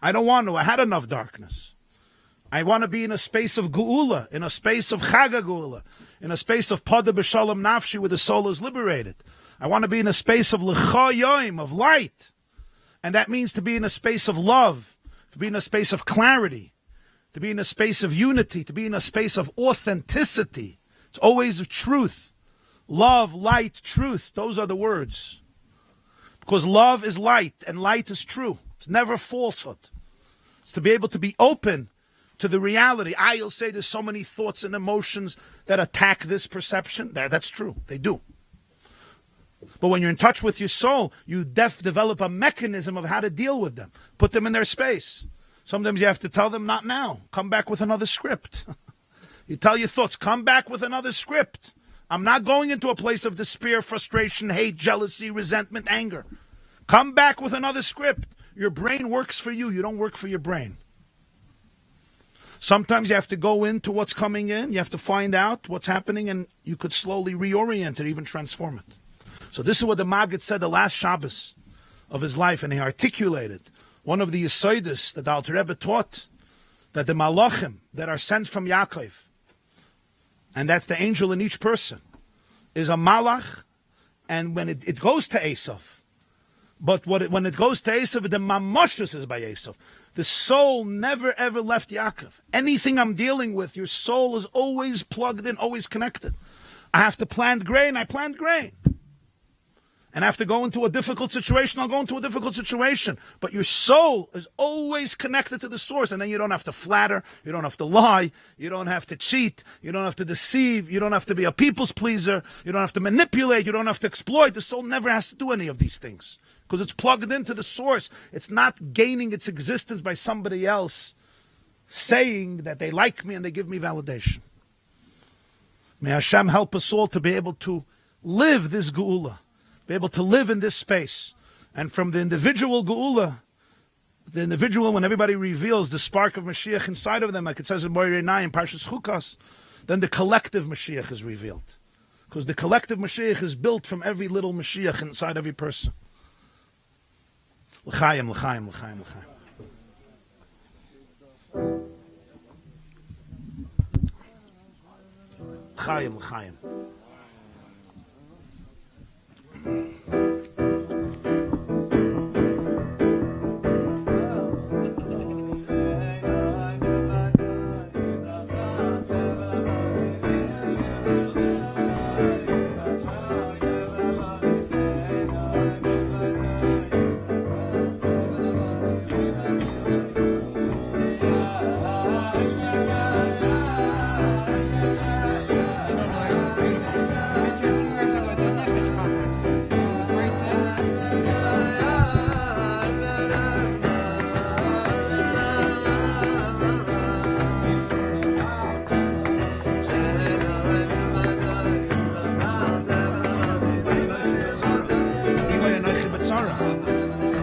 I don't want to. I had enough darkness. I want to be in a space of Geula, in a space of Chag HaGeula, in a space of Pada B'Shalom Nafshi where the soul is liberated. I want to be in a space of L'cha yoim, of light. And that means to be in a space of love, to be in a space of clarity, to be in a space of unity, to be in a space of authenticity. It's always of truth. Love, light, truth. Those are the words. Because love is light and light is true. It's never falsehood. It's to be able to be open to the reality. You'll say there's so many thoughts and emotions that attack this perception. That's true. They do. But when you're in touch with your soul, you develop a mechanism of how to deal with them. Put them in their space. Sometimes you have to tell them, not now. Come back with another script. You tell your thoughts, come back with another script. I'm not going into a place of despair, frustration, hate, jealousy, resentment, anger. Come back with another script. Your brain works for you. You don't work for your brain. Sometimes you have to go into what's coming in. You have to find out what's happening, and you could slowly reorient it, even transform it. So this is what the Maggid said the last Shabbos of his life, and he articulated one of the Yesodis that the Alter Rebbe taught, that the Malachim that are sent from Yaakov, and that's the angel in each person, is a Malach, and when it goes to Esav, but when it goes to Esav, the Mamoshus is by Esav. The soul never ever left Yaakov. Anything I'm dealing with, your soul is always plugged in, always connected. I have to plant grain, I plant grain. And I have to go into a difficult situation, I'll go into a difficult situation. But your soul is always connected to the source, and then you don't have to flatter, you don't have to lie, you don't have to cheat, you don't have to deceive, you don't have to be a people's pleaser, you don't have to manipulate, you don't have to exploit. The soul never has to do any of these things, because it's plugged into the source. It's not gaining its existence by somebody else saying that they like me and they give me validation. May Hashem help us all to be able to live this geula, be able to live in this space. And from the individual geula, the individual, when everybody reveals the spark of Mashiach inside of them, like it says in Moirei Nai in Parshas Chukas, then the collective Mashiach is revealed. Because the collective Mashiach is built from every little Mashiach inside every person. L'chaim, l'chaim, l'chaim, l'chaim. L'chaim, l'chaim.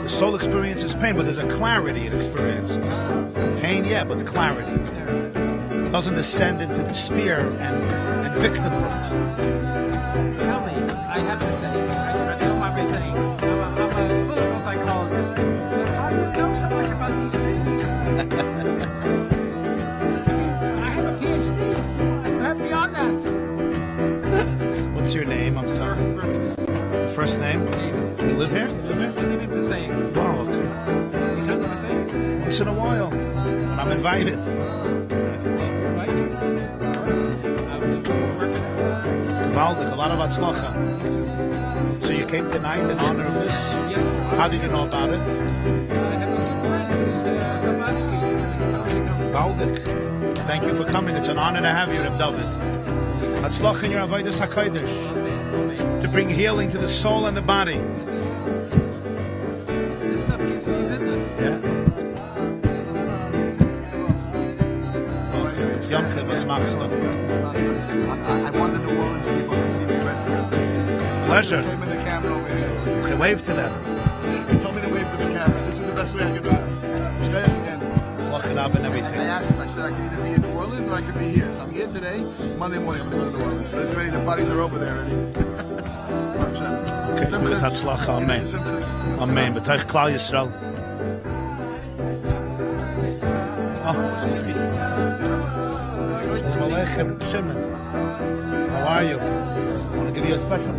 Soul experiences pain, but there's a clarity it experiences. Pain, yeah, but the clarity. It doesn't descend into despair and victimhood. Tell me, I have to say, I don't mind me saying, I'm a clinical psychologist, but I don't know so much about these things. I have a PhD. I have beyond that. What's your name? I'm sorry. First name? David. You live here? You live here? I live in Passaic. Wow, okay. You come to Passaic? Once in a while. When I'm invited. Gewaldig, a lot of atzlacha. So you came tonight in honor of this? Yes. How did you know about it? I have a good friend. Gewaldig. Thank you for coming. It's an honor to have you, Reb David. Atzlacha in your avodas hakodesh. To bring healing to the soul and the body. This stuff gives me business. Yeah. Yomche, was machst du? I want the New Orleans people to see me right. Pleasure. Came in the camera over here. Okay, wave to them. He told me to wave to the camera. This is the best way I could do it. Straight up again. Lock it up and I everything. asked him, I said I could either be in New Orleans or I could be here. So I'm here today. Monday morning I'm going to go to New Orleans. But it's ready, the parties are over there already. Okay, with Hatzlacha, Amen. Amen. B'toich Klal Yisrael. Aleichem, Shimon. How are you? I want to give you a special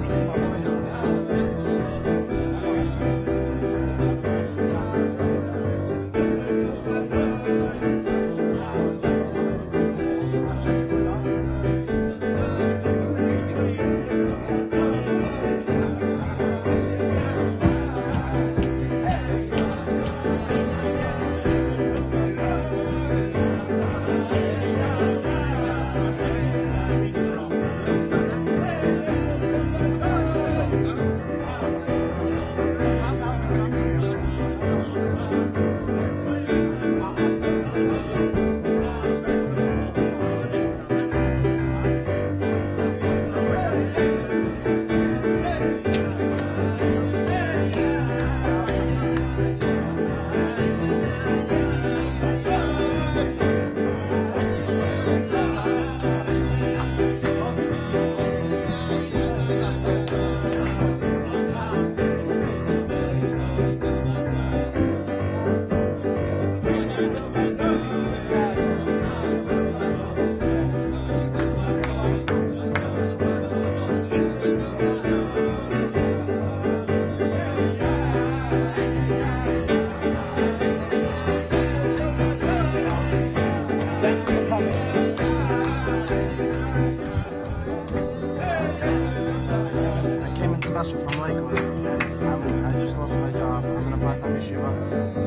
I came in special from Lakewood, and I just lost my job. I'm in a part-time yeshiva,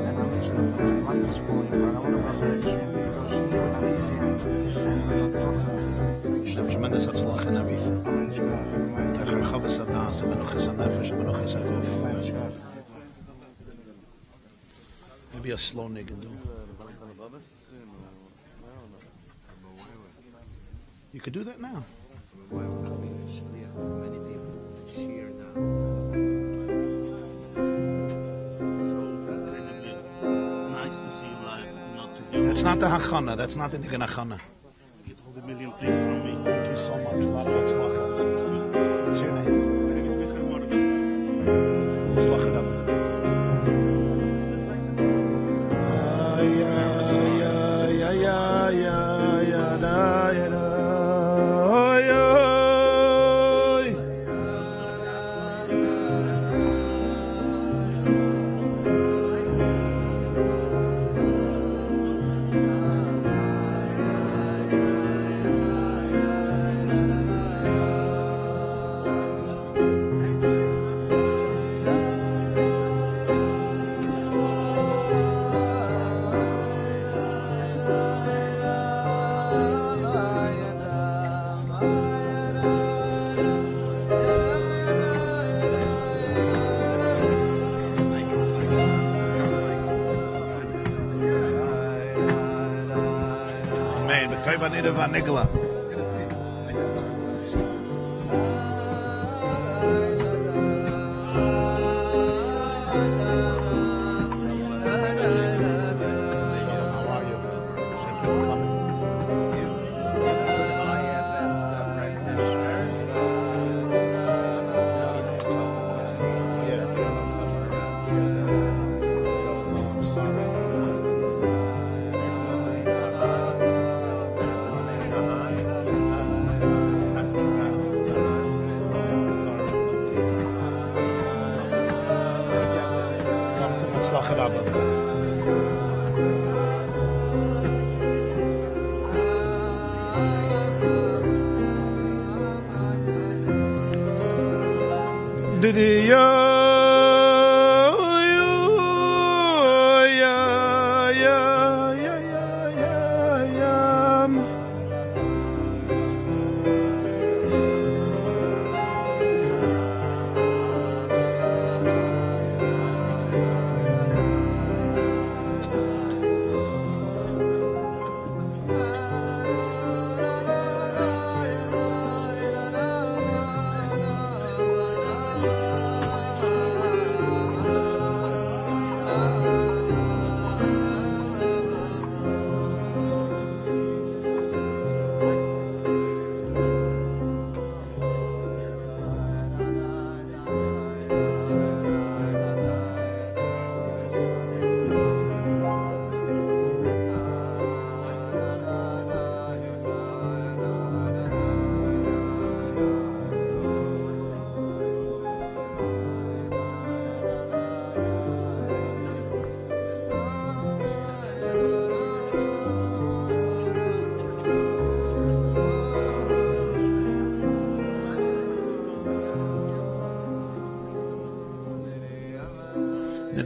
and I'm literally, my life is falling apart. I want to brother everything because me with uneasy and with Hatzlacha. You should have tremendous Hatzlacha in everything. Amen Shkach. Techer Chavas Adas, Menuchas HaNefesh, Menuchas HaGuf. Amen Shkach. Maybe a slow nigga do. You could do that now. Nice to see you live, not to hear. That's not the Hachana. That's not the Niggan Hachana. Get all the million please from me. Thank you so much. A lot of Hatzlacha. What's your name? Hatzlacha Rabbi. Amen. But Taiva Nida Vanigla.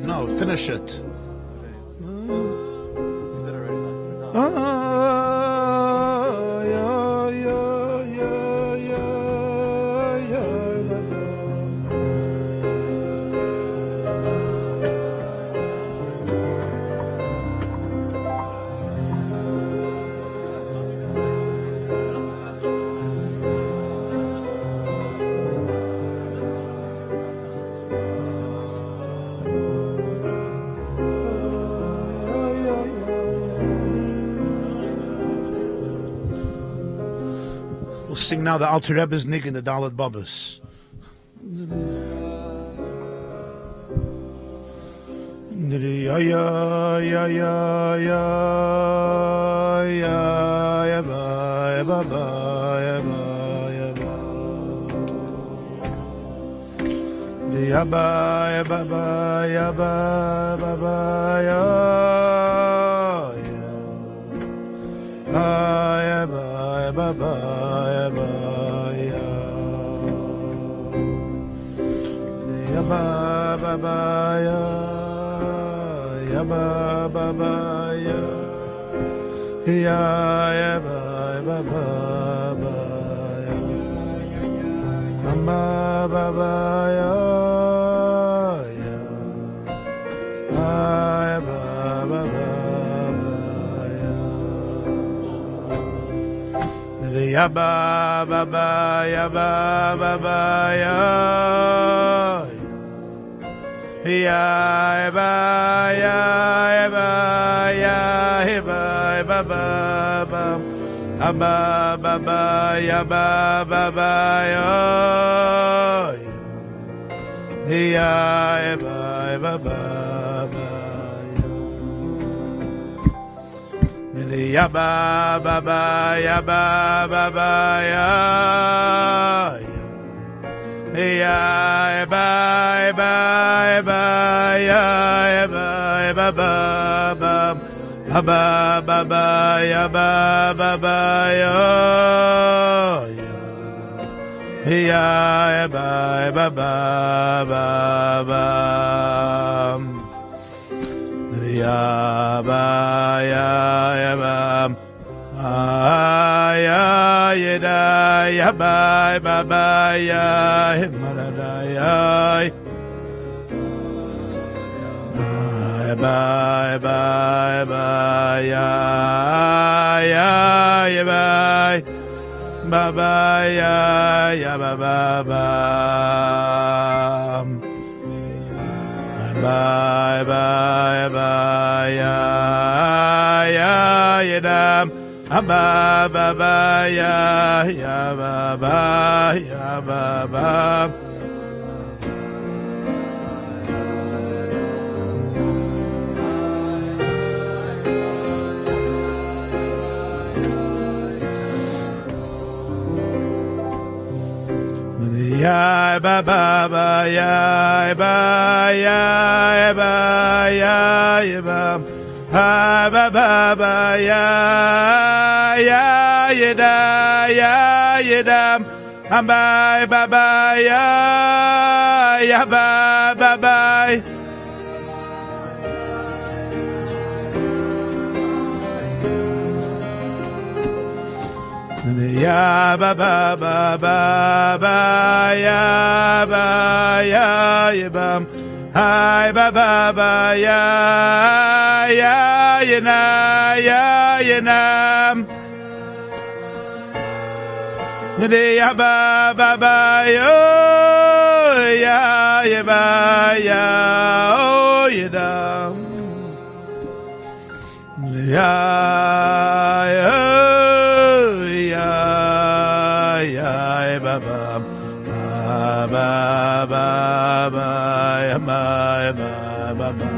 No, finish it. Sing now the Alter Rebbe's Nig in the Dalet Babas. ya ya ya ya ya ya ya ba ba ba ya ba ya ba ya ba ya ba ba ya ba ba ba ya ya ba ya ba ba ya ba ya ya ba ba ba ya ya ba ba ba ya ya ya ba ba ba ba ya ba ba ba ya ya ya ba ba ba ba ya ba ba ba ya ba ba ba ya ya ba ya ba ya ba ba ba ba ba ba ba ya ba ba ba ya ya ba ba ba ba ya ba ba ba ya ba ba ba ya ya ba ba ba ya ba ba ba ba ba ba ba ya ba ba ba ya ya ba ba ba ba ba ya ba ya ba ya da ya ba ba ba ya marada ya ba ba ba ya ba ba ba ya ba ba ba bye bye bye ya da ba ba ba ya ba ba ya ba ba ya ba ba ba ya ba ya ba ya ba ha ba ba ba ya da ba ba ba ya ba ba ba ya ba ba ba ba ba ya ba ya ba hi ba ba ba ya na ya ba ba ba yo ya ba ya oh ya da ya ba ba ba ba ba ya ba ba ba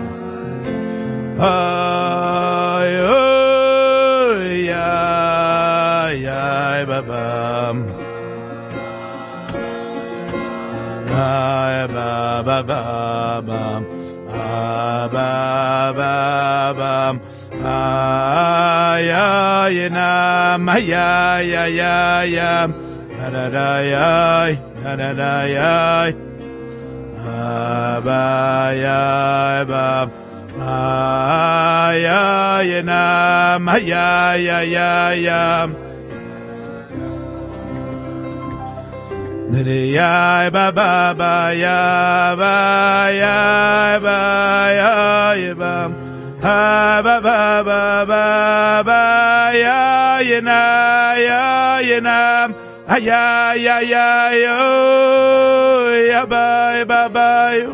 ay ya ba ba ay ba ba ba ba ba ba ba ay na ma ya da da ya ba ya ba ya na ma ya ba ba ba ya ba ba ya ba ha ba ba ba ba ba ya na ya yo ya ba ba yo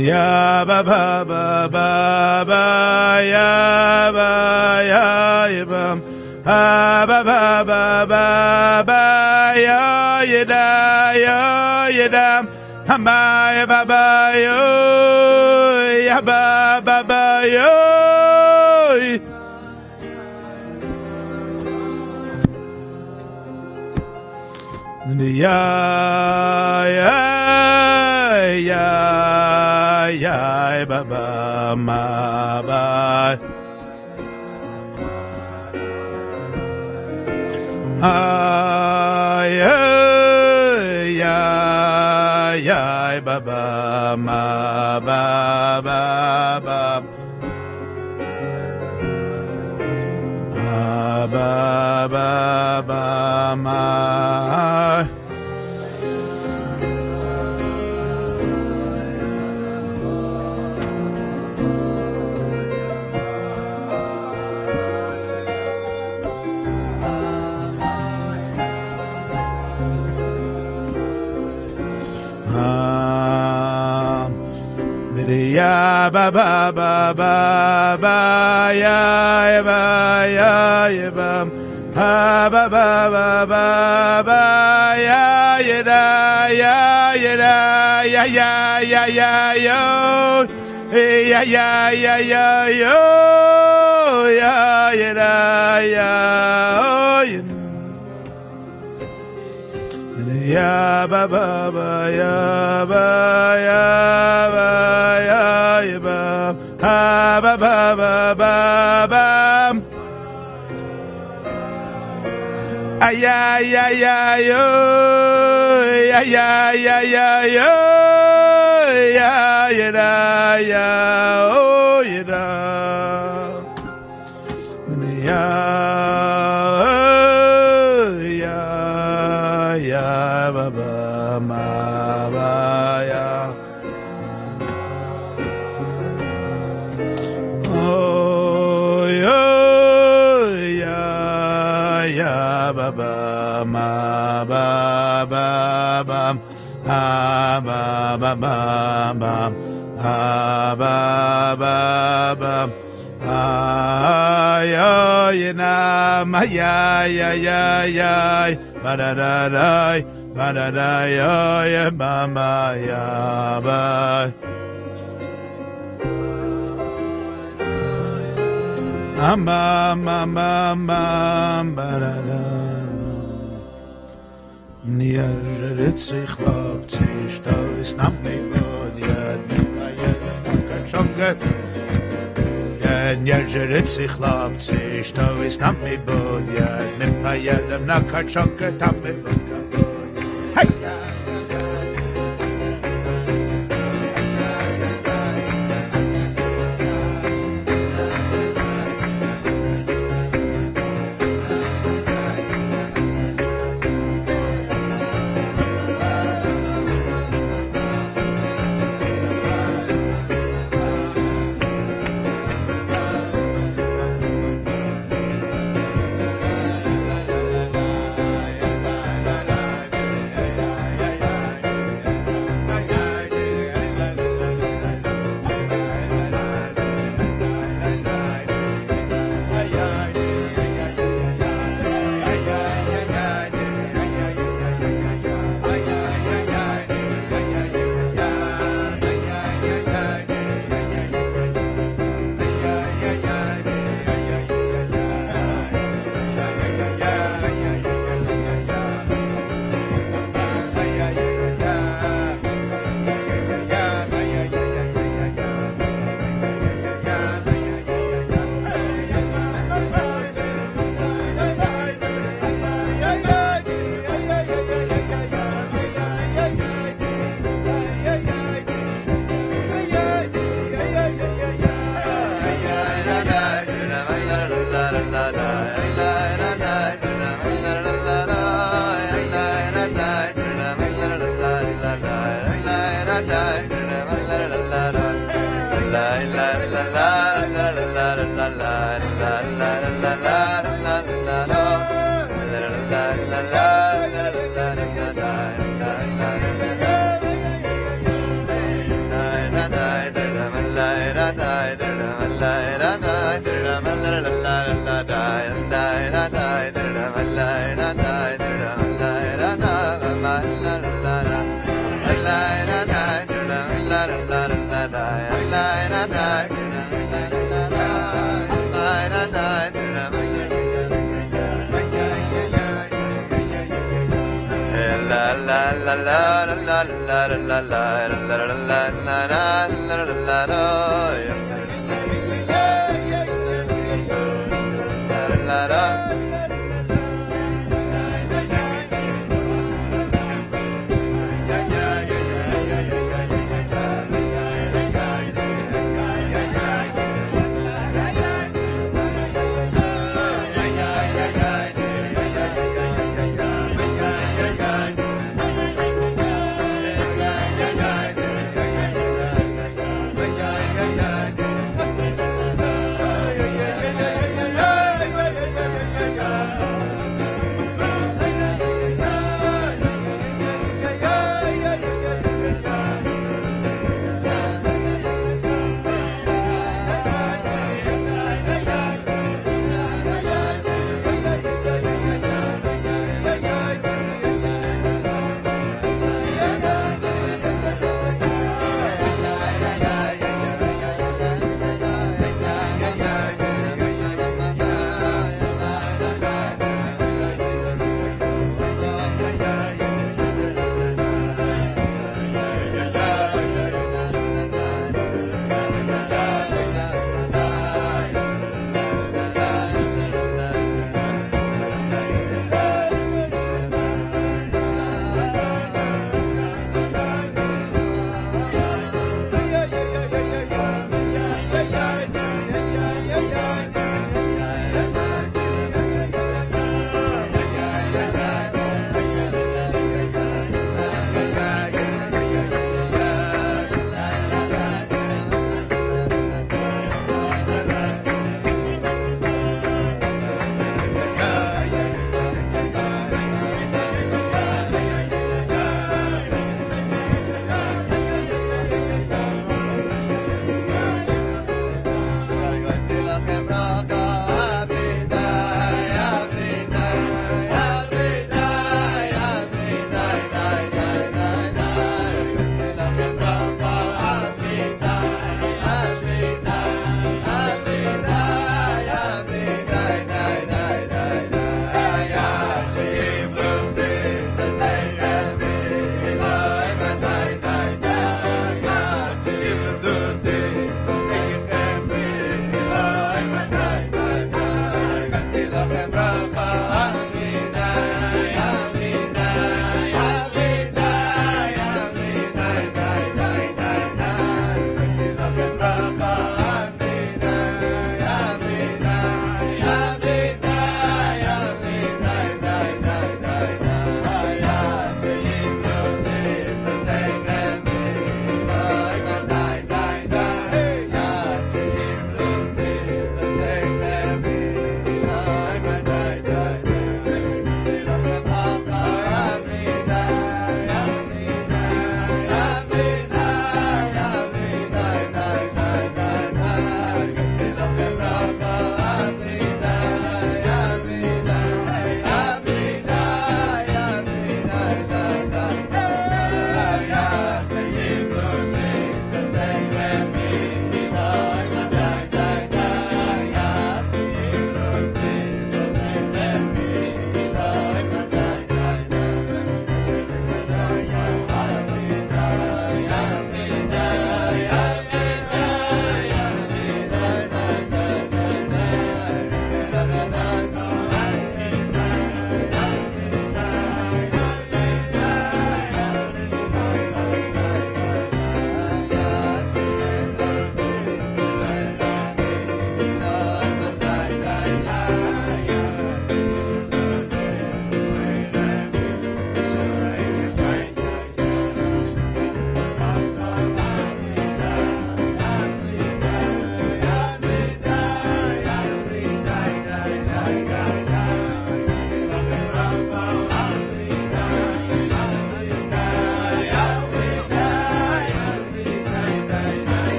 ya ba ba ba ba ba ya ba ba ba ba ba ba yo yeda yo yeda ba ba ba yo ya ba ba ba yo ya ba ba ma ba ya ba ba ma ba ba ba ba ba ba ma ya ba ba ba ba ba ya ba ya ba ba ba ba ba ba ya da ya da ya yo ya yo ya da ya ba ba ba ya ba ba ba ba ba ba ay yo ya yo ya da ya oh ya da ya ba ba ma ba ya oh ya ba ba ma ba ba ba ba ba ba ba ba ba ba yo na ma ya ba da da yo ba ma ya ba ma ba da da nia sich lobt sich da ist nam me bod ja kan schonge ja sich lobt sich da ist nam me bod ja nem pa ja dem na kan schonge tam me bod kan hey la la la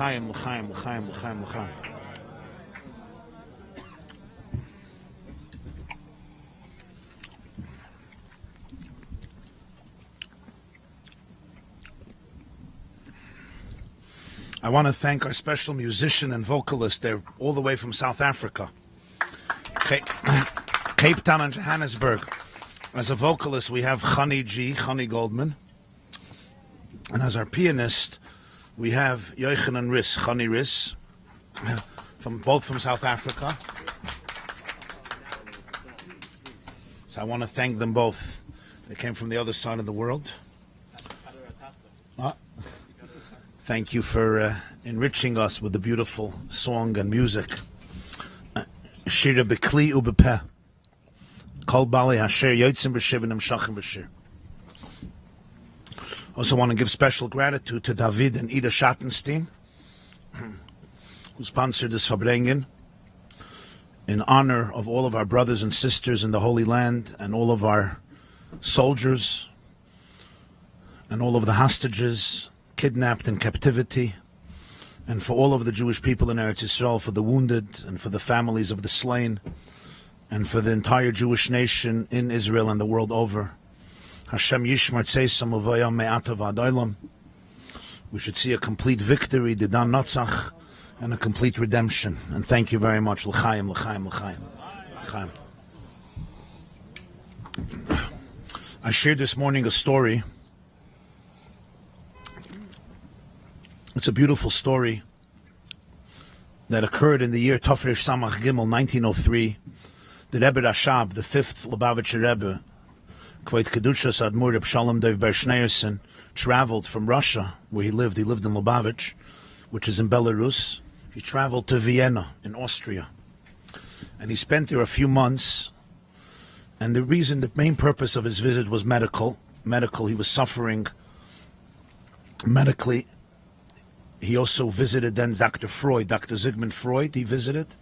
l'chaim, l'chaim, l'chaim, l'chaim, l'chaim. I want to thank our special musician and vocalist. They're all the way from South Africa, Cape Town and Johannesburg. As a vocalist, we have Chani Goldman. And as our pianist, we have Yochanan Riss, Chani Riss, both from South Africa. So I want to thank them both. They came from the other side of the world. Thank you for enriching us with the beautiful song and music. Shira bekli ubepeh. Kol bali hasher yotzim b'shir v'nem shachim b'shir. Also want to give special gratitude to David and Ida Schattenstein, who sponsored this Farbrengen, in honor of all of our brothers and sisters in the Holy Land and all of our soldiers and all of the hostages kidnapped in captivity, and for all of the Jewish people in Eretz Yisrael, for the wounded and for the families of the slain, and for the entire Jewish nation in Israel and the world over. Hashem Yishmar Tzeisam Uvayam Me'atav Adaylam. We should see a complete victory, Didan Notzach, and a complete redemption. And thank you very much. L'chaim, l'chaim, l'chaim. L'chaim. I shared this morning a story. It's a beautiful story that occurred in the year Tafresh Samach Gimel, 1903. The Rebbe Rashab, the fifth Lubavitcher Rebbe, Kveit Kedushas Admur Reb Shalom Dov Ber Schneerson, traveled from Russia, where he lived in Lubavitch, which is in Belarus. He traveled to Vienna, in Austria. And he spent there a few months. And the main purpose of his visit was medical. He was suffering medically. He also visited then Dr. Sigmund Freud, he visited.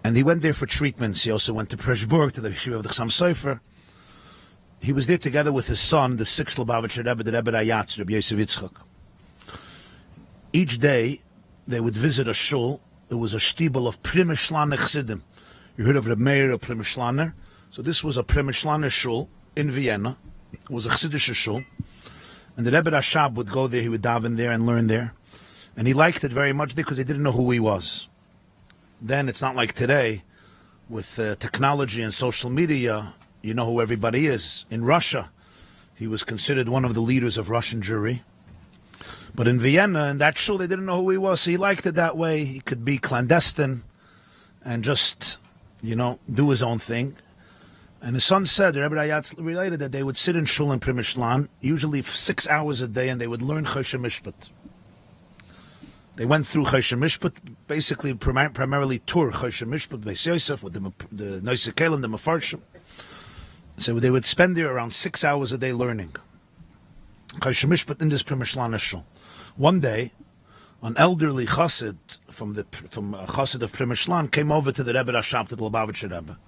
And he went there for treatments. He also went to Preshburg, to the Yeshiva of the Chassam Sofer. He was there together with his son, the sixth Lubavitcher Rebbe, the Rebbe Rayatz, Rabbi Yosef Yitzchak. Each day, they would visit a shul. It was a shtibel of Primishlaner Chsidim. You heard of Reb Meir of Primishlaner? So this was a Primishlaner shul in Vienna. It was a Chsidische shul. And the Rebbe Rashab would go there, he would daven there and learn there. And he liked it very much because he didn't know who he was. Then it's not like today, with technology and social media, you know who everybody is. In Russia, he was considered one of the leaders of Russian Jewry. But in Vienna, in that shul, they didn't know who he was, so he liked it that way. He could be clandestine and just, do his own thing. And his son said, the Rebbe Rayatz related that they would sit in shul in Primishlan, usually 6 hours a day, and they would learn Choshen Mishpat. They went through Choshen Mishpat, basically primarily Tur Choshen Mishpat, Beis Yosef, with the Noisei Kelim, the Mefarshim. So they would spend there around 6 hours a day learning Choshen Mishpat in this Primishlan shul. One day, an elderly chassid from a chassid of Primishlan came over to the Rebbe Rashab, to the Lubavitcher Rebbe.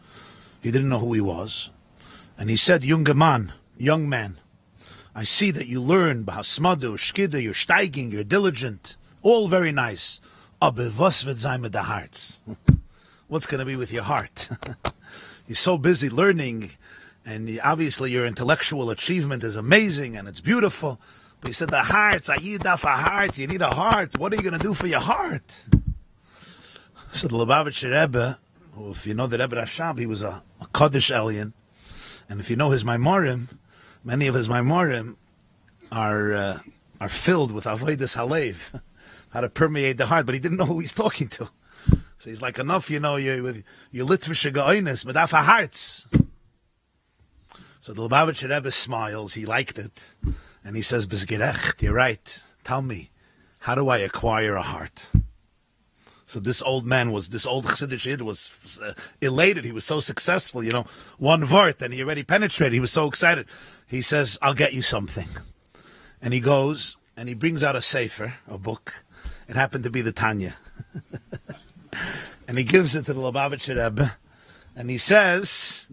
He didn't know who he was. And he said, young man, I see that you learn Bahasmadu, Shkida, you're steiging, you're diligent. All very nice. Aber was wird sein mit der Herz? What's going to be with your heart? You're so busy learning, and obviously your intellectual achievement is amazing and it's beautiful. But he said, the heart, you need a heart. What are you going to do for your heart? So the Lubavitcher Rebbe, who, if you know the Rebbe Rashab, he was a Kaddish alien. And if you know his Maimorim, many of his Maimorim are filled with Avodas Halev, how to permeate the heart, but he didn't know who he's talking to. So he's like, enough, with your Litvische Geoines, mit auf hearts. So the Lubavitcher Rebbe smiles, he liked it, and he says, Bezgerecht, you're right, tell me, how do I acquire a heart? So this old Chassidish Yid was elated, he was so successful, one vart, and he already penetrated, he was so excited. He says, I'll get you something. And he goes, and he brings out a sefer, a book. It happened to be the Tanya. And he gives it to the Lubavitcher Rebbe, and he says,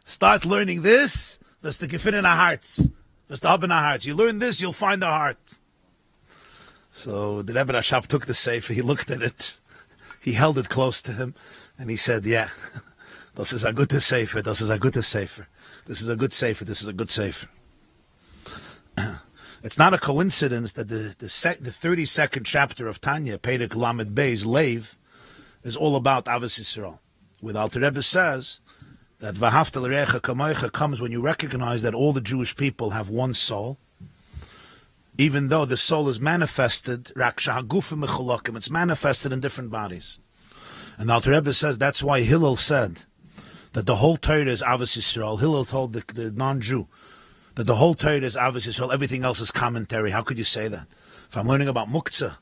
start learning this, that's the gefin in our hearts. That's the hub in our hearts. You learn this, you'll find the heart. So the Rebbe Rashab took the sefer, he looked at it, he held it close to him, and he said, yeah, this is a good sefer, this is a good sefer, this is a good sefer, this is a good sefer. It's not a coincidence that the 32nd chapter of Tanya, Perek Lamed Beis, Leiv, is all about Avos Yisrael. Where the Alter Rebbe says that V'ahavta l'recha kamoicha comes when you recognize that all the Jewish people have one soul, even though the soul is manifested, it's manifested in different bodies. And the Alter Rebbe says that's why Hillel said that the whole Torah is Avos Yisrael. Hillel told the non-Jew that the whole Torah is Avos Yisrael, everything else is commentary. How could you say that? If I'm learning about Muktzah,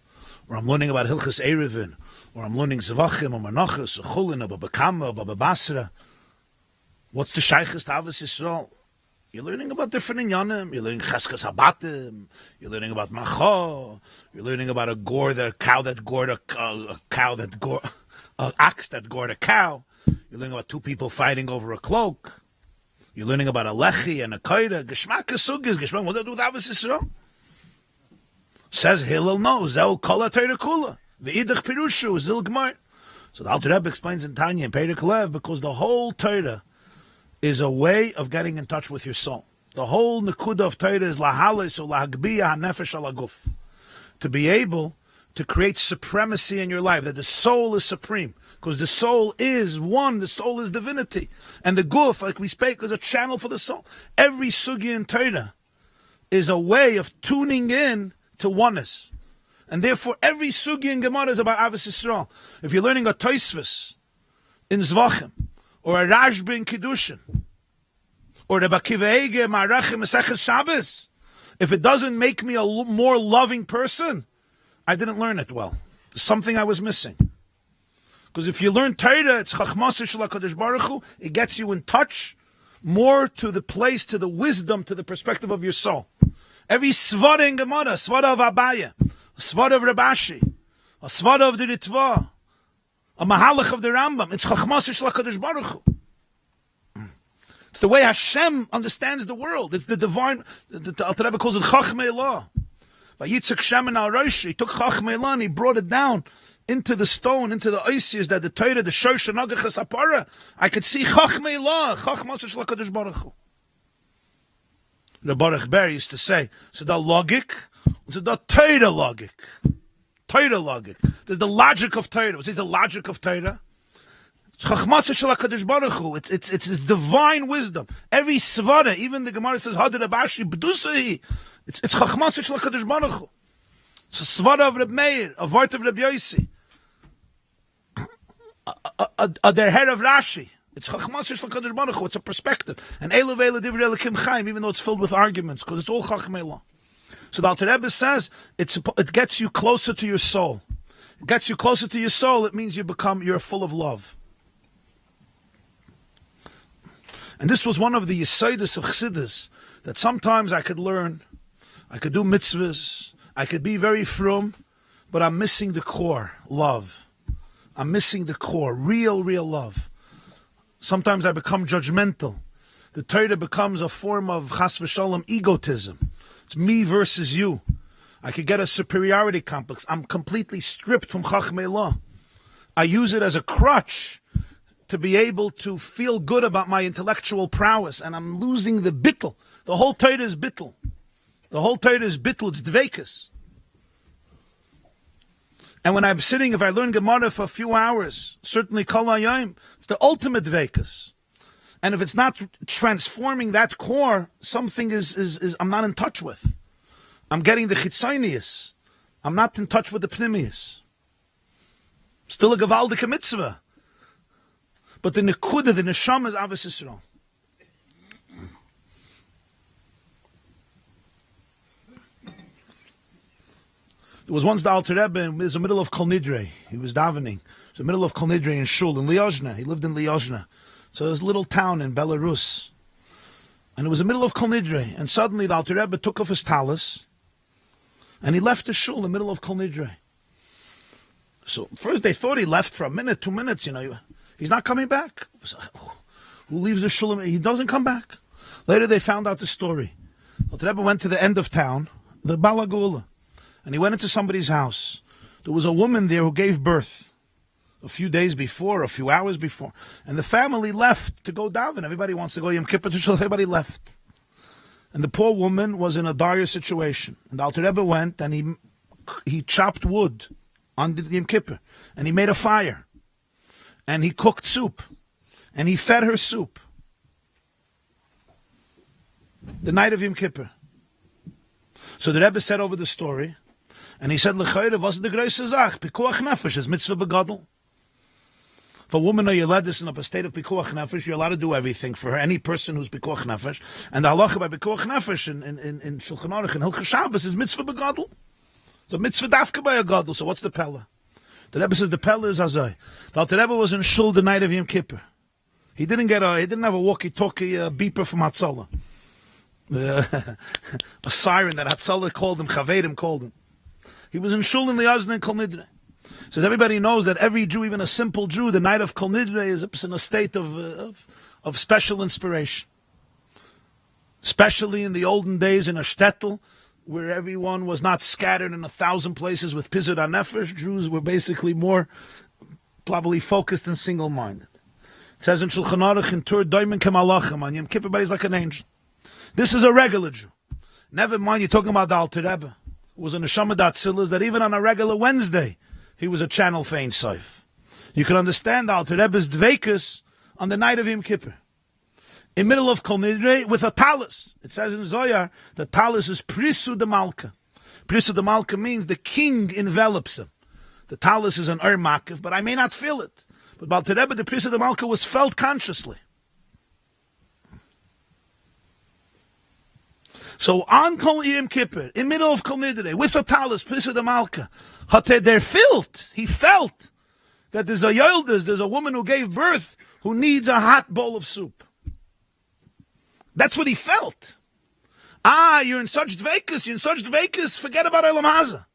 or I'm learning about Hilchas Erevin, or I'm learning Zavachim, or Manachos, or Chulin, or Babakama, or Babasra, what's the Shaykhis to Avos Yisrael? You're learning about different inyanim. You're learning Cheskas Habatim. You're learning about Macho. You're learning about an ox that gored a cow. You're learning about two people fighting over a cloak. You're learning about a lechi and a koida. Geshmak Kesugis. Geshmak, what does that do with Avos Yisrael? Says Hillel, no. Zeu Kol HaTorah Kula. V'idach Pirushu. Zil Gmar. So the Alter Rebbe explains in Tanya and Perek Lev, because the whole Torah is a way of getting in touch with your soul. The whole nekuda of Torah is lahalis or lahagbiya hanefesh alaguf, to be able to create supremacy in your life, that the soul is supreme, because the soul is one, the soul is divinity, and the guf, like we spake, is a channel for the soul. Every sugi in Torah is a way of tuning in to oneness, and therefore every sugi in Gemara is about Avos Yisrael. If you're learning a Tosfos in Zvachim, or a Rashba in Kiddushin, or Rabbi Akiva Eiger, Marachim, Maseches Shabbos, if it doesn't make me a more loving person, I didn't learn it well. There's something I was missing. Because if you learn Torah, it's Chachmas Shel HaKadosh Baruch Hu, it gets you in touch more to the place, to the wisdom, to the perspective of your soul. Every Svara in Gemara, Svara of Abaya, Svara of Rabashi, a Svara of the Ritva, a Mahalach of the Rambam, it's Chachmas Shel HaKadosh Baruch Hu. It's the way Hashem understands the world. It's the divine, the Alter Rebbe calls it Chachmei Elah. Vayitzak Shemen al Rosh, he took Chachmei Elah and he brought it down into the stone, into the Oisius, that the Torah, the Shosh, Nagachas Apara, I could see Chachmei Elah, Chachmas Shel HaKadosh Baruch Hu. The Baruch Ber used to say, so the logic, so the Torah logic. Torah logic. There's the logic of Torah. What is the logic of Torah? Chachmas Shel HaKadosh Baruch Hu. It's his divine wisdom. Every svara, even the Gemara says Hadar Abashi B'dusai. It's Chachmas Shel HaKadosh Baruch Hu. It's a svara of Reb Meir, a vart of Reb Yossi, a der head of Rashi. It's Chachmas Shel HaKadosh Baruch Hu. It's a perspective. And Elu Ve'elu Divrei Elokim Chaim, even though it's filled with arguments, because it's all Chachmei Elah. So the Alter Rebbe says it gets you closer to your soul. It gets you closer to your soul. It means you're full of love. And this was one of the Yesodis of Chassidus, that sometimes I could learn, I could do mitzvahs, I could be very frum, but I'm missing the core, love. I'm missing the core, real love. Sometimes I become judgmental. The Torah becomes a form of chas v'shalom egotism. It's me versus you. I could get a superiority complex. I'm completely stripped from Chachmei Elah. I use it as a crutch to be able to feel good about my intellectual prowess, and I'm losing the bittul. The whole Torah is bittul. The whole Torah is bittul. It's dveikus. And when I'm sitting, if I learn Gemara for a few hours, certainly Kol HaYom, it's the ultimate dveikus. And if it's not transforming that core, something is I'm not in touch with. I'm getting the chitzonius. I'm not in touch with the pnimius. Still a gewaldige mitzvah. But the nekuda, the neshama is Avos Yisrael. There was once the Alter Rebbe in the middle of Kol Nidrei. He was davening. It was the middle of Kol Nidrei in Shul, in Liozna. He lived in Liozna. So it was a little town in Belarus. And it was the middle of Kol Nidrei. And suddenly the Alter Rebbe took off his talis and he left the shul in the middle of Kol Nidrei. So first they thought he left for a minute, 2 minutes, He's not coming back. Who leaves the shul? He doesn't come back. Later they found out the story. The Rebbe went to the end of town, the Balagula, and he went into somebody's house. There was a woman there who gave birth a few days before, a few hours before, and the family left to go daven. Everybody wants to go Yom Kippur to Shul, everybody left. And the poor woman was in a dire situation. And the Alter Rebbe went and he chopped wood on the Yom Kippur, and he made a fire, and he cooked soup, and he fed her soup. The night of Yom Kippur. So the Rebbe said over the story, and he said, "L'chayre, was the greatest zach? Pikuach nefesh is mitzvah begadol." If a woman or your led is in a state of pikuach nefesh, you're allowed to do everything for her. Any person who's pikuach nefesh, and the halacha by pikuach nefesh in Shulchan Aruch and Hilchos Shabbos is mitzvah begadol. So mitzvah dafka by a gadol. So what's the pella? The Rebbe says the pella is azay. The Alter Rebbe was in shul the night of Yom Kippur. He didn't have a walkie-talkie beeper from Hatzalah. A siren that Hatzalah called him, Chavedim called him. He was in shul in the Yazna Kol Nidre. Says everybody knows that every Jew, even a simple Jew, the night of Kol Nidre is in a state of special inspiration. Especially in the olden days in a shtetl, where everyone was not scattered in 1,000 places with Pizur HaNefesh. Jews were basically more probably focused and single-minded. It says in Shulchan Aruch, in Tur Doimen Kemalachim, on Yom Kippur, everybody's like an angel. This is a regular Jew. Never mind, you're talking about the Alter Rebbe, who was a Neshama Datzilas, that even on a regular Wednesday, he was a channel for Ein Sof. You can understand the Alter Rebbe's dveikus on the night of Yom Kippur. In middle of Kol Nidre, with a talis. It says in Zohar, the talis is Prisu de Malka. Prisu de Malka means the king envelops him. The talis is an Makiv, but I may not feel it. But Alter Rebbe, the Prisu de Malka was felt consciously. So on Kol Yom Kippur, in middle of Kol Nidre, with a talis, Prisu de Malka, he felt that there's a yoldes, there's a woman who gave birth, who needs a hot bowl of soup. That's what he felt. You're in such dveikus, forget about Olam Hazeh.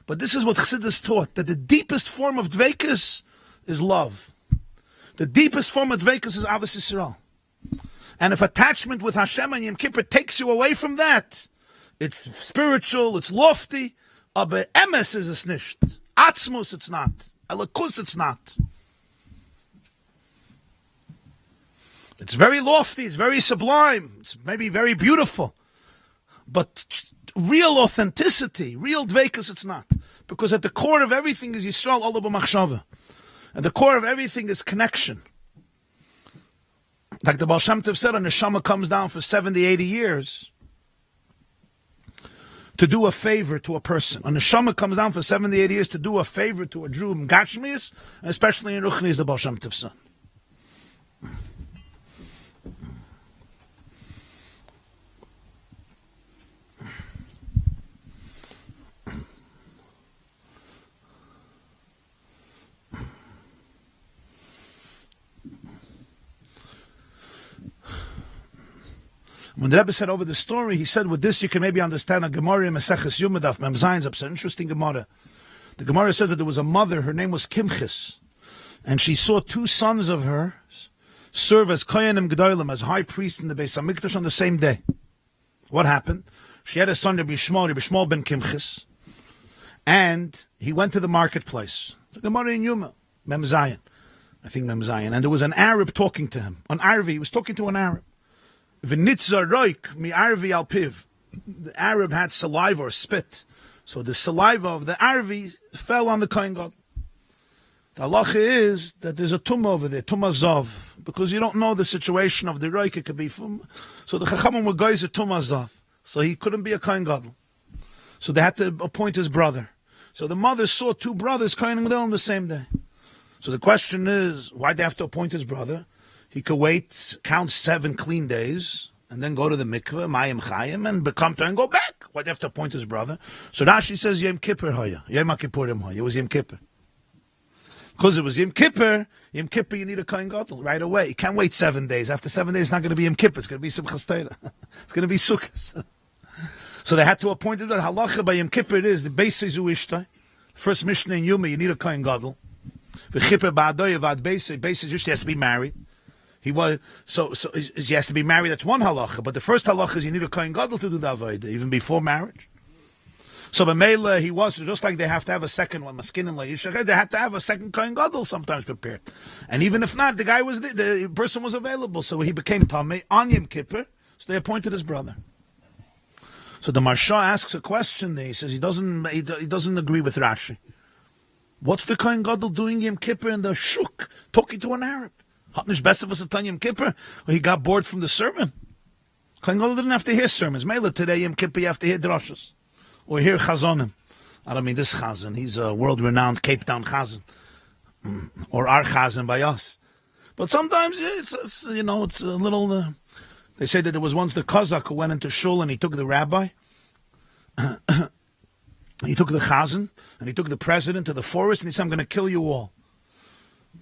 But this is what Chassidus taught, that the deepest form of dveikus is love. The deepest form of dveikus is Avos Yisrael. And if attachment with Hashem and Yom Kippur takes you away from that, it's spiritual, it's lofty, aber emes is es nicht. Atzmus it's not. Elikus it's not. It's very lofty, it's very sublime, it's maybe very beautiful. But real authenticity, real dveikus, it's not. Because at the core of everything is Yisrael Olah B'machshava. At the core of everything is connection. Like the Baal Shem Tov said, a neshama comes down for 70, 80 years to do a favor to a person. A neshama comes down for 70, 80 years to do a favor to a Jew in Gashmias, and especially in Ruchnis, the Baal Shem Tov said. When the Rebbe said over the story, he said, with this you can maybe understand a Gemara in Maseches Yomadav, Mem Zayin, it's an interesting Gemara. The Gemara says that there was a mother, her name was Kimchis, and she saw two sons of her serve as Koyanim Gedolim, as high priests in the Beis HaMikdash on the same day. What happened? She had a son, Rabbi Shmuel ben Kimchis, and he went to the marketplace. The Gemara in Yuma, Mem Zayin, I think Mem Zayin, and there was an Arab talking to him. An Arvi, he was talking to an Arab. The Arab had saliva or spit. So the saliva of the Arvi fell on the Kohen Gadol. The halacha is that there's a tumah over there, tumah zav, because you don't know the situation of the roik, it could be from. So the Chachamim were guys at tumah zav. So he couldn't be a Kohen Gadol. So they had to appoint his brother. So the mother saw two brothers Kohen Gadol on the same day. So the question is, why'd they have to appoint his brother? He could wait, count 7 clean days, and then go to the mikveh, Mayim Chayim, and become to and go back. Why'd they have to appoint his brother? So Rashi says Yom Kippur Hoya. Yom HaKippurim Hoya. It was Yom Kippur. Because it was Yom Kippur you need a Kohen Gadol right away. You can't wait 7 days. After 7 days, it's not going to be Yom Kippur. It's going to be Simchas Torah. It's going to be Sukkot. So they had to appoint it. Halacha by Yom Kippur it is the Beis Zu Ishtai. First Mishnah in Yuma, you need a Kohen Gadol. V'chipper ba'adoy avad Beis Zu Ishtai has to be married. He was so he has to be married. That's one halacha, but the first halacha is you need a Kohen Gadol to do the avodah even before marriage. So B'meila, he was, just like they have to have a second one, Maskin and La'ishachet, they had to have a second Kohen Gadol sometimes prepared. And even if not, the guy was the person was available, so he became Tamei on Yom Kippur, so they appointed his brother. So the Marsha asks a question there. He says he doesn't agree with Rashi. What's the Kohen Gadol doing Yom Kippur in the shuk, talking to an Arab? Hatnish Besef was a Yom Kippur, or he got bored from the sermon. Kohen Gadol didn't have to hear sermons. Mela today Yom Kippur you have to hear drashas. Or hear chazonim. I don't mean this chazan. He's a world-renowned Cape Town chazan. Or our chazan by us. But sometimes it's a little... they say that there was once the Kazakh who went into shul and he took the rabbi. He took the chazan and he took the president to the forest and he said, I'm going to kill you all.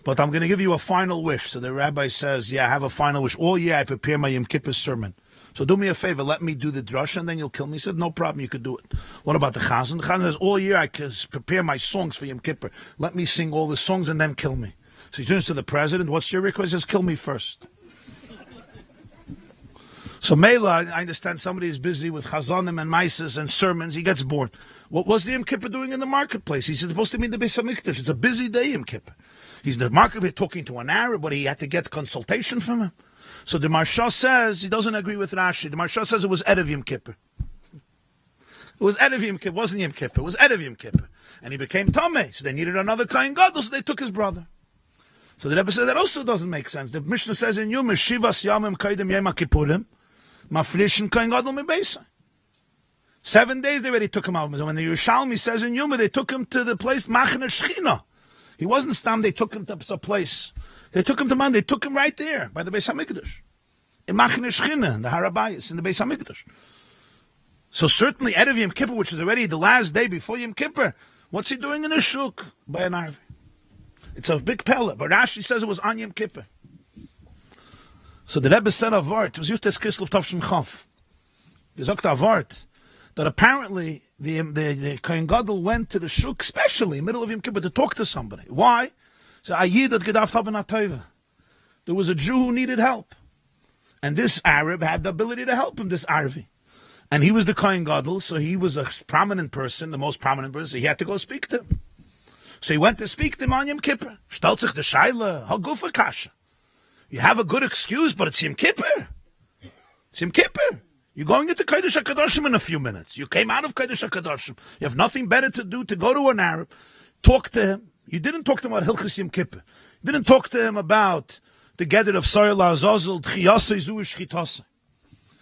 But I'm going to give you a final wish. So the rabbi says, yeah, I have a final wish. All year I prepare my Yom Kippur sermon. So do me a favor, let me do the drush and then you'll kill me. He said, no problem, you could do it. What about the chazan? The chazan says, all year I can prepare my songs for Yom Kippur. Let me sing all the songs and then kill me. So he turns to the president, what's your request? He says, kill me first. So Mela, I understand somebody is busy with chazanim and maises and sermons, he gets bored. What was the Yom Kippur doing in the marketplace? He's supposed to be in the Beis HaMikdash. It's a busy day, Yom Kippur. He's in the marketplace talking to an Arab, but he had to get consultation from him. So the Marsha says, he doesn't agree with Rashi. The Marsha says it was Erev Yom Kippur. It was Erev Yom Kippur. It wasn't Yom Kippur. It was Erev Yom Kippur. And he became Tamei. So they needed another Kohen Gadol, so they took his brother. So the Rebbe said that also doesn't make sense. The Mishnah says in Yom, Shivas Yamim Kaidem Yom HaKippurim, Mafrishin Kohen Gadol Mebeisa. 7 days they already took him out. When the Yerushalmi says in Yom, they took him to the place Machne Shechina. He wasn't Stam, they took him to a place. They took him to Man, they took him right there, by the Beis HaMikdash. In Machne Shechina, in the Harabayas, in the Beis HaMikdash. So certainly, Erev Yom Kippur, which is already the last day before Yom Kippur, what's he doing in a shuk by an Arvi? It's a big pella, but Rashi says it was on Yom Kippur. So the Rebbe said a vart, it was Yutes Kislev Tavshin Chaf. He sagt a vart, that apparently the Kohen Gadol went to the shuk, especially in the middle of Yom Kippur, to talk to somebody. Why? So there was a Jew who needed help. And this Arab had the ability to help him, this Arvi. And he was the Kohen Gadol, so he was a prominent person, the most prominent person. So he had to go speak to him. So he went to speak to him on Yom Kippur. Stellt sich the Shaila, Hagufa Kasha. You have a good excuse, but it's Yom Kippur. It's Yom Kippur. You're going into Kodesh HaKadoshim in a few minutes. You came out of Kodesh HaKadoshim. You have nothing better to do to go to an Arab, talk to him. You didn't talk to him about Hilchis Yom Kippur. You didn't talk to him about the Geder of Soyer LaAzazel, Tchiyasei Zu Shchitasei.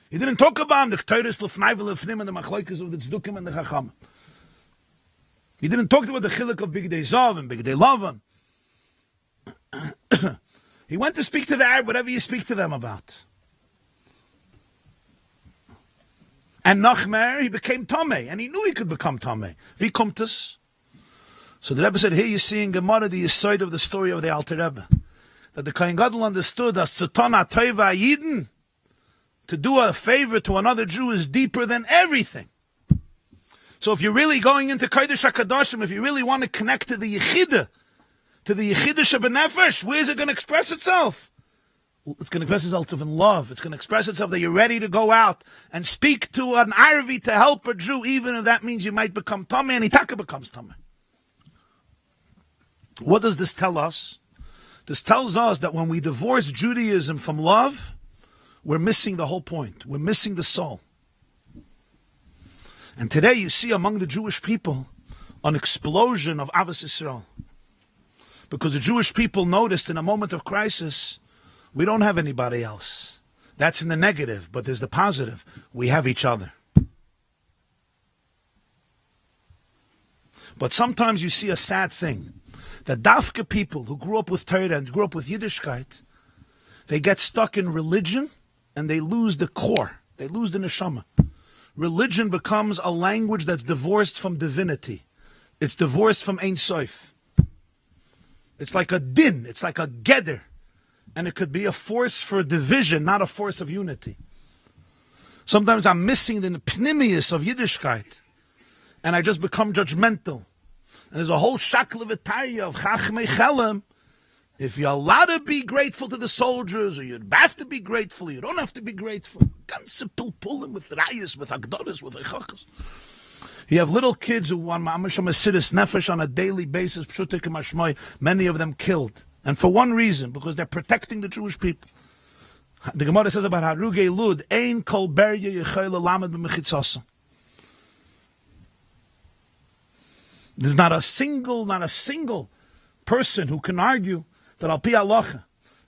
You didn't talk about him, the K'teiris L'fnai V'L'fnim and the Machlokes of the Tzdukim and the Chacham. You didn't talk to him about the Chiluk of Bigdei Zav and Bigdei Lavan. He went to speak to the Arab, whatever you speak to them about. And Nachmer, he became Tamei, and he knew he could become Tamei. Wie kommt es? So the Rebbe said, here you see in Gemara the side of the story of the Alter Rebbe, that the Kohen Gadol understood as Tzotana Toiva Yidin, to do a favor to another Jew is deeper than everything. So if you're really going into Kodesh HaKadoshim, if you really want to connect to the Yechidah, Shebenefesh, where is it going to express itself? It's going to express itself in love. It's going to express itself that you're ready to go out and speak to an Arabi to help a Jew, even if that means you might become Tamei, and Itaka becomes Tamei. What does this tell us? This tells us that when we divorce Judaism from love, we're missing the whole point. We're missing the soul. And today you see among the Jewish people an explosion of Avos Yisrael. Because the Jewish people noticed in a moment of crisis, we don't have anybody else. That's in the negative, but there's the positive. We have each other. But sometimes you see a sad thing. That Dafka people who grew up with Torah and grew up with Yiddishkeit, they get stuck in religion and they lose the core. They lose the neshama. Religion becomes a language that's divorced from divinity. It's divorced from Ein Sof. It's like a din. It's like a geder. And it could be a force for division, not a force of unity. Sometimes I'm missing the pnimius of Yiddishkeit. And I just become judgmental. And there's a whole shaklevetaya of Chachmei Chelem. If you're allowed to be grateful to the soldiers, or you have to be grateful, you don't have to be grateful. Ganze Pilpulim with Rayas, with Agdoris, with Echachas. You have little kids who want mamash mesiris nefesh on a daily basis, pshutik and mashmoi, many of them killed. And for one reason, because they're protecting the Jewish people. The Gemara says about Harugei Lud, Ein kol berye yechayla lamed b'mechitzasa. There's not a single person who can argue that al pi halacha,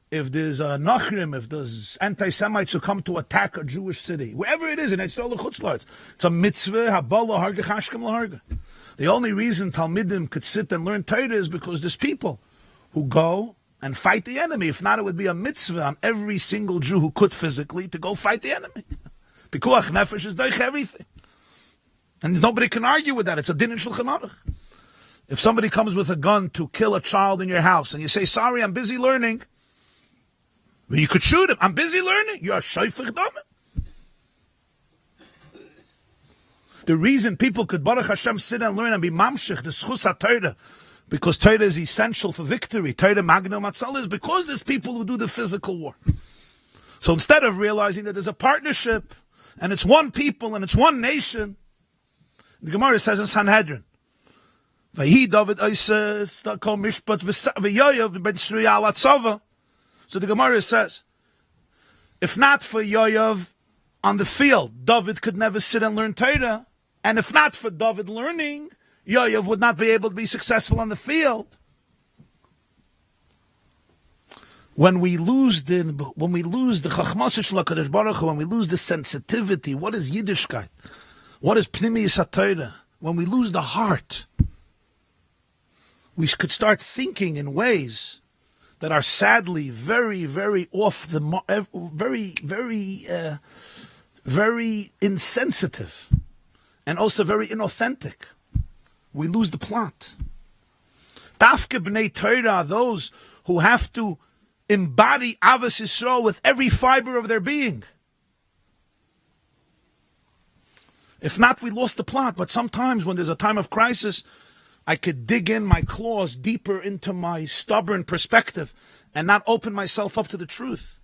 if there's a nachrim, if there's anti-Semites who come to attack a Jewish city, wherever it is, in Etzol Chutzlarts, it's a mitzvah, habala harga chashkem laharga. The only reason Talmidim could sit and learn Torah is because there's people who go and fight the enemy. If not, it would be a mitzvah on every single Jew who could physically to go fight the enemy. Pikuach nefesh is doich everything. And nobody can argue with that. It's a din in Shulchan Aruch. If somebody comes with a gun to kill a child in your house and you say, sorry, I'm busy learning, well, you could shoot him. I'm busy learning. You're a shayfich dame. The reason people could, Baruch Hashem, sit and learn and be mamshich, the schus ha-Torah, because Torah is essential for victory, Torah magnum atzal, is because there's people who do the physical war. So instead of realizing that there's a partnership, and it's one people, and it's one nation, the Gemara says in Sanhedrin, Vayi David Oiseh kol mishpat v'yoyav ben Sri al atzava. So the Gemara says, if not for Yoav on the field, David could never sit and learn Torah, and if not for David learning, Yoav would not be able to be successful on the field. When we lose the Chachmas shel HaKadosh Baruch Hu, when we lose the sensitivity, what is Yiddishkeit? What is Pnimiyus HaTorah? When we lose the heart, we could start thinking in ways that are sadly very, very off the very insensitive, and also very inauthentic. We lose the plot. Dafke b'nei Torah are those who have to embody Avos Yisrael with every fiber of their being. If not, we lost the plot. But sometimes when there's a time of crisis, I could dig in my claws deeper into my stubborn perspective and not open myself up to the truth.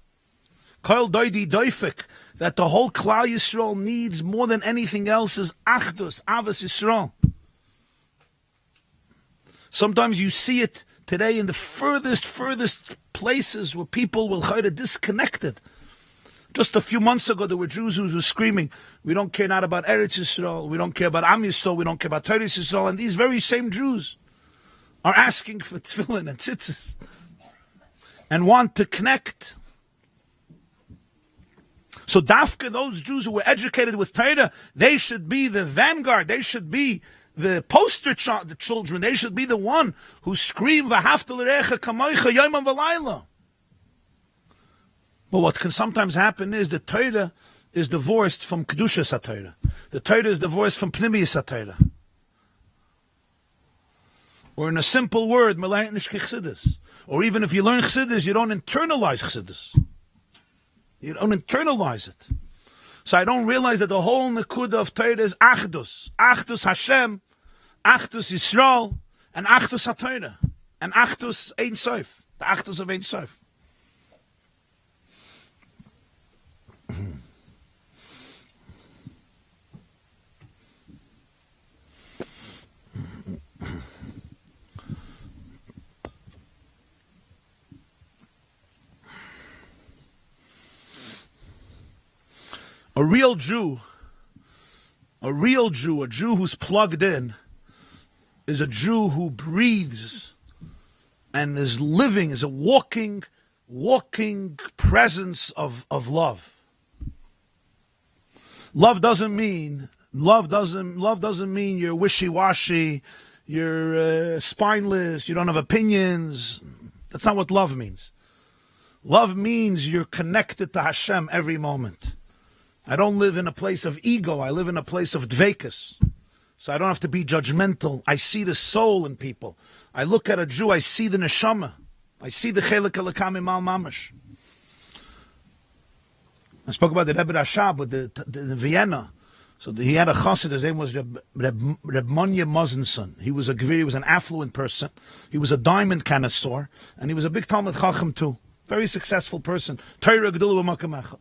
Kol doidi doifik, that the whole Klal Yisrael needs more than anything else is Achdus, Avos Yisrael. Sometimes you see it today in the furthest places where people will try to disconnect it. Just a few months ago, there were Jews who were screaming, we don't care not about Eretz Yisrael, we don't care about Am Yisrael, we don't care about Torah Yisrael, and these very same Jews are asking for tefillin and tzitzis and want to connect. So Dafka, those Jews who were educated with Torah, they should be the vanguard, they should be the poster the children, they should be the one who scream, V'hafta l'recha kamoicha yomam v'layla. But what can sometimes happen is the Torah is divorced from Kedushas HaTorah. The Torah is divorced from Pnimiyus HaTorah. Or in a simple word, Melayit Nishki Chassidus. Or even if you learn Chassidus, you don't internalize Chassidus. You don't internalize it. So I don't realize that the whole Nekuda of Torah is Achdus. Achdus Hashem, Achdus Yisrael, and Achdus HaTorah. And Achdus Ein Sof. The Achdus of Ein Sof. A real Jew, a Jew who's plugged in, is a Jew who breathes and is living, is a walking presence of love. Love doesn't mean you're wishy-washy, you're spineless, you don't have opinions. That's not what love means. Love means you're connected to Hashem every moment. I don't live in a place of ego. I live in a place of dveikus. So I don't have to be judgmental. I see the soul in people. I look at a Jew, I see the neshama. I see the chelik elokam imal mamash. I spoke about the Rebbe Rashab with the Vienna. So he had a chassid, his name was Reb Monye Mosenson. He was he was an affluent person. He was a diamond connoisseur. And he was a big Talmud Chacham too. Very successful person. Torah Gedula B'Makam Echad.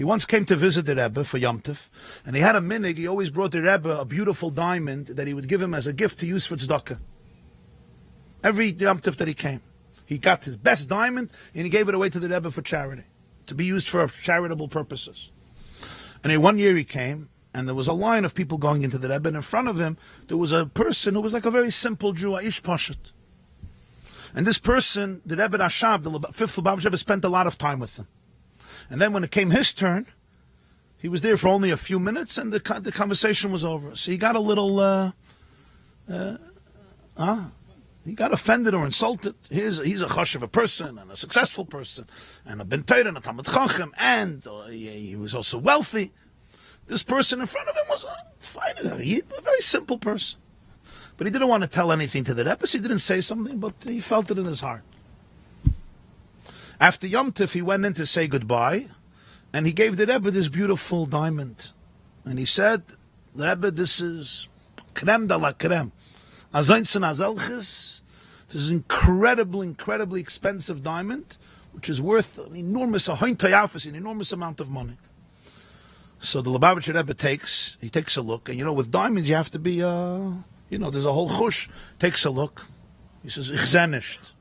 He once came to visit the Rebbe for Yom Tov, and he had a minig. He always brought the Rebbe a beautiful diamond that he would give him as a gift to use for tzedakah. Every Yom Tov that he came, he got his best diamond, and he gave it away to the Rebbe for charity, to be used for charitable purposes. And then one year he came, and there was a line of people going into the Rebbe, and in front of him, there was a person who was like a very simple Jew, a Ish Pashat. And this person, the Rebbe Rashab, the fifth Lubavitch Rebbe, spent a lot of time with him. And then when it came his turn, he was there for only a few minutes, and the conversation was over. So he got a little, he got offended or insulted. He's a chosh of a person, and a successful person, and a ben Torah, and a Talmid Chacham, and he was also wealthy. This person in front of him was a very simple person. But he didn't want to tell anything to the Rebbe, so he didn't say something, but he felt it in his heart. After Yom Tov, he went in to say goodbye, and he gave the Rebbe this beautiful diamond. And he said, Rebbe, this is creme de la creme. Azainsen azelches, this is incredibly expensive diamond, which is worth an enormous amount of money. So the Lubavitcher Rebbe takes a look, and with diamonds you have to be, there's a whole chush. Takes a look. He says, Ich seh nicht.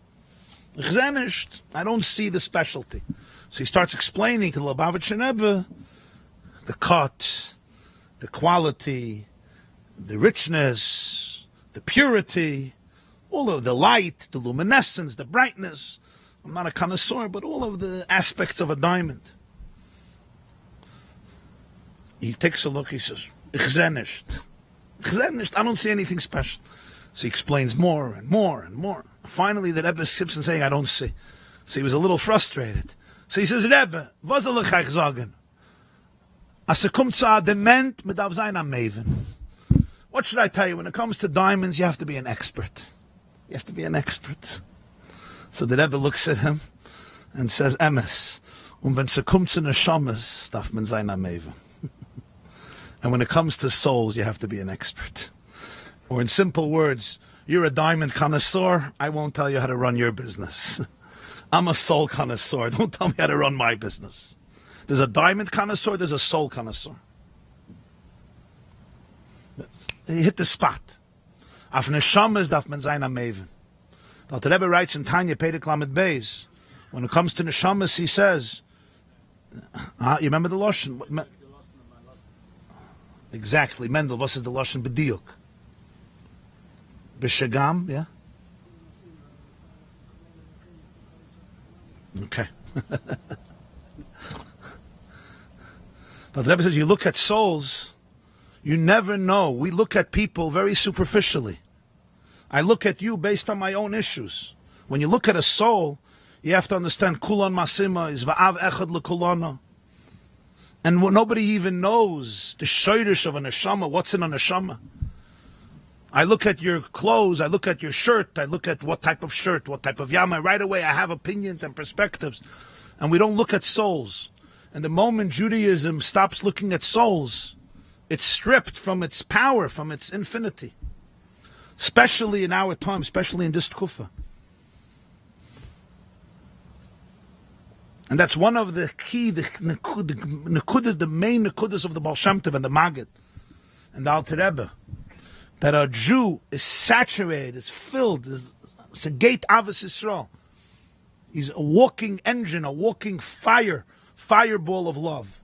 I don't see the specialty. So he starts explaining to the Lubavitcher Rebbe the cut, the quality, the richness, the purity, all of the light, the luminescence, the brightness. I'm not a connoisseur, but all of the aspects of a diamond. He takes a look, he says, Ich seh nicht. I don't see anything special. So he explains more and more and more. Finally, the Rebbe skips and saying, I don't see. So he was a little frustrated. So he says, Rebbe, was soll ich euch sagen? Als kommt zu Adement, man darf sein am Maven. What should I tell you? When it comes to diamonds, you have to be an expert. You have to be an expert. So the Rebbe looks at him and says, Emes, und wenn es kommt zu Neshamas, darf man sein am Maven. And when it comes to souls, you have to be an expert. Or in simple words, you're a diamond connoisseur, I won't tell you how to run your business. I'm a soul connoisseur, don't tell me how to run my business. There's a diamond connoisseur, there's a soul connoisseur. He hit the spot. Auf Neshamas darf man sein am Maven. The Rebbe writes in Tanya, Perek Lamed Beis, when it comes to Neshamas, he says, you remember the Lashon? Exactly, Mendel, what is the Lashon? B'diuk. B'shagam, yeah? Okay. But the Rebbe says, you look at souls, you never know. We look at people very superficially. I look at you based on my own issues. When you look at a soul, you have to understand, Kulon Masima is Va'av Echad L'Kulona. And nobody even knows the shayrish of a neshama, what's in a neshama. I look at your clothes, I look at your shirt, I look at what type of shirt, what type of yama. Right away I have opinions and perspectives. And we don't look at souls. And the moment Judaism stops looking at souls, it's stripped from its power, from its infinity. Especially in our time, especially in this tkufa. And that's one of the key, the main nekudas of the Baal Shem Tov and the Maggid and the Alter Rebbe. That a Jew is saturated, is filled, it's a gate Avos Yisrael. He's a walking engine, a walking fireball of love.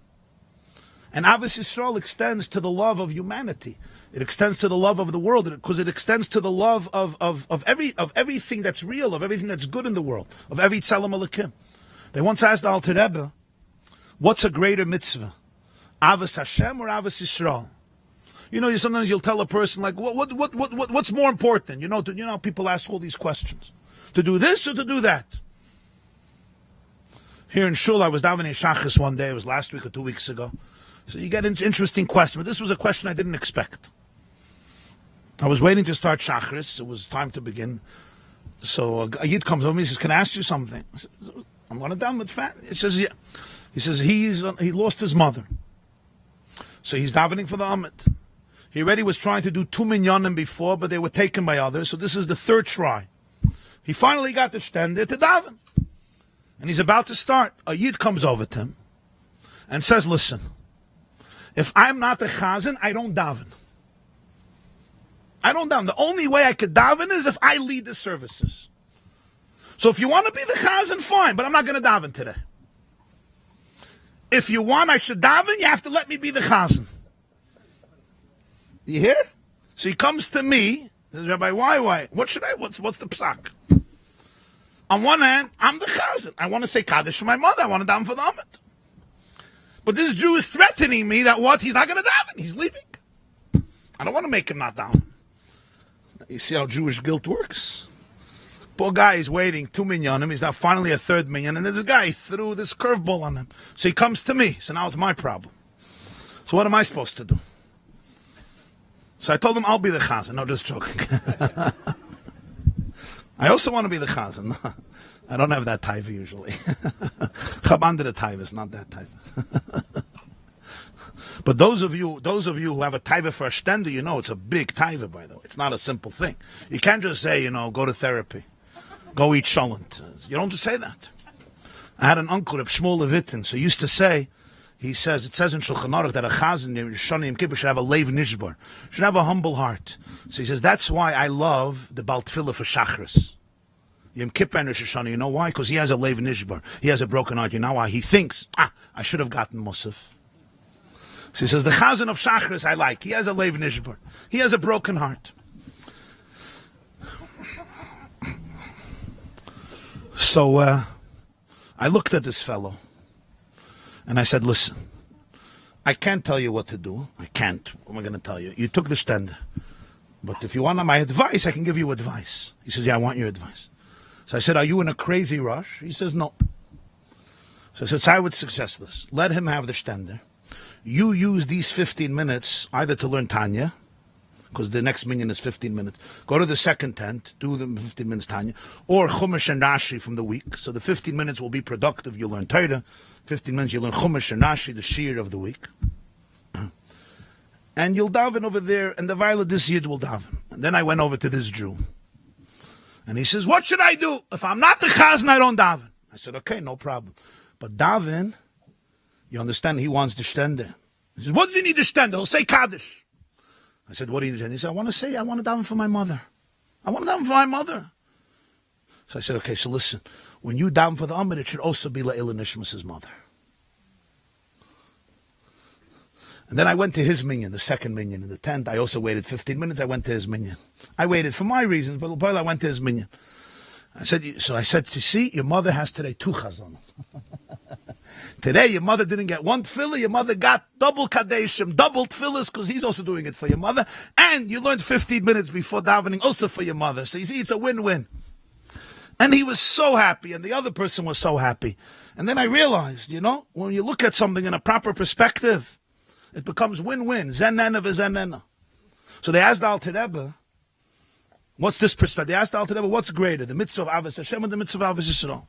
And Avos Yisrael extends to the love of humanity. It extends to the love of the world, because it extends to the love of everything that's real, of everything that's good in the world, of every Tzelem Elokim. They once asked the Alter Rebbe, what's a greater mitzvah? Avos Hashem or Avos Yisrael? Sometimes you'll tell a person, like, what's more important? People ask all these questions. To do this or to do that? Here in Shul, I was davening Shachris one day, it was last week or 2 weeks ago. So you get an interesting question, but this was a question I didn't expect. I was waiting to start Shachris, it was time to begin. So a Yid comes over and he says, can I ask you something? I said, I'm going to down with fat. He says, yeah. He says, he lost his mother. So he's davening for the Amit. He already was trying to do 2 minyanim before, but they were taken by others. So this is the third try. He finally got to stand there to daven. And he's about to start. A Yid comes over to him. and says, listen, if I'm not the chazan, I don't daven. I don't daven. The only way I could daven is if I lead the services. So if you want to be the chazan, fine, but I'm not going to daven today. If you want I should daven, you have to let me be the chazan. You hear? So he comes to me, says, Rabbi, why? What's the psak? On one hand, I'm the chazan. I want to say Kaddish for my mother. I want to daven for the Amit. But this Jew is threatening me that what? He's not going to daven. He's leaving. I don't want to make him not daven. You see how Jewish guilt works? Poor guy is waiting 2 minyanim. He's now finally a third minyan. And then this guy threw this curveball on him. So he comes to me. So now it's my problem. So what am I supposed to do? So I told him I'll be the chazan. No, just joking. I also want to be the chazan. I don't have that taiva usually. Chabanda the taiva is not that taiva. But those of you who have a taiva for a stender, you know it's a big taiva, by the way. It's not a simple thing. You can't just say, go to therapy. Go eat sholent. You don't just say that. I had an uncle, Reb Shmuel Levitin, so he used to say, it says in Shulchan Aruch that a chazan, Shani Yom Kippur, should have a leiv nishbar, should have a humble heart. So he says, that's why I love the Bal Tefillah for Shachris. Yom Kippur and Rosh Hashanah, you know why? Because he has a leiv nishbar. He has a broken heart. You know why? He thinks, I should have gotten Musaf. So he says, the chazan of Shachris I like. He has a leiv nishbar. He has a broken heart. So I looked at this fellow and I said, listen, I can't tell you what to do. I can't. What am I going to tell you? You took the stender. But if you want my advice, I can give you advice. He says, yeah, I want your advice. So I said, are you in a crazy rush? He says, no. So I said, so I would suggest this. Let him have the stender. You use these 15 minutes either to learn Tanya, because the next minyan is 15 minutes. Go to the second tent, do the 15 minutes Tanya, or Chumash and Rashi from the week. So the 15 minutes will be productive. You'll learn Torah. 15 minutes you learn Chumash and Rashi, the Shir of the week. And you'll daven over there, and the Violet this Yid will daven. And then I went over to this Jew. And he says, what should I do? If I'm not the chazan, I don't daven. I said, okay, no problem. But daven, you understand, he wants the stender. He says, what does he need the stender? He'll say Kaddish. I said, what do you need? He said, I want to daven for my mother. I want to daven for my mother. So I said, okay, so listen. When you daven for the Amid, it should also be La'ila Nishmas' mother. And then I went to his minyan, the second minyan in the tent. I also waited 15 minutes. I went to his minyan. I waited for my reasons, but I went to his minyan. I said, you see, your mother has today 2 chazon. Today, your mother didn't get 1 tefillah. Your mother got double kadeshim, double tefillahs, because he's also doing it for your mother. And you learned 15 minutes before davening also for your mother. So you see, it's a win-win. And he was so happy, and the other person was so happy. And then I realized, when you look at something in a proper perspective, it becomes win-win. Zenena v'zenena. So they asked the Alter Rebbe, what's this perspective? They asked the Alter Rebbe, what's greater, the mitzvah of Avos Hashem or the mitzvah of Avos Yisrael?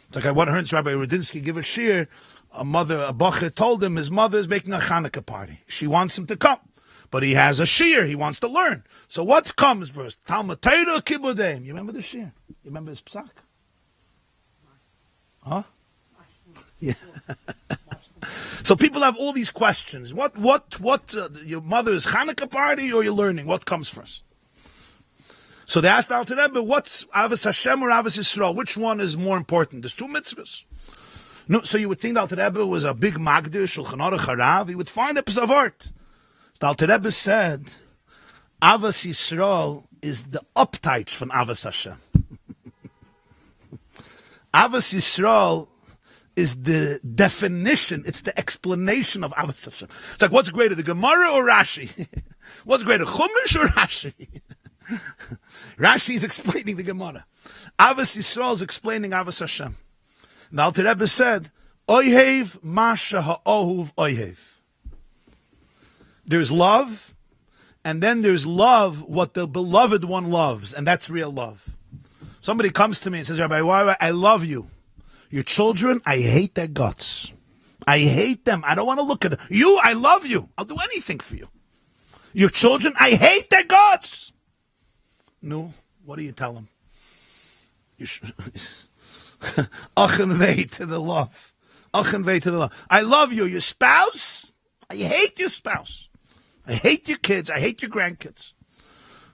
It's like I want to hear Rabbi Rudinsky give a shir. A bacher told him his mother is making a Hanukkah party. She wants him to come. But he has a shir. He wants to learn. So what comes first? Talmud Torah or Kibbutz? You remember the shir? You remember his psak? Huh? Yeah. So people have all these questions. What? Your mother's Hanukkah party or you're learning? What comes first? So they asked Alter Rebbe, what's Avos Hashem or Avos Yisrael? Which one is more important? There's 2 mitzvahs. No, so you would think Alter Rebbe was a big Magdir, Shulchan Aruch Harav. He would find a piece of art. So Alter Rebbe said, Avos Yisrael is the uptight from Avos Hashem. Avos Yisrael is the definition, it's the explanation of Avos Hashem. It's like, what's greater, the Gemara or Rashi? What's greater, Chumash or Rashi? Rashi is explaining the Gemara. Avos Yisrael is explaining Avos Hashem. And the Alter Rebbe said, Oyhev masha ha'ohuv oyhev. There's love, and then there's love, what the beloved one loves, and that's real love. Somebody comes to me and says, Rabbi, why I love you. Your children, I hate their guts. I hate them. I don't want to look at them. You, I love you. I'll do anything for you. Your children, I hate their guts. No, what do you tell them? Achen weh to the love. Achen weh to the love. I love you, your spouse. I hate your spouse. I hate your kids. I hate your grandkids.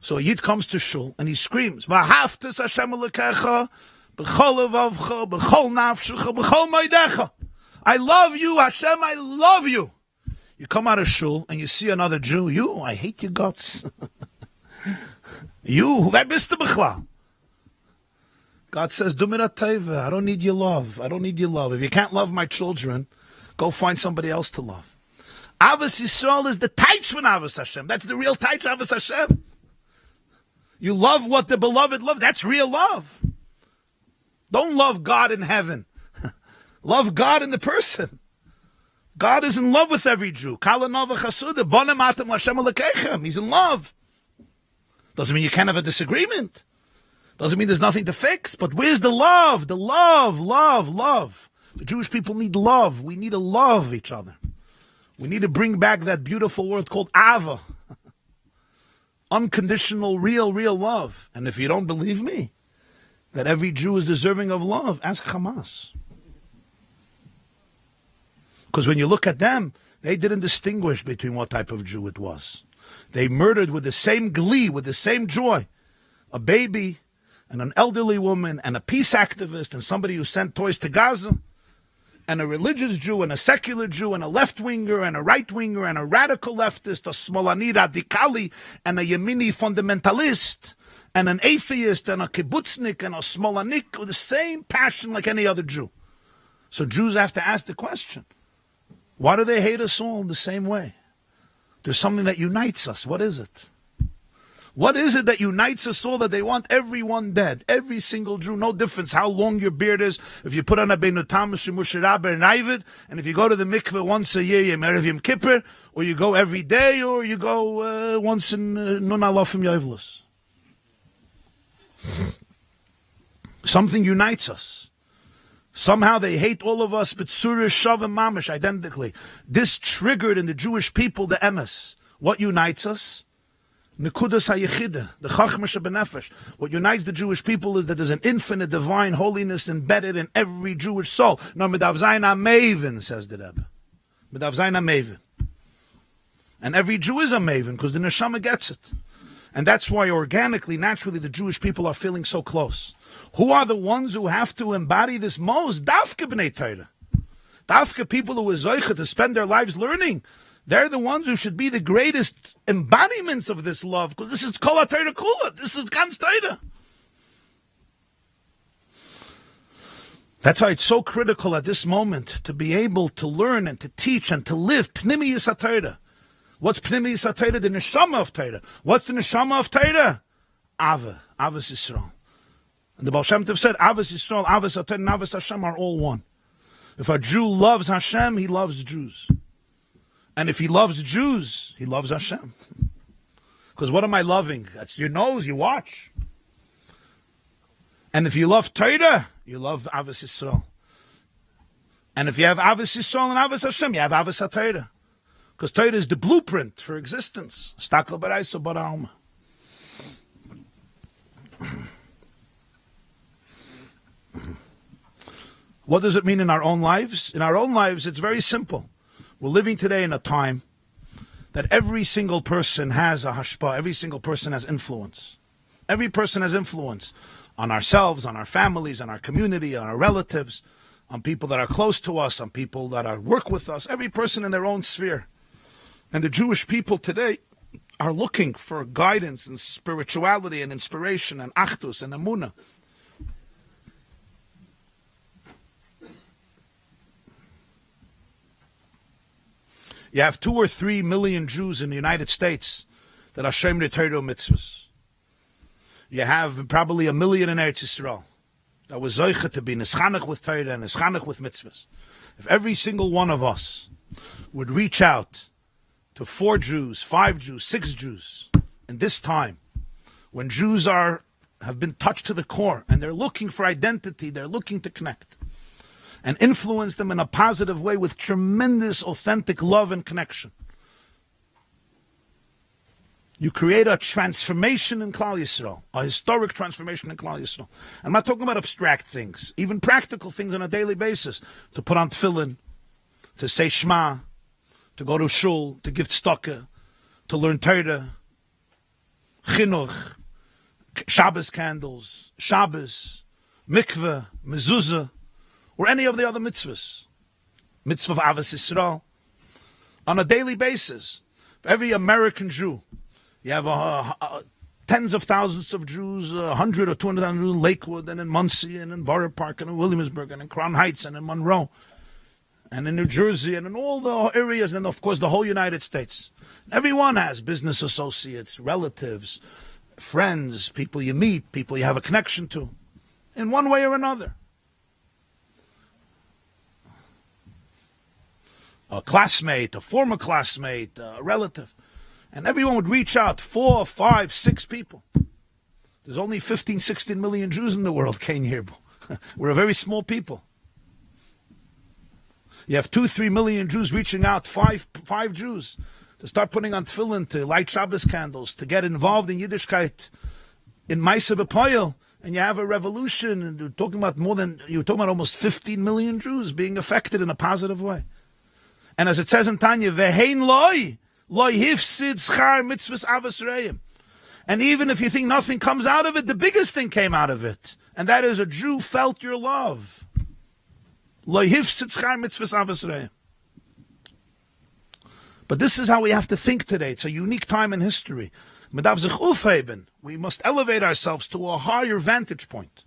So a Yid comes to shul and he screams, V'haftes Hashem Elokecha, b'chol levavcha, b'chol nafshecha, b'chol meidecha. I love you, Hashem, I love you. You come out of shul and you see another Jew. You, I hate your guts. You, wer bist du b'chla? God says, Du mir a teva, I don't need your love. I don't need your love. If you can't love my children, go find somebody else to love. Avos Yisrael is the taich von Avos Hashem. That's the real taich Avos Hashem. You love what the beloved loves. That's real love. Don't love God in heaven. Love God in the person. God is in love with every Jew. He's in love. Doesn't mean you can't have a disagreement. Doesn't mean there's nothing to fix. But where's the love? The love, love, love. The Jewish people need love. We need to love each other. We need to bring back that beautiful word called Ava. Unconditional, real love. And if you don't believe me, that every Jew is deserving of love, ask Hamas. Because when you look at them, they didn't distinguish between what type of Jew it was. They murdered with the same glee, with the same joy, a baby and an elderly woman and a peace activist and somebody who sent toys to Gaza, and a religious Jew and a secular Jew and a left-winger and a right-winger and a radical leftist, a Smolani radikali and a Yemini fundamentalist and an atheist and a kibbutznik and a Smolanik with the same passion like any other Jew. So Jews have to ask the question, why do they hate us all in the same way? There's something that unites us. What is it? What is it that unites us all that they want everyone dead? Every single Jew, no difference how long your beard is. If you put on a Beinu Tammuz, Mushiraber, and Ivid, and if you go to the mikveh once a year, Yom Erev Yom Kippur, or you go every day, or you go once in Nun Alofim Yovlus. Something unites us. Somehow they hate all of us, but Surah Shavim Mamish, identically. This triggered in the Jewish people the emes. What unites us? Nekudas HaYechida, the Chachma Shebenefesh. What unites the Jewish people is that there's an infinite divine holiness embedded in every Jewish soul. No, Medav Zayin HaMaven, says the Rebbe. Medav Zayin HaMaven. And every Jew is a maven, because the Neshama gets it. And that's why organically, naturally, the Jewish people are feeling so close. Who are the ones who have to embody this most? Dafke B'nai Torah. Dafke people who are zoicha to spend their lives learning. They're the ones who should be the greatest embodiments of this love, because this is Kol HaTorah Kula. This is Gans Torah. That's why it's so critical at this moment to be able to learn and to teach and to live Pnimiyus HaTorah. What's Pnimiyus HaTorah? The Neshama of Torah. What's the Neshama of Torah? Ava. Avos Yisrael. And the Baal Shem Tov said, Avos Yisrael, Avos HaTorah, and Avos Hashem are all one. If a Jew loves Hashem, he loves Jews. And if he loves Jews, he loves Hashem. Because what am I loving? That's your nose, you watch. And if you love Torah, you love Avos Yisrael. And if you have Avos Yisrael and Avos Hashem, you have Avos HaTorah. Because Torah is the blueprint for existence. Stakel Baraiso Bara Alma. What does it mean in our own lives? In our own lives, it's very simple. We're living today in a time that every single person has a hashpah, every single person has influence. Every person has influence on ourselves, on our families, on our community, on our relatives, on people that are close to us, on people that are work with us, every person in their own sphere. And the Jewish people today are looking for guidance and spirituality and inspiration and achdus and emunah. You have 2 or 3 million Jews in the United States that are Shomrei Torah mitzvahs. You have probably 1 million in Eretz Yisrael that was zoicha to be nischanach with Torah and nischanach with mitzvahs. If every single one of us would reach out to 4 Jews, 5 Jews, 6 Jews in this time, when Jews have been touched to the core and they're looking for identity, they're looking to connect, and influence them in a positive way with tremendous, authentic love and connection. You create a transformation in Klal Yisrael, a historic transformation in Klal Yisrael. I'm not talking about abstract things, even practical things on a daily basis. To put on tefillin, to say Shema, to go to shul, to give tzedakah, to learn Torah, chinuch, Shabbos candles, Shabbos, mikveh, mezuzah, or any of the other mitzvahs. Mitzvah of Avos Yisrael. On a daily basis, for every American Jew, you have tens of thousands of Jews, 100 or 200,000 Jews in Lakewood, and in Muncie, and in Borough Park, and in Williamsburg, and in Crown Heights, and in Monroe, and in New Jersey, and in all the areas, and of course the whole United States. Everyone has business associates, relatives, friends, people you meet, people you have a connection to, in one way or another. A classmate, a former classmate, a relative. And everyone would reach out, 4, 5, 6 people. There's only 15, 16 million Jews in the world, Kain Hirbu. We're a very small people. You have 2, 3 million Jews reaching out, five Jews, to start putting on tefillin, to light Shabbos candles, to get involved in Yiddishkeit, in Maaseh B'Poyel, and you have a revolution, and you're talking about almost 15 million Jews being affected in a positive way. And as it says in Tanya, Vehein loy hifsid schar mitzvahs avos reim. And even if you think nothing comes out of it, the biggest thing came out of it. And that is a Jew felt your love. Loy hifsid schar mitzvahs avos reim. But this is how we have to think today. It's a unique time in history. We must elevate ourselves to a higher vantage point.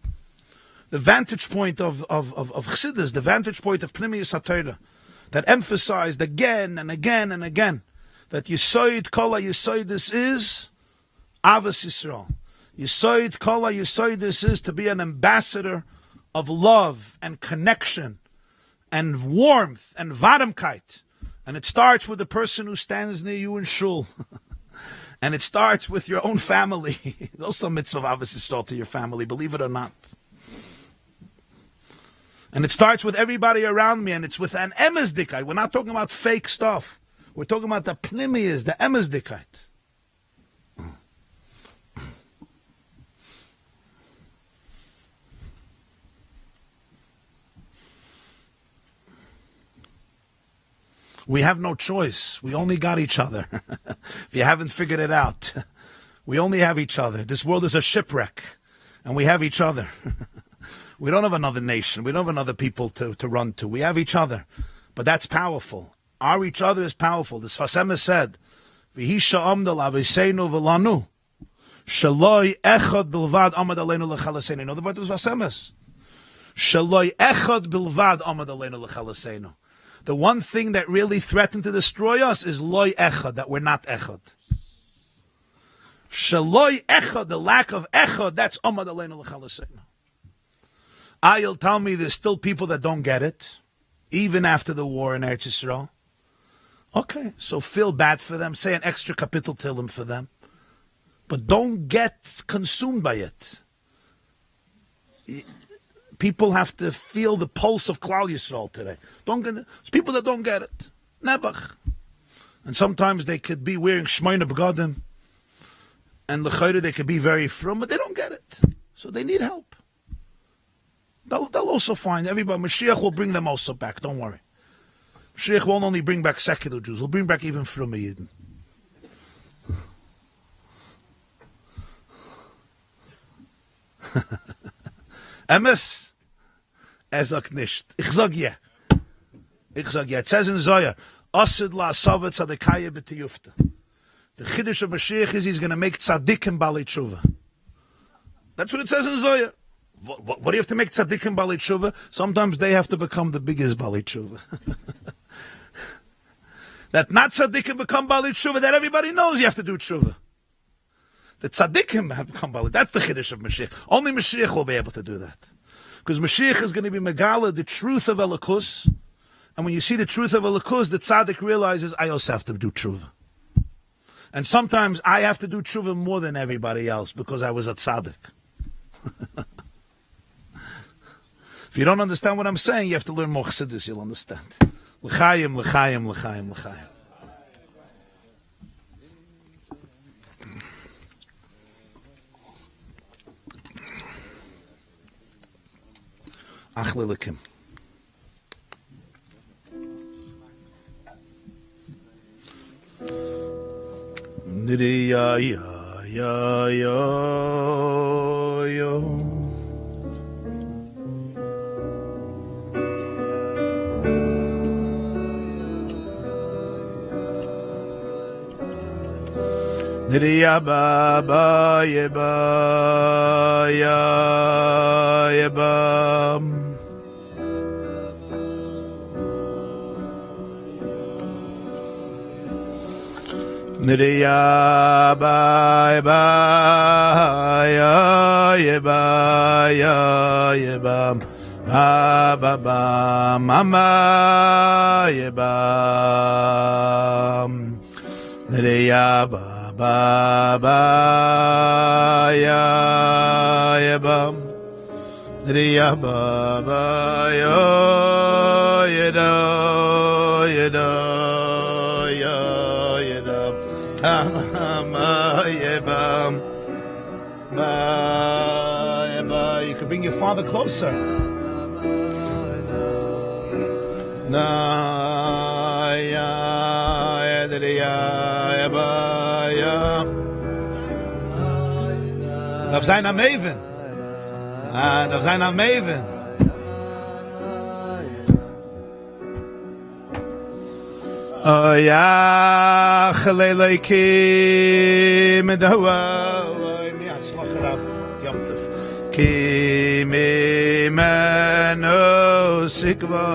The vantage point of Chassidus, the vantage point of Pnimiyus HaTorah, that emphasized again and again and again that Yisoid Kol HaYisoidus is Avos Yisrael. Yisoid Kol HaYisoidus is to be an ambassador of love and connection and warmth and vadamkeit. And it starts with the person who stands near you in shul. And it starts with your own family. It's also a mitzvah of Avos Yisrael to your family, believe it or not. And it starts with everybody around me, and it's with an emesdikait. We're not talking about fake stuff. We're talking about the pnimiyas, the emesdikait. We have no choice. We only got each other. If you haven't figured it out, we only have each other. This world is a shipwreck, and we have each other. We don't have another nation. We don't have another people to run to. We have each other. But that's powerful. Our each other is powerful. The Sfas Emes said, V'hisha amdal aviseinu v'lanu, shaloi echad bilvad amad aleinu l'chalaseinu. You know the word of Sfas Emes? Shaloi echad bilvad amad aleinu l'chalaseinu. The one thing that really threatened to destroy us is loy echad, that we're not echad. Shaloi echad, the lack of echad, that's amad aleinu l'chalaseinu. You'll tell me there's still people that don't get it, even after the war in Eretz Yisrael. Okay, so feel bad for them. Say an extra kapitel Tehillim for them. But don't get consumed by it. People have to feel the pulse of Klal Yisrael today. There's people that don't get it. Nebach. And sometimes they could be wearing shmoyne begadim, and l'chayre they could be very frum, but they don't get it. So they need help. They'll also find everybody. Mashiach will bring them also back. Don't worry. Mashiach won't only bring back secular Jews. He'll bring back even from Yidden. Emes, sag nicht. Ich sag ja. It says in Zohar, Asid la asavet tzadikaya b'tiyufta. The chiddush of Mashiach is he's going to make tzadikim bali tshuva. That's what it says in Zohar. What do you have to make tzaddikim bali tshuva? Sometimes they have to become the biggest bali tshuva. That not tzaddikim become bali tshuva, that everybody knows you have to do tshuva. The tzaddikim have become bali. That's the chiddush of Mashiach. Only Mashiach will be able to do that. Because Mashiach is going to be megala, the truth of Elokus. And when you see the truth of Elokus, the tzaddik realizes, I also have to do tshuva. And sometimes I have to do tshuva more than everybody else because I was a tzaddik. If you don't understand what I'm saying, you have to learn more Chassidus, you'll understand. L'chaim, l'chaim, l'chaim, l'chaim. Achlilikim. Niddy ya ya ya ya ya. Ya ba ba ya ba ya ba. Ya ba ya ba ya ba. Ba ba ba mama ya ba. Ya ba. Ba ba ya ba ba ba ya da ma ya ba ba. You could bring your father closer. Na ya ya ba. Darf sein am Maven. Darf sein am Maven. Oh ya khalelaykim dawa mi atzlach rab yamtef ki mi mano sikva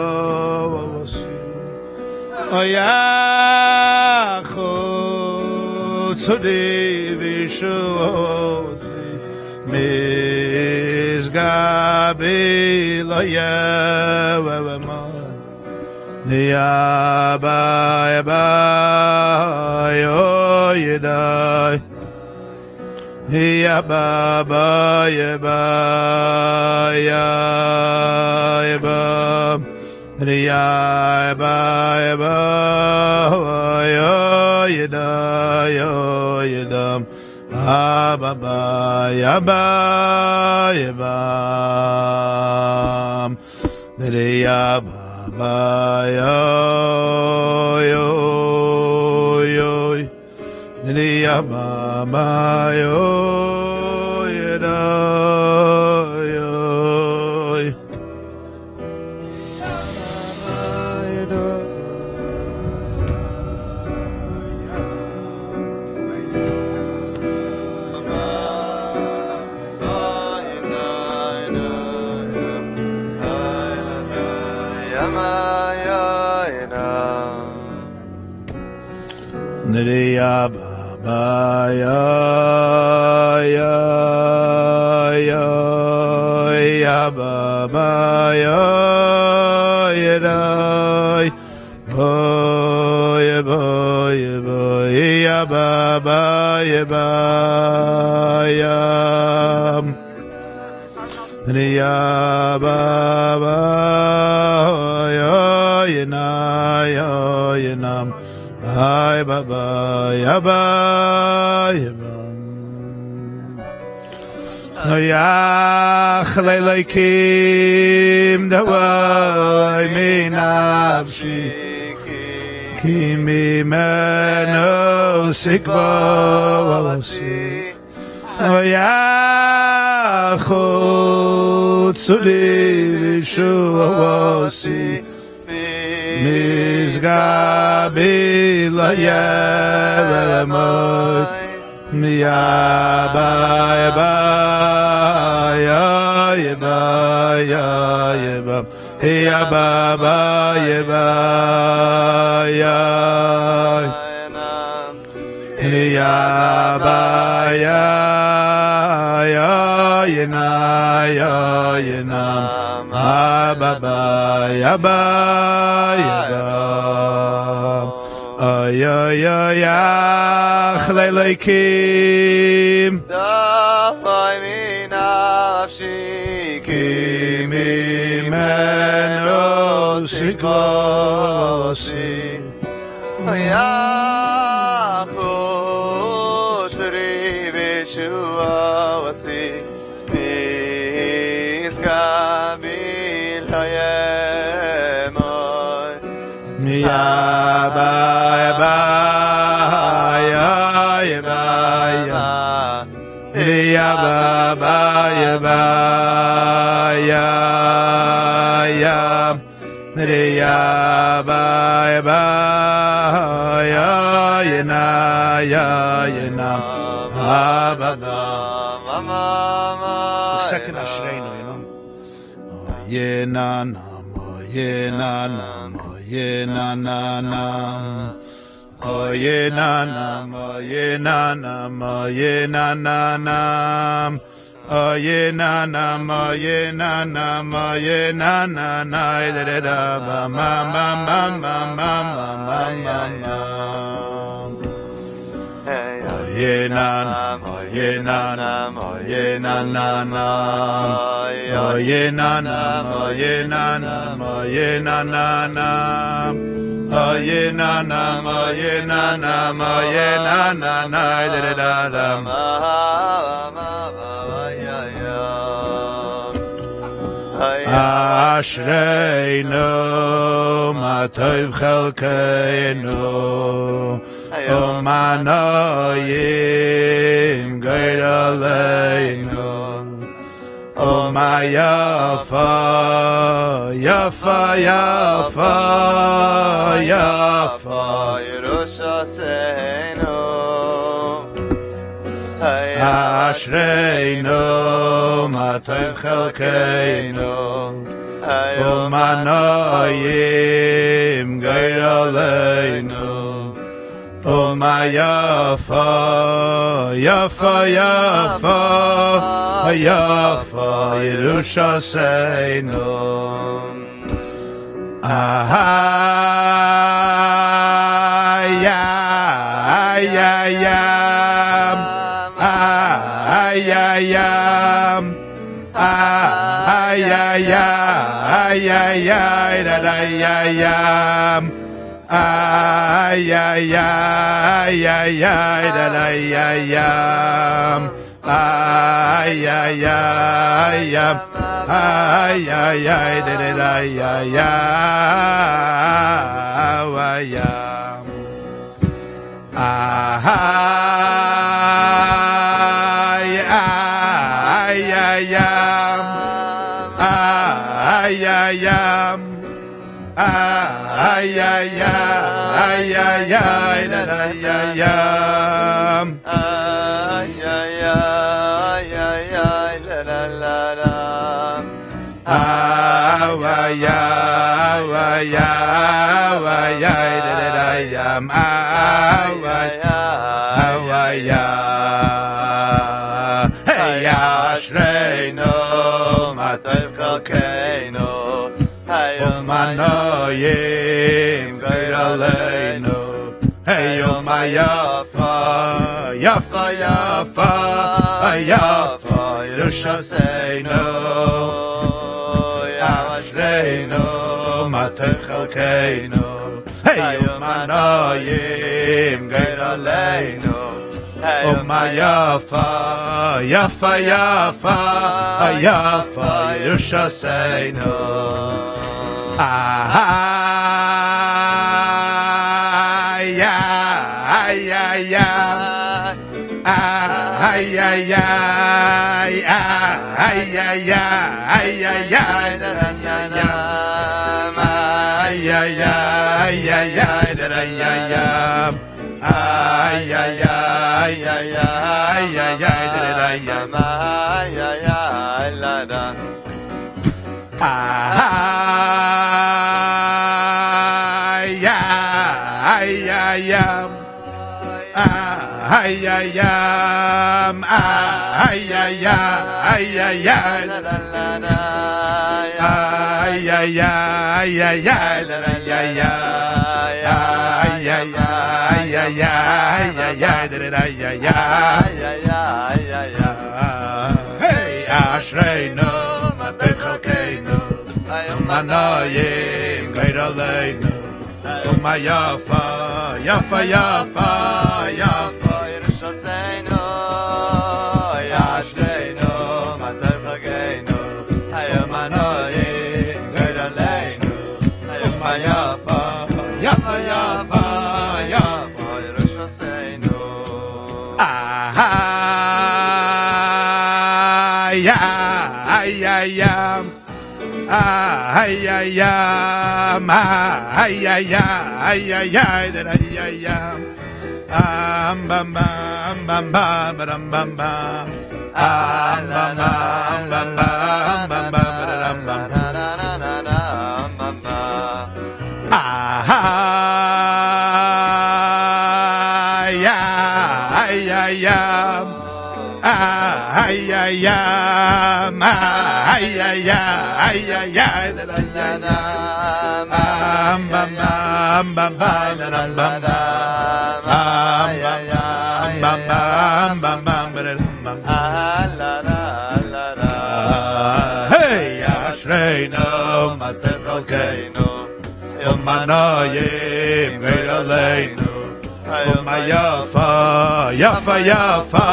oh ya chotzodi vishu Misgabi la ya ba yo yedai ya ba ya ba ya ba ya ba yo yedai yo yedam. Ba ba ya ba ya ba ya ba yo yo ya ba yo ya da yo. Ya ba ba ya ba ba ya da oh ya ba ya ba ba ya ba ba ya na Hi Baba Yaba Ya Khlaylaykim Dawai Min Nafshi Ki Mimeno Sikva Ya Chotzuli Vishuasi Misgabi la yevemot ya ba ba ya ba ya ba ya ba ba ya ba ya ba ya ba ba ya ba ya khlaylaykim Dawai min nafshi ki mimeno sikvosi ya khosri vishuasi Misgabi second Ashreinu, you know. Yenanam. Oh ye na nam, oh ye na nam, oh ye na na nam, oh ye na nam, oh ye na nam, oh ye na na na, da da ba ma ma ma ma ma ma ma ma. Oh ye na nam, oh ye na nam, oh ye na na nam, oh ye na nam, oh ye na nam, oh ye na na nam. Oh ye na na, oh ye na na, oh ye na na na, da da da da. Ashreinu, ma tov chelkeinu, umanoyim geiraleinu. Oh my Yafa, Yafa, Yafa, Yafa, Yerushalayim, Ashreinu, Matov Chelkeinu, Umanoyim Geiraleinu. Oh my Yafa, Yafa, Yafa, Yafa, Yerushalayim. Ay ay ay ay ay da da ay ay ay ay ay ay ay ay da da ay ay ay ay ay ay ay ay ay da da ay ay ay ay ay la la la la ay ay ay ay ay da da ay ay hey Ashreinu Matov Chelkeinu Umanoyim Geiraleinu. Hey, oh my Yafa, Yafa, Yafa, Yafa, Yerushalayim. Ashreinu, Matov Chelkeinu. Hey, Umanoyim Geiraleinu. Oh my Yafa, Yafa, Yafa, Yafa, Yerushalayim. Ay ay ay ay ay Ashreinu Matov Chelkeinu Umanoyim Geiraleinu. Oh my Yafa, Yafa, Yafa, Yafa, Yerushalayim. Ashreinu Matov Chelkeinu Umanoyim Geiraleinu. Oh my Yafa, Yafa, Yafa, Yafa, Yerushalayim. Hey, Ashreinu, Matet Chalkeinu, Ilmanoyim, Great Aleinu, Yafa, Yafa, Yafa,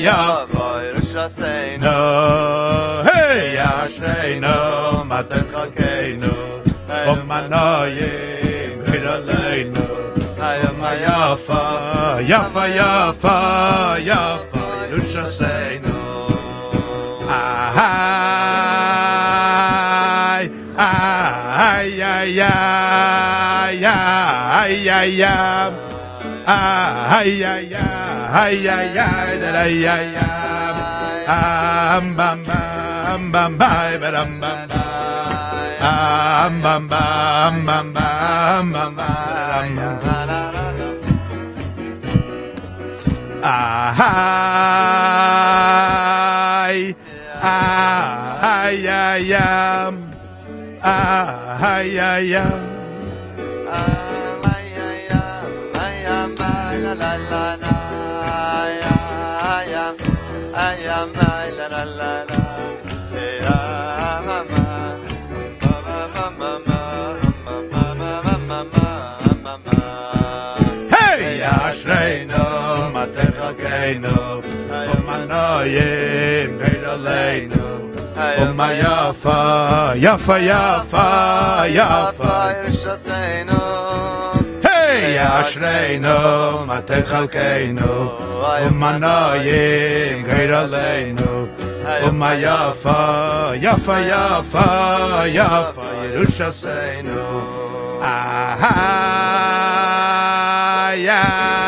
Yafa, Yerushaseinu, Hey, Ashreinu, Matet Chalkeinu, Ilmanoyim, Great Aleinu, Yafa, Yafa, Yafa, Yafa, Yerushaseinu. Hey, Ashreinu, Matet Chalkeinu, Umanoyim, Great Aleinu, Yafa, Yafa, Yafa, Yafa, Yerushaseinu, Hey, Ashreinu, Matet Chalkeinu, Umanoyim, Great Aleinu, Yafa, Yafa, Yafa,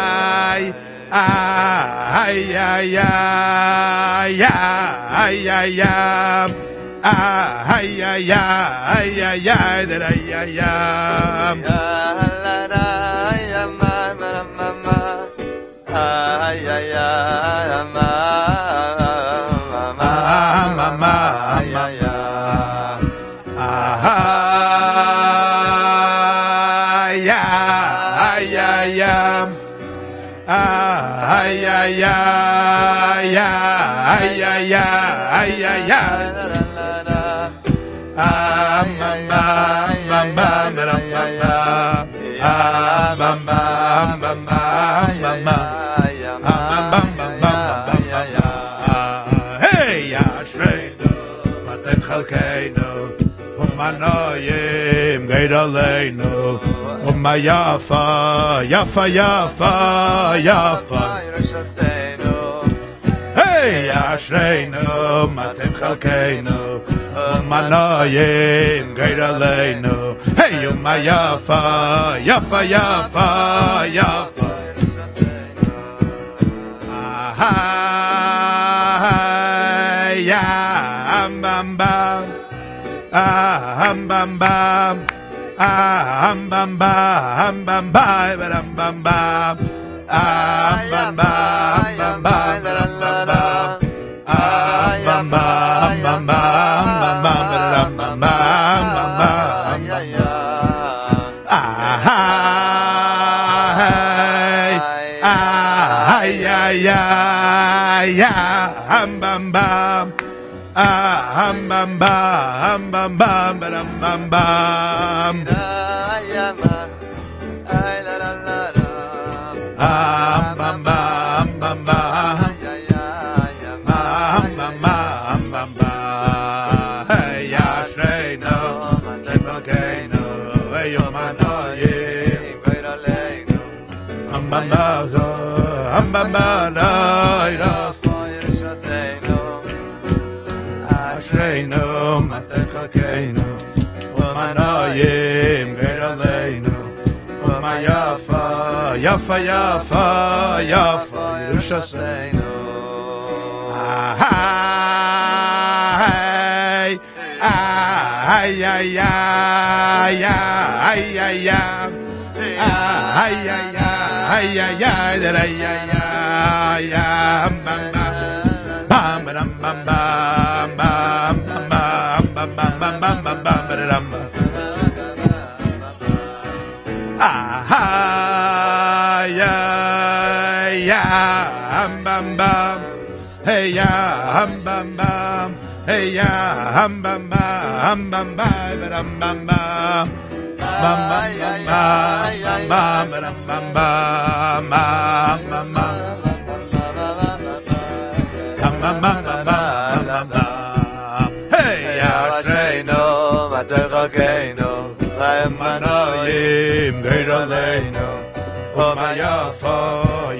Yafa, Yerushaseinu. Hey, Ashreinu, Matet Chalkeinu, Umanoyim, Great Aleinu, Yafa, Yafa, Yafa, Yafa, Yerushaseinu, Hey, Ashreinu, Matet Chalkeinu, Umanoyim, Great Aleinu, Hey, Yafa, Yafa, Yafa, Yafa, Bam bam, bam bam. Bam bam bam bam bam bam bam bam bam Ashreinu Matechakenu Umanoyim Geraleinu Umayafa Yafa Yafa Yafa Yerushalayim Ay ay ay ay ay ay ay ay ay ay bam bam bam bam bam bam bam bam bam bam bam bam bam ya ya bam bam hey ya bam bam hey ya bam bam bam bam bam bam bam bam bam bam bam hey Ashreinu Matechakenu Le'emanoyim Geiraleinu Umayafa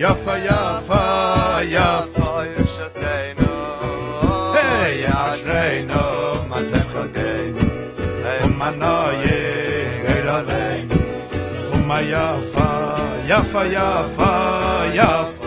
Yafa Yafa Yafa Yerushalayim hey Ashreinu Matechakenu Le'emanoyim Geiraleinu Umayafa Yafa Yafa Yafa